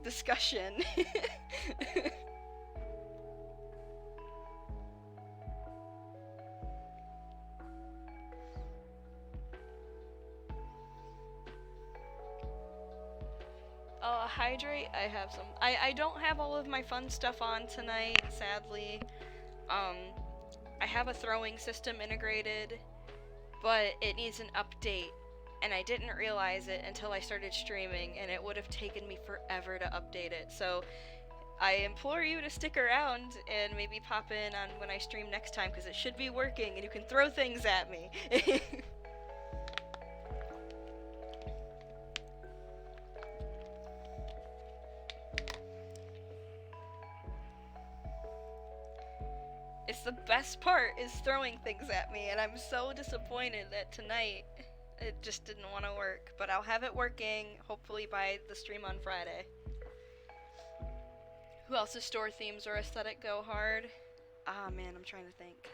discussion. Hydrate, I have some. I don't have all of my fun stuff on tonight, sadly. I have a throwing system integrated, but it needs an update, and I didn't realize it until I started streaming, and it would have taken me forever to update it. So I implore you to stick around and maybe pop in on when I stream next time, because it should be working and you can throw things at me. It's the best part, is throwing things at me, and I'm so disappointed that tonight it just didn't want to work. But I'll have it working, hopefully by the stream on Friday. Who else's store themes or aesthetic go hard? Ah man, I'm trying to think.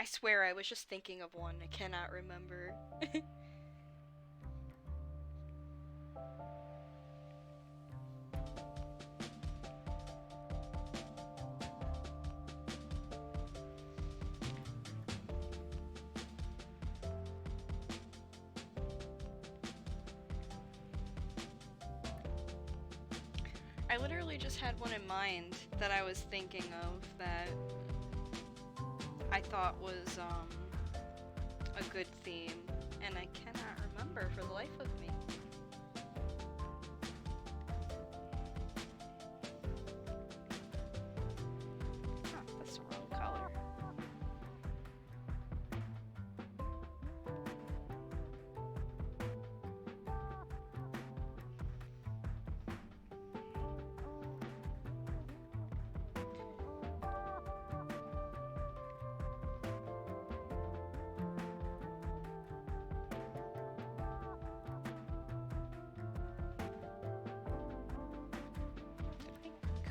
I swear I was just thinking of one, I cannot remember. I literally just had one in mind that I was thinking of that I thought was a good theme, and I cannot remember for the life of me. Huh, that's the wrong color.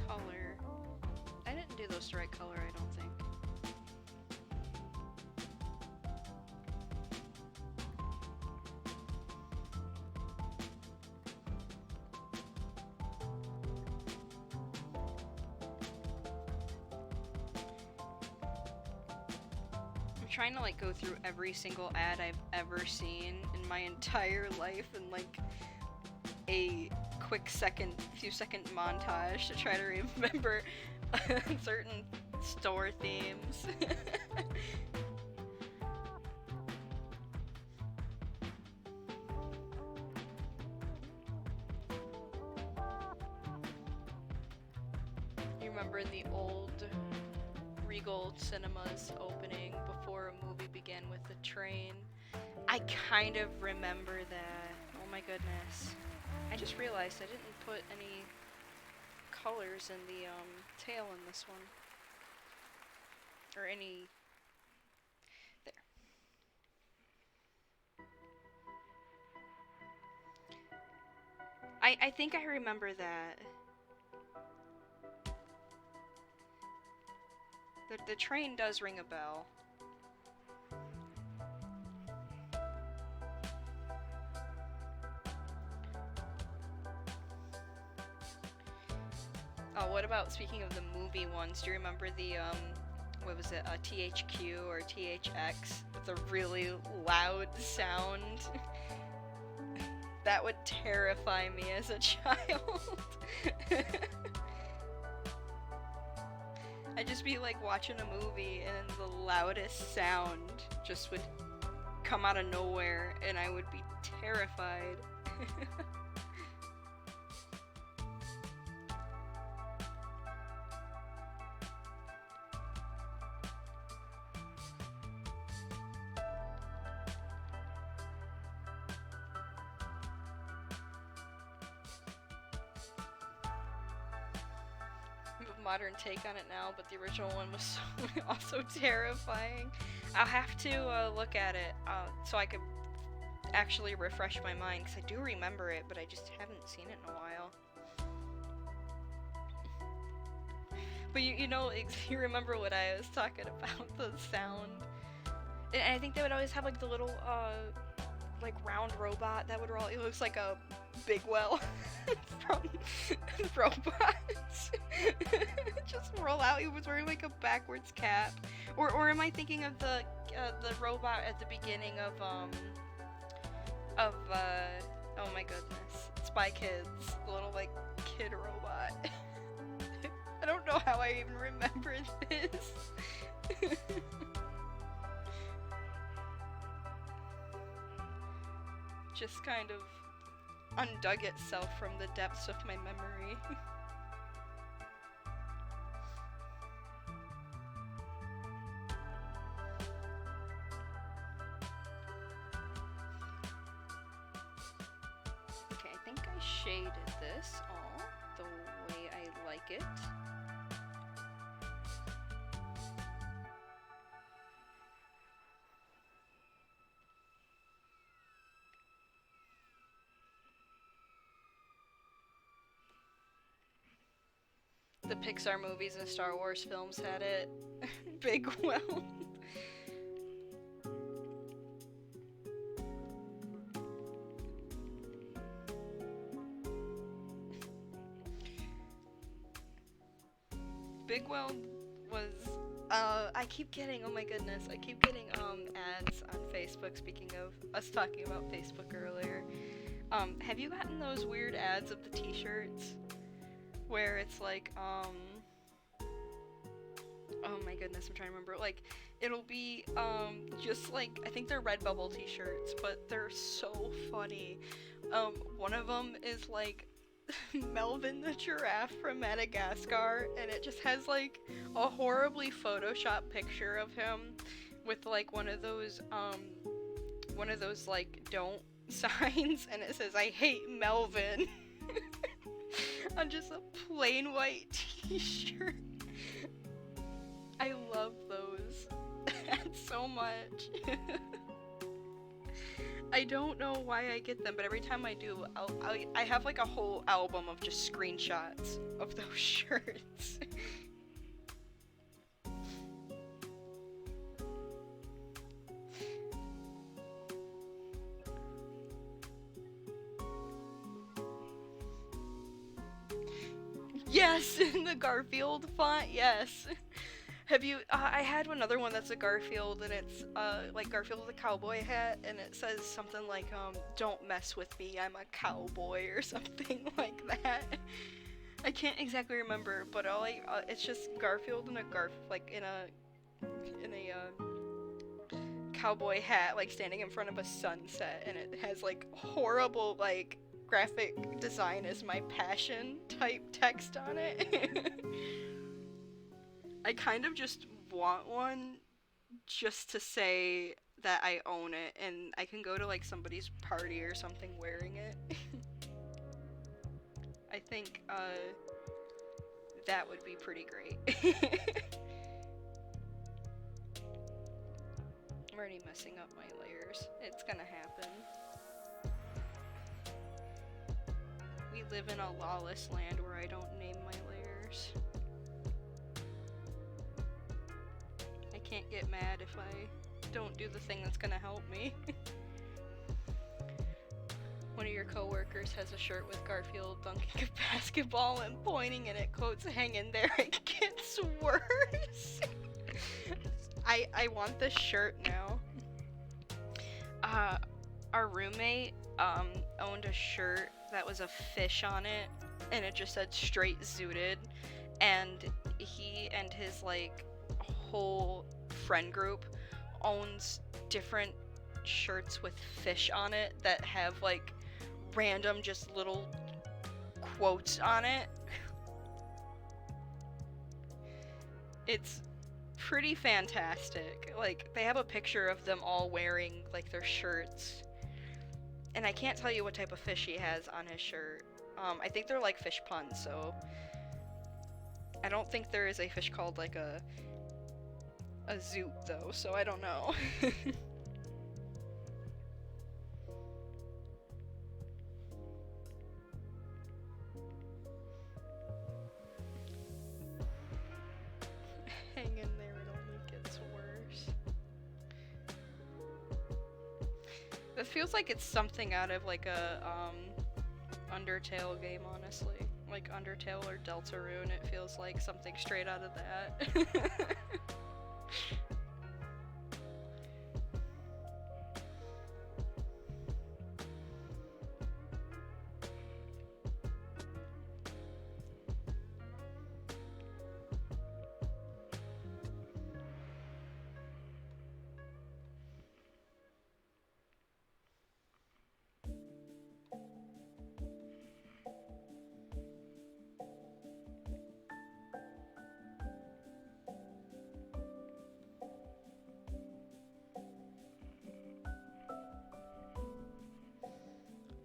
Color. I didn't do those the right color, I don't think. I'm trying to like go through every single ad I've ever seen in my entire life and like a quick few second montage to try to remember certain store themes. You remember the old Regal Cinemas opening before a movie began with the train? I kind of remember that. Oh my goodness. I just realized I didn't put any colors in the tail in this one. Or any... There. I think I remember that. The train does ring a bell. Oh, what about, speaking of the movie ones, do you remember the, what was it, THQ or THX with a really loud sound? That would terrify me as a child. I'd just be like watching a movie and the loudest sound just would come out of nowhere and I would be terrified. Modern take on it now, but the original one was so also terrifying. I'll have to look at it so I could actually refresh my mind, because I do remember it, but I just haven't seen it in a while. But you know, you remember what I was talking about, the sound. And I think they would always have like the little like round robot that would roll. It looks like a big well from Robots. Just roll out. He was wearing like a backwards cap. Or am I thinking of the robot at the beginning of oh my goodness, Spy Kids, the little like kid robot. I don't know how I even remember this. just kind of undug itself from the depths of my memory. Okay, I think I shaded this all the way I like it. The Pixar movies and Star Wars films had it. Big well. Big Well was I keep getting, oh my goodness, I keep getting ads on Facebook, speaking of us talking about Facebook earlier. Have you gotten those weird ads of the t-shirts where it's like oh my goodness, I'm trying to remember, like it'll be just like, I think they're Redbubble t-shirts, but they're so funny. One of them is like Melvin the giraffe from Madagascar, and it just has like a horribly photoshopped picture of him with like one of those like don't signs, and it says I hate Melvin on just a plain white t-shirt. I love those so much. I don't know why I get them, but every time I do, I have like a whole album of just screenshots of those shirts. Yes, in the Garfield font, yes. Have you, I had another one that's a Garfield, and it's, like Garfield with a cowboy hat, and it says something like, don't mess with me, I'm a cowboy, or something like that. I can't exactly remember, but it's just Garfield in a cowboy hat, like standing in front of a sunset, and it has like horrible, like, graphic design is my passion type text on it. I kind of just want one just to say that I own it, and I can go to like somebody's party or something wearing it. I think that would be pretty great. I'm already messing up my layers. It's gonna happen. We live in a lawless land where I don't name my layers. I can't get mad if I don't do the thing that's gonna help me. One of your coworkers has a shirt with Garfield dunking a basketball and pointing, and it quotes hang in there, it gets worse. I want this shirt now. Our roommate owned a shirt that was a fish on it, and it just said straight zooted, and he and his like whole friend group owns different shirts with fish on it that have like random just little quotes on it. It's pretty fantastic. Like, they have a picture of them all wearing like their shirts, and I can't tell you what type of fish he has on his shirt. I think they're like fish puns, so I don't think there is a fish called like a zoot though, so I don't know. Hang in there, it only gets worse. This feels like it's something out of like a Undertale game, honestly. Like Undertale or Deltarune, it feels like something straight out of that.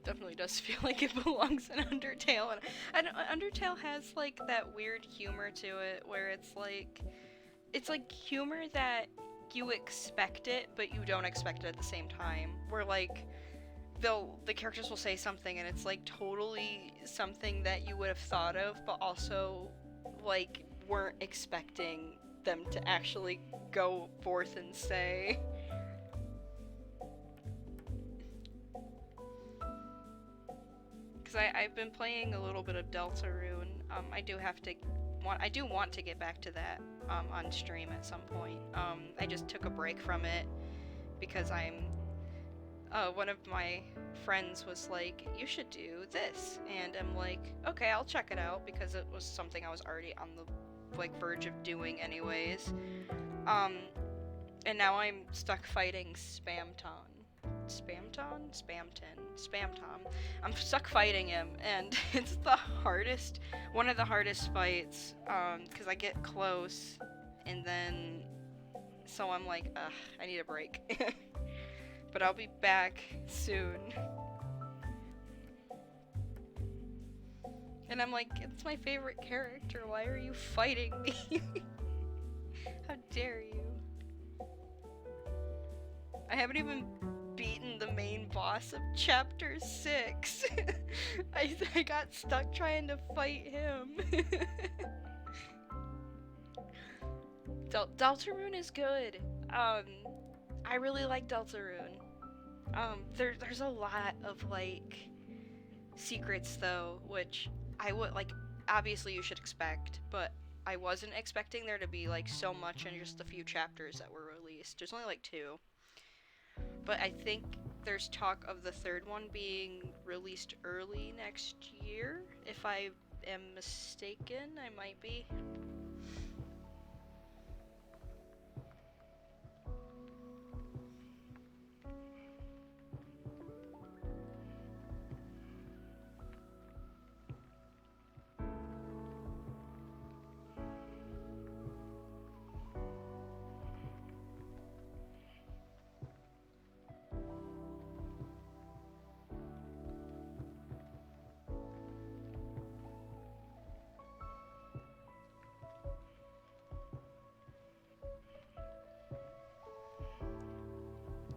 definitely does feel like it belongs in Undertale, and Undertale has like that weird humor to it where it's like humor that you expect it, but you don't expect it at the same time. Where like the characters will say something and it's like totally something that you would have thought of, but also like weren't expecting them to actually go forth and say. Because I've been playing a little bit of Deltarune. I do want to get back to that on stream at some point. I just took a break from it because one of my friends was like, you should do this, and I'm like, okay, I'll check it out because it was something I was already on the like verge of doing anyways. Um, and now I'm stuck fighting Spamton. I'm stuck fighting him, and it's one of the hardest fights, because I get close, and then, so I'm like, ugh, I need a break. But I'll be back soon. And I'm like, it's my favorite character, why are you fighting me? How dare you? I haven't even beaten the main boss of chapter 6. I got stuck trying to fight him. Deltarune is good. I really like Deltarune. There's a lot of like secrets though, which I would like. Obviously, you should expect, but I wasn't expecting there to be like so much in just a few chapters that were released. There's only like 2. But I think there's talk of the 3rd one being released early next year. If I am mistaken, I might be.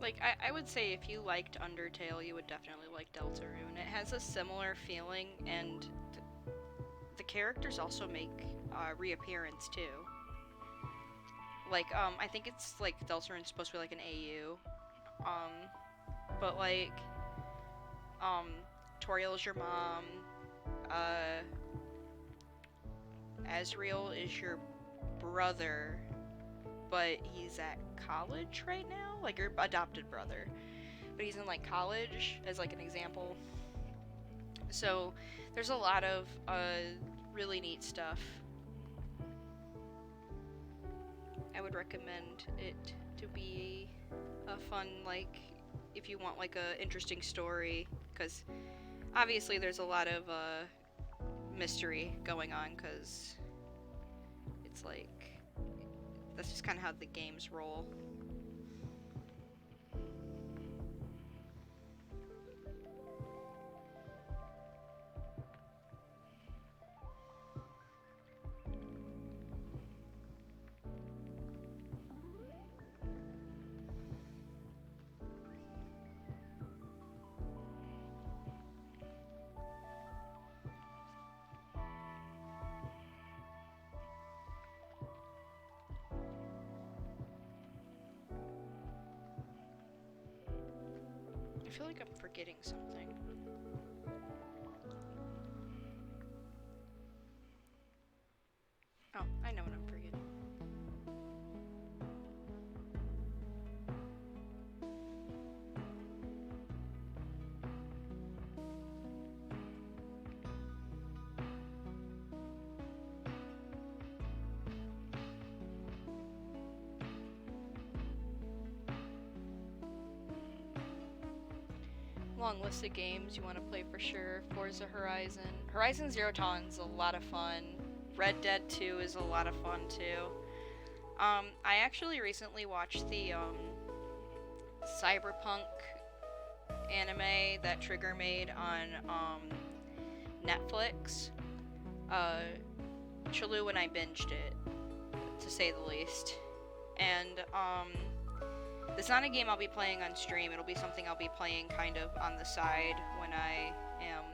Like, I would say if you liked Undertale, you would definitely like Deltarune. It has a similar feeling, and the characters also make reappearance too. Like, I think it's like Deltarune's supposed to be like an AU. But like, um, Toriel is your mom. Uh, Asriel is your brother, but he's at college right now, like your adopted brother, but he's in like college as like an example. So there's a lot of really neat stuff. I would recommend it to be a fun, like, if you want like a interesting story, because obviously there's a lot of mystery going on, because it's like that's just kind of how the games roll. I feel like I'm forgetting something. Oh, I know what I'm forgetting. Long list of games you want to play for sure. Forza Horizon. Horizon Zero Dawn's a lot of fun. Red Dead 2 is a lot of fun too. I actually recently watched the Cyberpunk anime that Trigger made on Netflix. Uh, Chalu and I binged it, to say the least. And it's not a game I'll be playing on stream. It'll be something I'll be playing kind of on the side when I am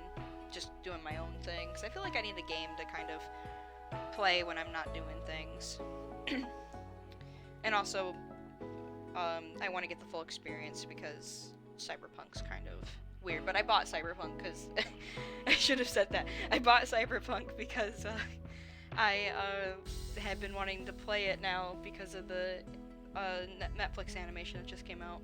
just doing my own thing. Because I feel like I need a game to kind of play when I'm not doing things. And also, I want to get the full experience because Cyberpunk's kind of weird. But I bought Cyberpunk because I should have said that. I bought Cyberpunk because I had been wanting to play it now because of the Netflix animation that just came out.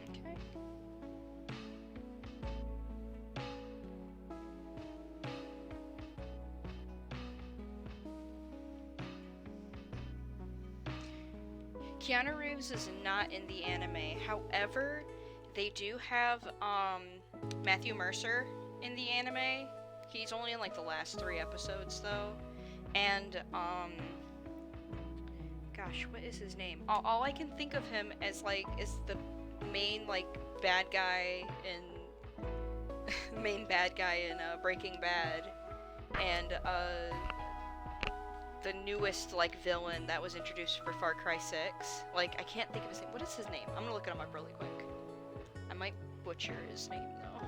Okay. Keanu Reeves is not in the anime. However, they do have Matthew Mercer in the anime. He's only in like the last 3 episodes though. And gosh, what is his name? All I can think of him as like is the main like bad guy in Breaking Bad, and the newest like villain that was introduced for Far Cry 6. Like I can't think of his name. What is his name? I'm gonna look him up really quick. I might butcher his name though.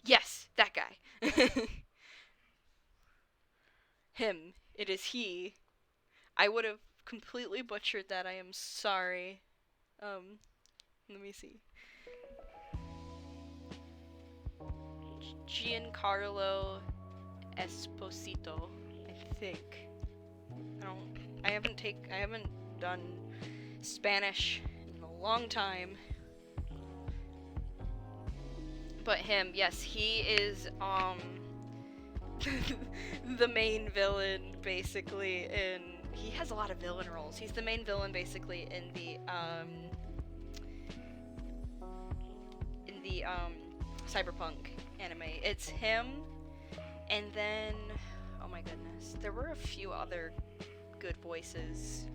Yes, that guy. Him. It is he. I would have completely butchered that. I am sorry. Let me see. Giancarlo Esposito, I think. I haven't done Spanish in a long time. But him, yes, he is the main villain basically he has a lot of villain roles. He's the main villain basically in the Cyberpunk anime. It's him, and then oh my goodness, there were a few other good voices.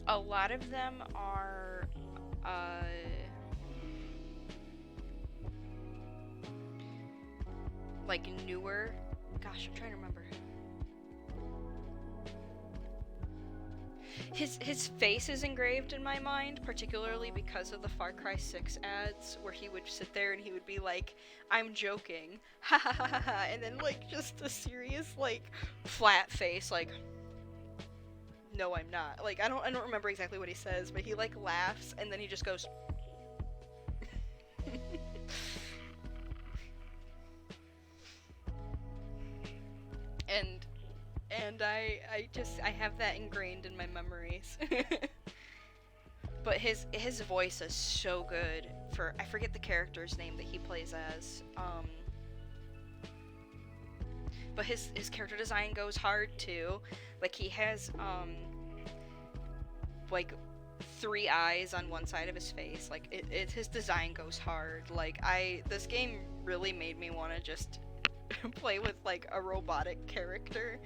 A lot of them are like newer. Gosh, I'm trying to remember. His face is engraved in my mind, particularly because of the Far Cry 6 ads, where he would sit there and he would be like, "I'm joking," ha ha ha ha, and then like just a serious like flat face, like, "No, I'm not." Like I don't remember exactly what he says, but he like laughs and then he just goes. and I have that ingrained in my memories. But his voice is so good for, I forget the character's name that he plays as. But his character design goes hard too. Like he has like 3 eyes on one side of his face. Like his design goes hard. Like this game really made me want to just play with like a robotic character.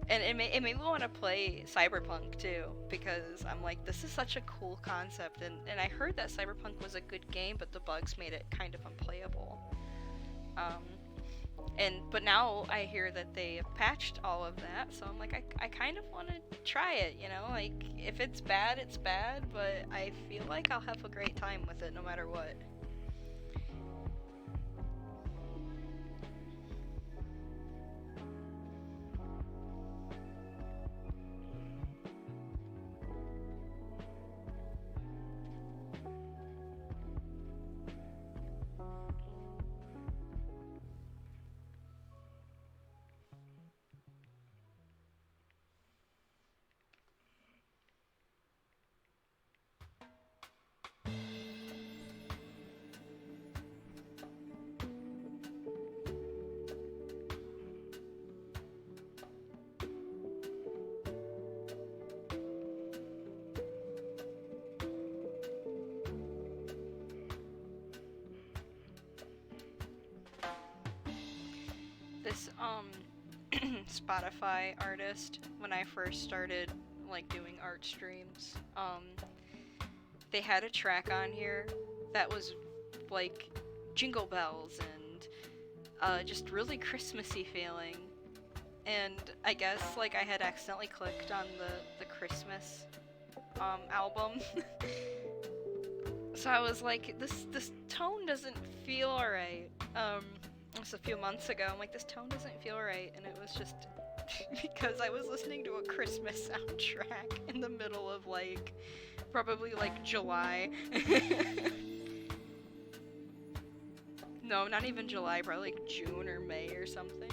And it made me want to play Cyberpunk too, because I'm like, this is such a cool concept, and I heard that Cyberpunk was a good game, but the bugs made it kind of unplayable. But now I hear that they have patched all of that, so I'm like, I kind of want to try it, you know? Like, if it's bad, it's bad, but I feel like I'll have a great time with it no matter what. Spotify artist when I first started like doing art streams. They had a track on here that was like jingle bells and just really Christmassy feeling. And I guess like I had accidentally clicked on the Christmas album. So I was like, this tone doesn't feel alright. It was a few months ago. I'm like, this tone doesn't feel right, and it was just because I was listening to a Christmas soundtrack in the middle of like probably like July. No, not even July, probably like June or May or something.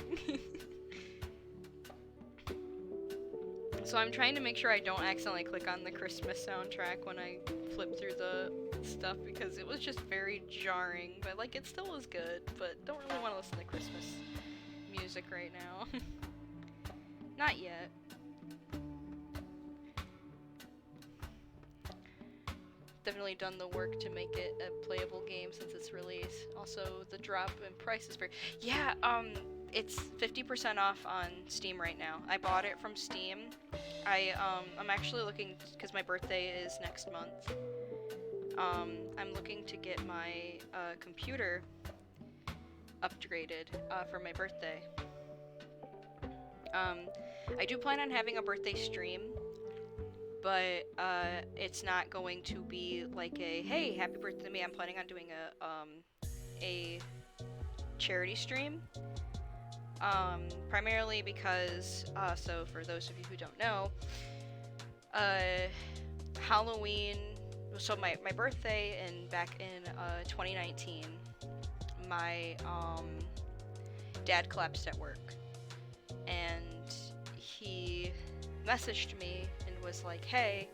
So I'm trying to make sure I don't accidentally click on the Christmas soundtrack when I flip through the stuff because it was just very jarring, but like it still was good, but don't really want to listen to Christmas music right now. Not yet. Definitely done the work to make it a playable game since its release. Also, the drop in price is very... Yeah, it's 50% off on Steam right now. I bought it from Steam. I'm actually looking, because my birthday is next month. I'm looking to get my computer upgraded for my birthday. I do plan on having a birthday stream, but it's not going to be like a, hey, happy birthday to me. I'm planning on doing a charity stream. Primarily because, so for those of you who don't know, Halloween, so my birthday back in 2019, my dad collapsed at work, and he messaged me and was like, hey,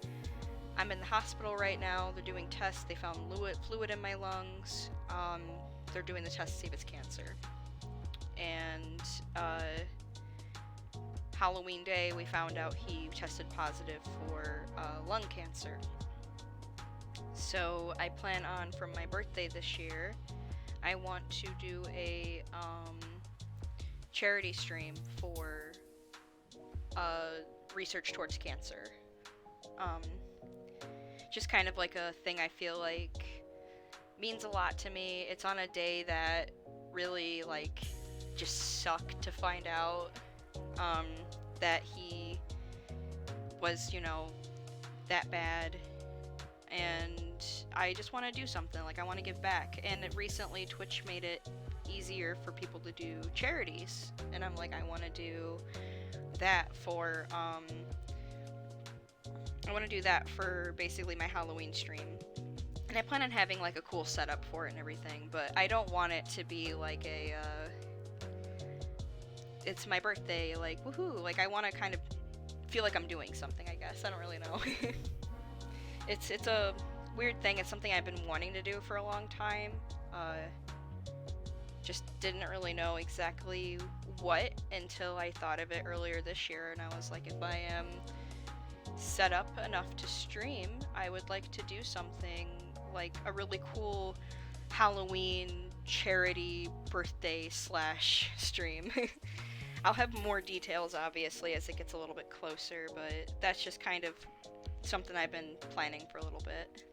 I'm in the hospital right now, they're doing tests, they found fluid in my lungs, they're doing the test to see if it's cancer. And Halloween day, we found out he tested positive for lung cancer. So I plan on, for my birthday this year, I want to do a charity stream for research towards cancer. Just kind of like a thing I feel like means a lot to me. It's on a day that really like just sucked to find out that he was, you know, that bad, and I just want to do something, like I want to give back. And recently Twitch made it easier for people to do charities, and I'm like, I want to do that for basically my Halloween stream. And I plan on having like a cool setup for it and everything, but I don't want it to be like a it's my birthday, like, woohoo, like I want to kind of feel like I'm doing something, I guess. I don't really know. It's a weird thing. It's something I've been wanting to do for a long time. Just didn't really know exactly what until I thought of it earlier this year, and I was like, if I am set up enough to stream, I would like to do something like a really cool Halloween charity birthday / stream. I'll have more details obviously as it gets a little bit closer, but that's just kind of something I've been planning for a little bit.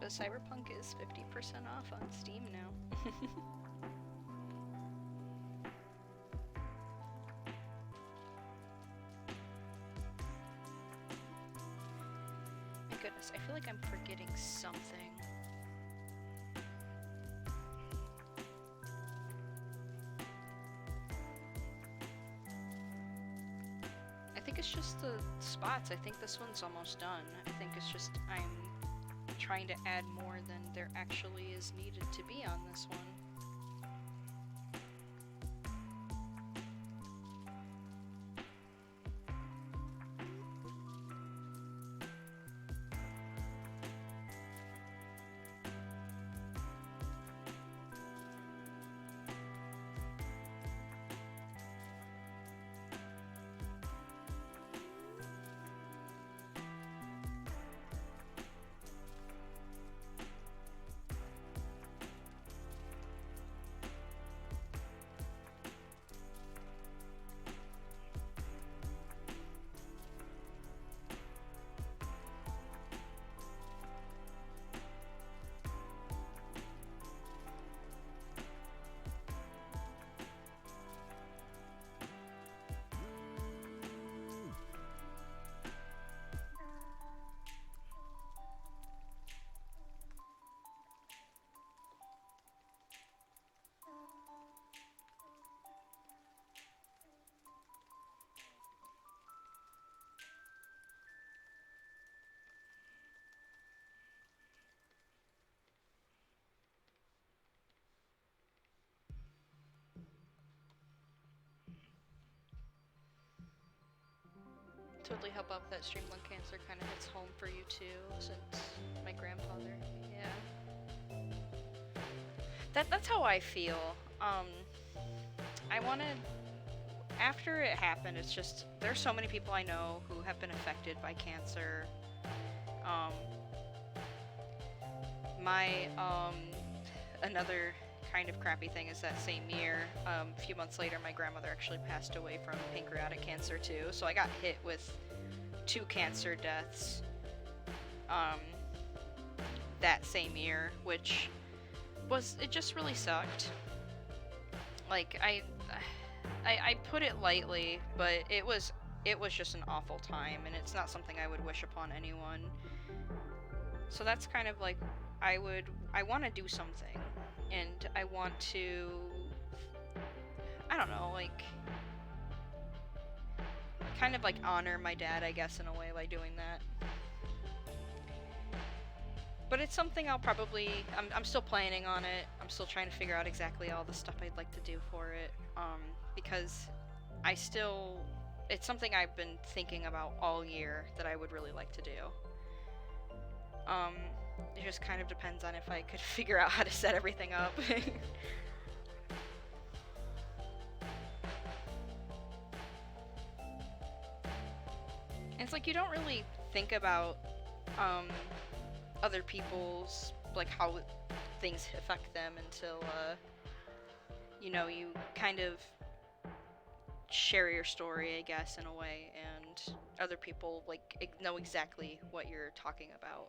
But Cyberpunk is 50% off on Steam now. My goodness, I feel like I'm forgetting something. I think it's just the spots. I think this one's almost done. I think it's just I'm trying to add more than there actually is needed to be on this one. Totally help out that stream. Lung cancer kind of hits home for you too, since my grandfather. Yeah. That's how I feel. I wanted, after it happened, it's just, there's so many people I know who have been affected by cancer. Another kind of crappy thing is that same year, a few months later, my grandmother actually passed away from pancreatic cancer too. So I got hit with 2 cancer deaths that same year, which it just really sucked. Like, I put it lightly, but it was just an awful time, and it's not something I would wish upon anyone. So that's kind of like, I want to do something, and I want to, I don't know, like, kind of like honor my dad, I guess, in a way by doing that. But it's something I'll probably, I'm still planning on it. I'm still trying to figure out exactly all the stuff I'd like to do for it, because it's something I've been thinking about all year that I would really like to do. It just kind of depends on if I could figure out how to set everything up. It's like, you don't really think about other people's, like, how things affect them until you know, you kind of share your story, I guess, in a way, and other people like know exactly what you're talking about.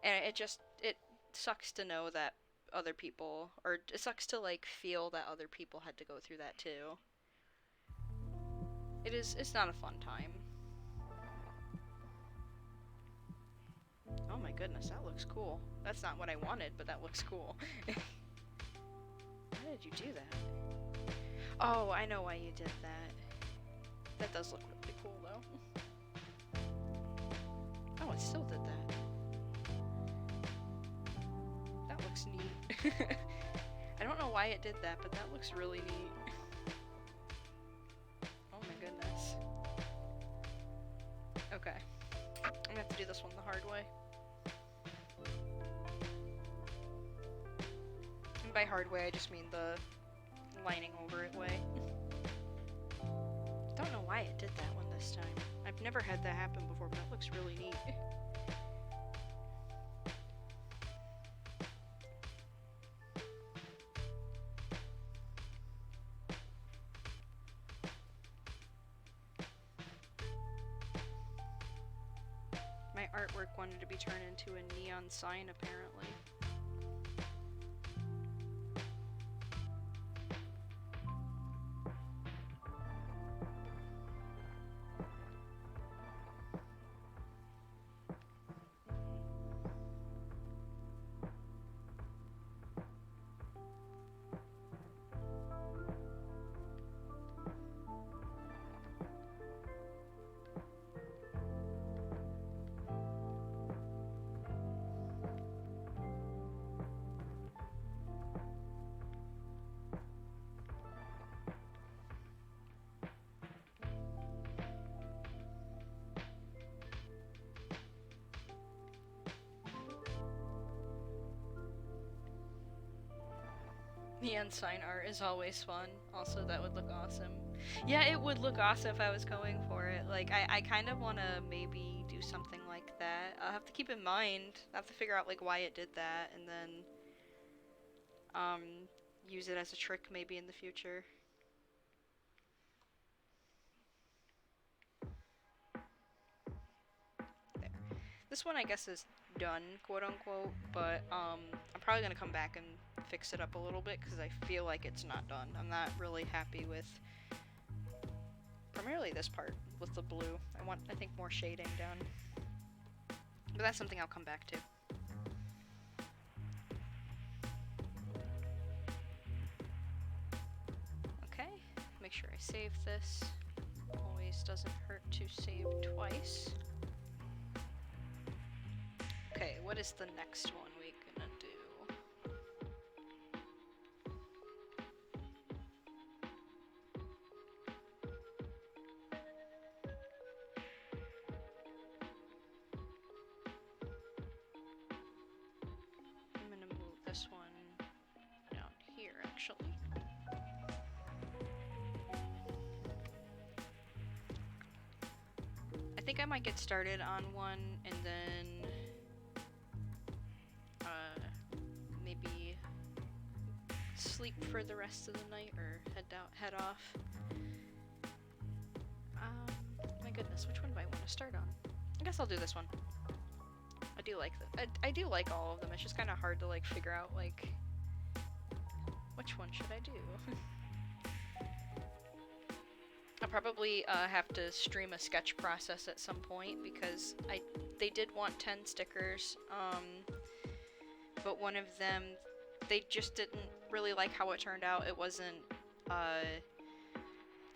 And it sucks to know that other people, or it sucks to like feel that other people had to go through that too. It's not a fun time. Oh my goodness, that looks cool. That's not what I wanted, but that looks cool. Why did you do that? Oh, I know why you did that. That does look really cool though. Oh, it still did that. That looks neat. I don't know why it did that, but that looks really neat. Oh my goodness. Okay. I'm gonna have to do this one the hard way. And by hard way, I just mean the lining over it way. Don't know why it did that one this time. I've never had that happen before, but that looks really neat. My artwork wanted to be turned into a neon sign, apparently. Neon sign art is always fun. Also, that would look awesome. Yeah, it would look awesome if I was going for it. Like, I kind of want to maybe do something like that. I'll have to keep in mind. I have to figure out, like, why it did that, and then, um, use it as a trick maybe in the future. There. This one, I guess, is done, quote unquote, but, I'm probably gonna come back and fix it up a little bit, because I feel like it's not done. I'm not really happy with primarily this part with the blue. I want, I think, more shading done. But that's something I'll come back to. Okay, make sure I save this. Always doesn't hurt to save twice. Okay, what is the next one we gonna do? I'm gonna move this one down here, actually. I think I might get started on one and then maybe sleep for the rest of the night or head off. My goodness, which one do I want to start on? I guess I'll do this one. I do like I do like all of them. It's just kind of hard to like figure out like which one should I do. I'll probably have to stream a sketch process at some point because they did want 10 stickers, but one of them they just didn't really like how it turned out. It wasn't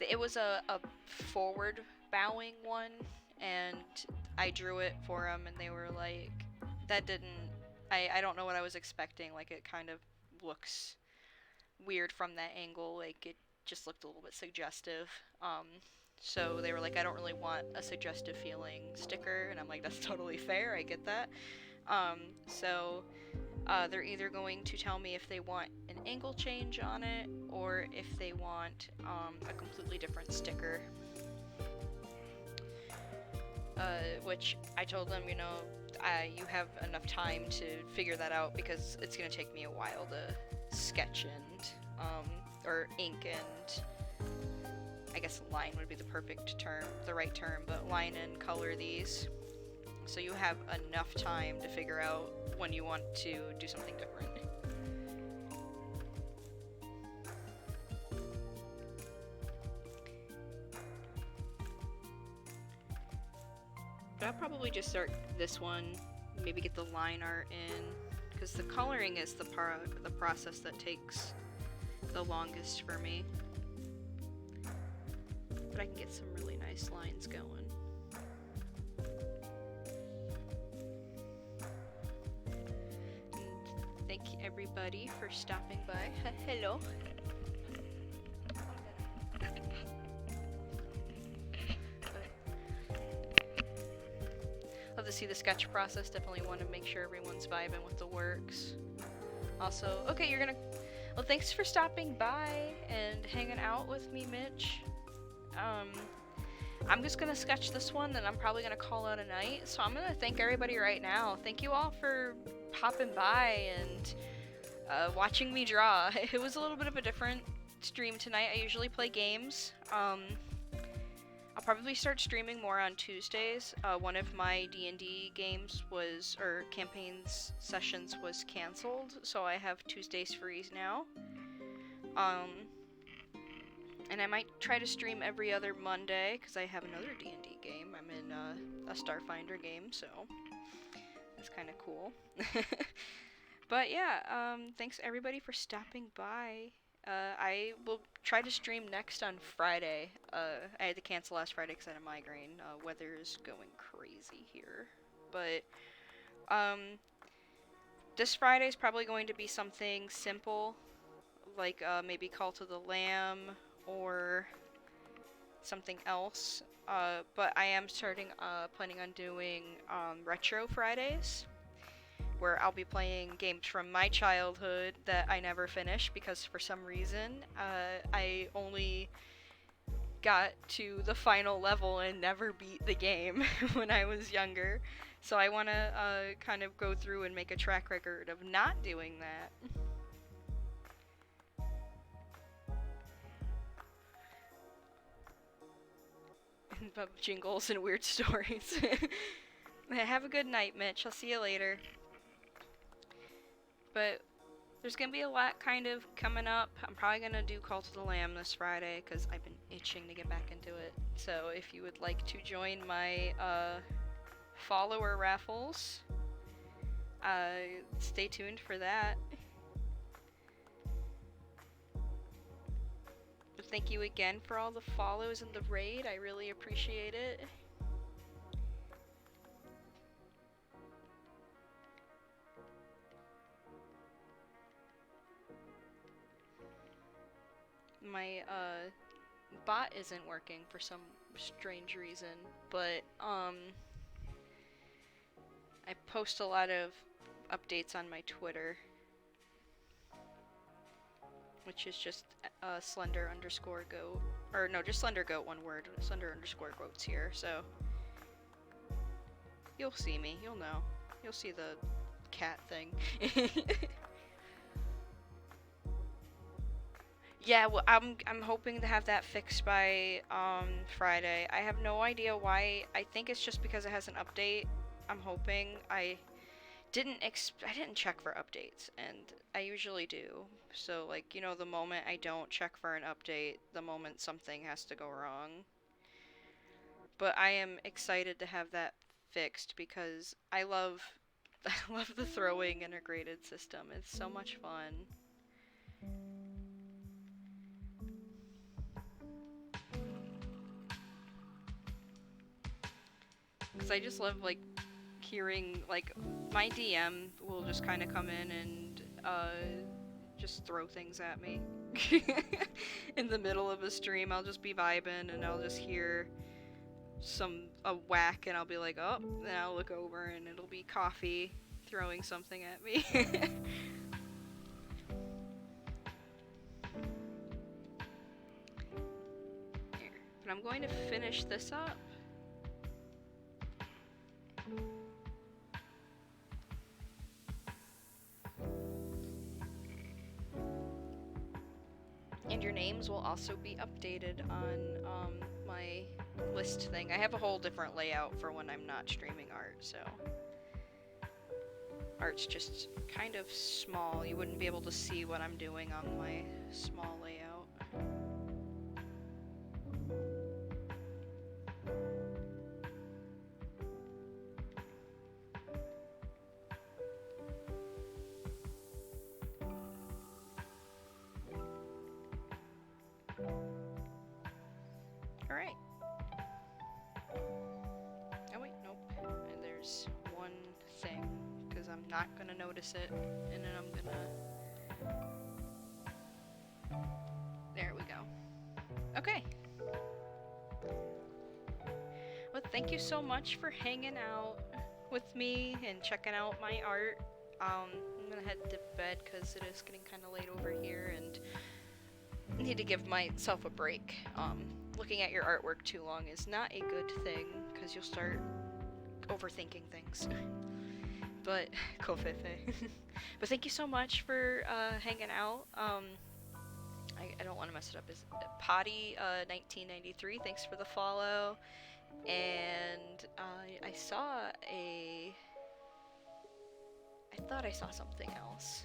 it was a forward bowing one, and I drew it for them, and they were like, that didn't. I don't know what I was expecting. Like it kind of looks weird from that angle. Like it just looked a little bit suggestive. So they were like, I don't really want a suggestive feeling sticker, and I'm like, that's totally fair. I get that. So they're either going to tell me if they want an angle change on it or if they want a completely different sticker. Which I told them, you know, you have enough time to figure that out because it's going to take me a while to sketch and, or ink and, I guess line would be the perfect term, the right term, but line and color these. So you have enough time to figure out when you want to do something different. But I'll probably just start this one, maybe get the line art in, because the coloring is the process that takes the longest for me. But I can get some really nice lines going. And thank you everybody for stopping by. Hello. Love to see the sketch process. Definitely want to make sure everyone's vibing with the works. Also, okay, you're gonna. Well, thanks for stopping by and hanging out with me, Mitch. I'm just gonna sketch this one, and I'm probably gonna call out a night. So I'm gonna thank everybody right now. Thank you all for popping by and watching me draw. It was a little bit of a different stream tonight. I usually play games. I'll probably start streaming more on Tuesdays. One of my D&D games was, or campaigns sessions was canceled, so I have Tuesdays free now. And I might try to stream every other Monday, because I have another D&D game. I'm in a Starfinder game, so that's kind of cool. But yeah, thanks everybody for stopping by. I will try to stream next on Friday. I had to cancel last Friday because I had a migraine. Weather is going crazy here. But this Friday is probably going to be something simple, like maybe Call to the Lamb or something else. But I am planning on doing Retro Fridays, where I'll be playing games from my childhood that I never finished because for some reason I only got to the final level and never beat the game when I was younger. So I want to kind of go through and make a track record of not doing that. But jingles and weird stories. Have a good night, Mitch. I'll see you later. But there's gonna be a lot kind of coming up. I'm probably gonna do Call to the Lamb this Friday because I've been itching to get back into it. So if you would like to join my follower raffles, stay tuned for that. But thank you again for all the follows and the raid. I really appreciate it. My bot isn't working for some strange reason, but I post a lot of updates on my Twitter, which is just slender underscore goat, or no, just slender goat, one word, slender underscore goats here. So you'll see me, you'll know, you'll see the cat thing. Yeah, well, I'm hoping to have that fixed by Friday. I have no idea why. I think it's just because it has an update. I'm hoping. I didn't check for updates, and I usually do. So like, you know, the moment I don't check for an update, the moment something has to go wrong. But I am excited to have that fixed because I love I love the throwing integrated system. It's so much fun. Because I just love, like, hearing, like, my DM will just kind of come in and, just throw things at me. In the middle of a stream, I'll just be vibing and I'll just hear a whack and I'll be like, oh, then I'll look over and it'll be Coffee throwing something at me. Here. But I'm going to finish this up. And your names will also be updated on my list thing. I have a whole different layout for when I'm not streaming art, so art's just kind of small. You wouldn't be able to see what I'm doing on my small layout. Alright. Oh wait, nope. And there's one thing, because I'm not gonna notice it, and then I'm gonna... There we go. Okay. Well, thank you so much for hanging out with me and checking out my art. I'm gonna head to bed because it is getting kind of late over here, and I need to give myself a break. Looking at your artwork too long is not a good thing, because you'll start overthinking things. But, kofefe. But thank you so much for hanging out. I don't want to mess it up. Is Potty 1993, thanks for the follow. And I thought I saw something else.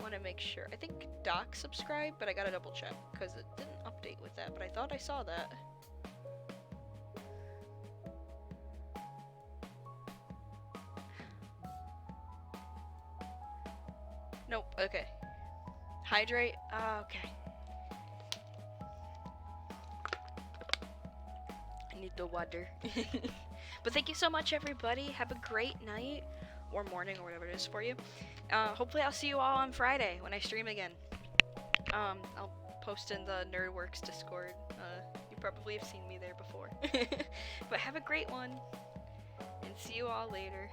Want to make sure. I think Doc subscribed, but I gotta double check because it didn't update with that, but I thought I saw that. Nope, okay. Hydrate? Okay. I need the water. But thank you so much, everybody. Have a great night, or morning, or whatever it is for you. Hopefully I'll see you all on Friday when I stream again. I'll post in the Nerdworks Discord. You probably have seen me there before. But have a great one, and see you all later.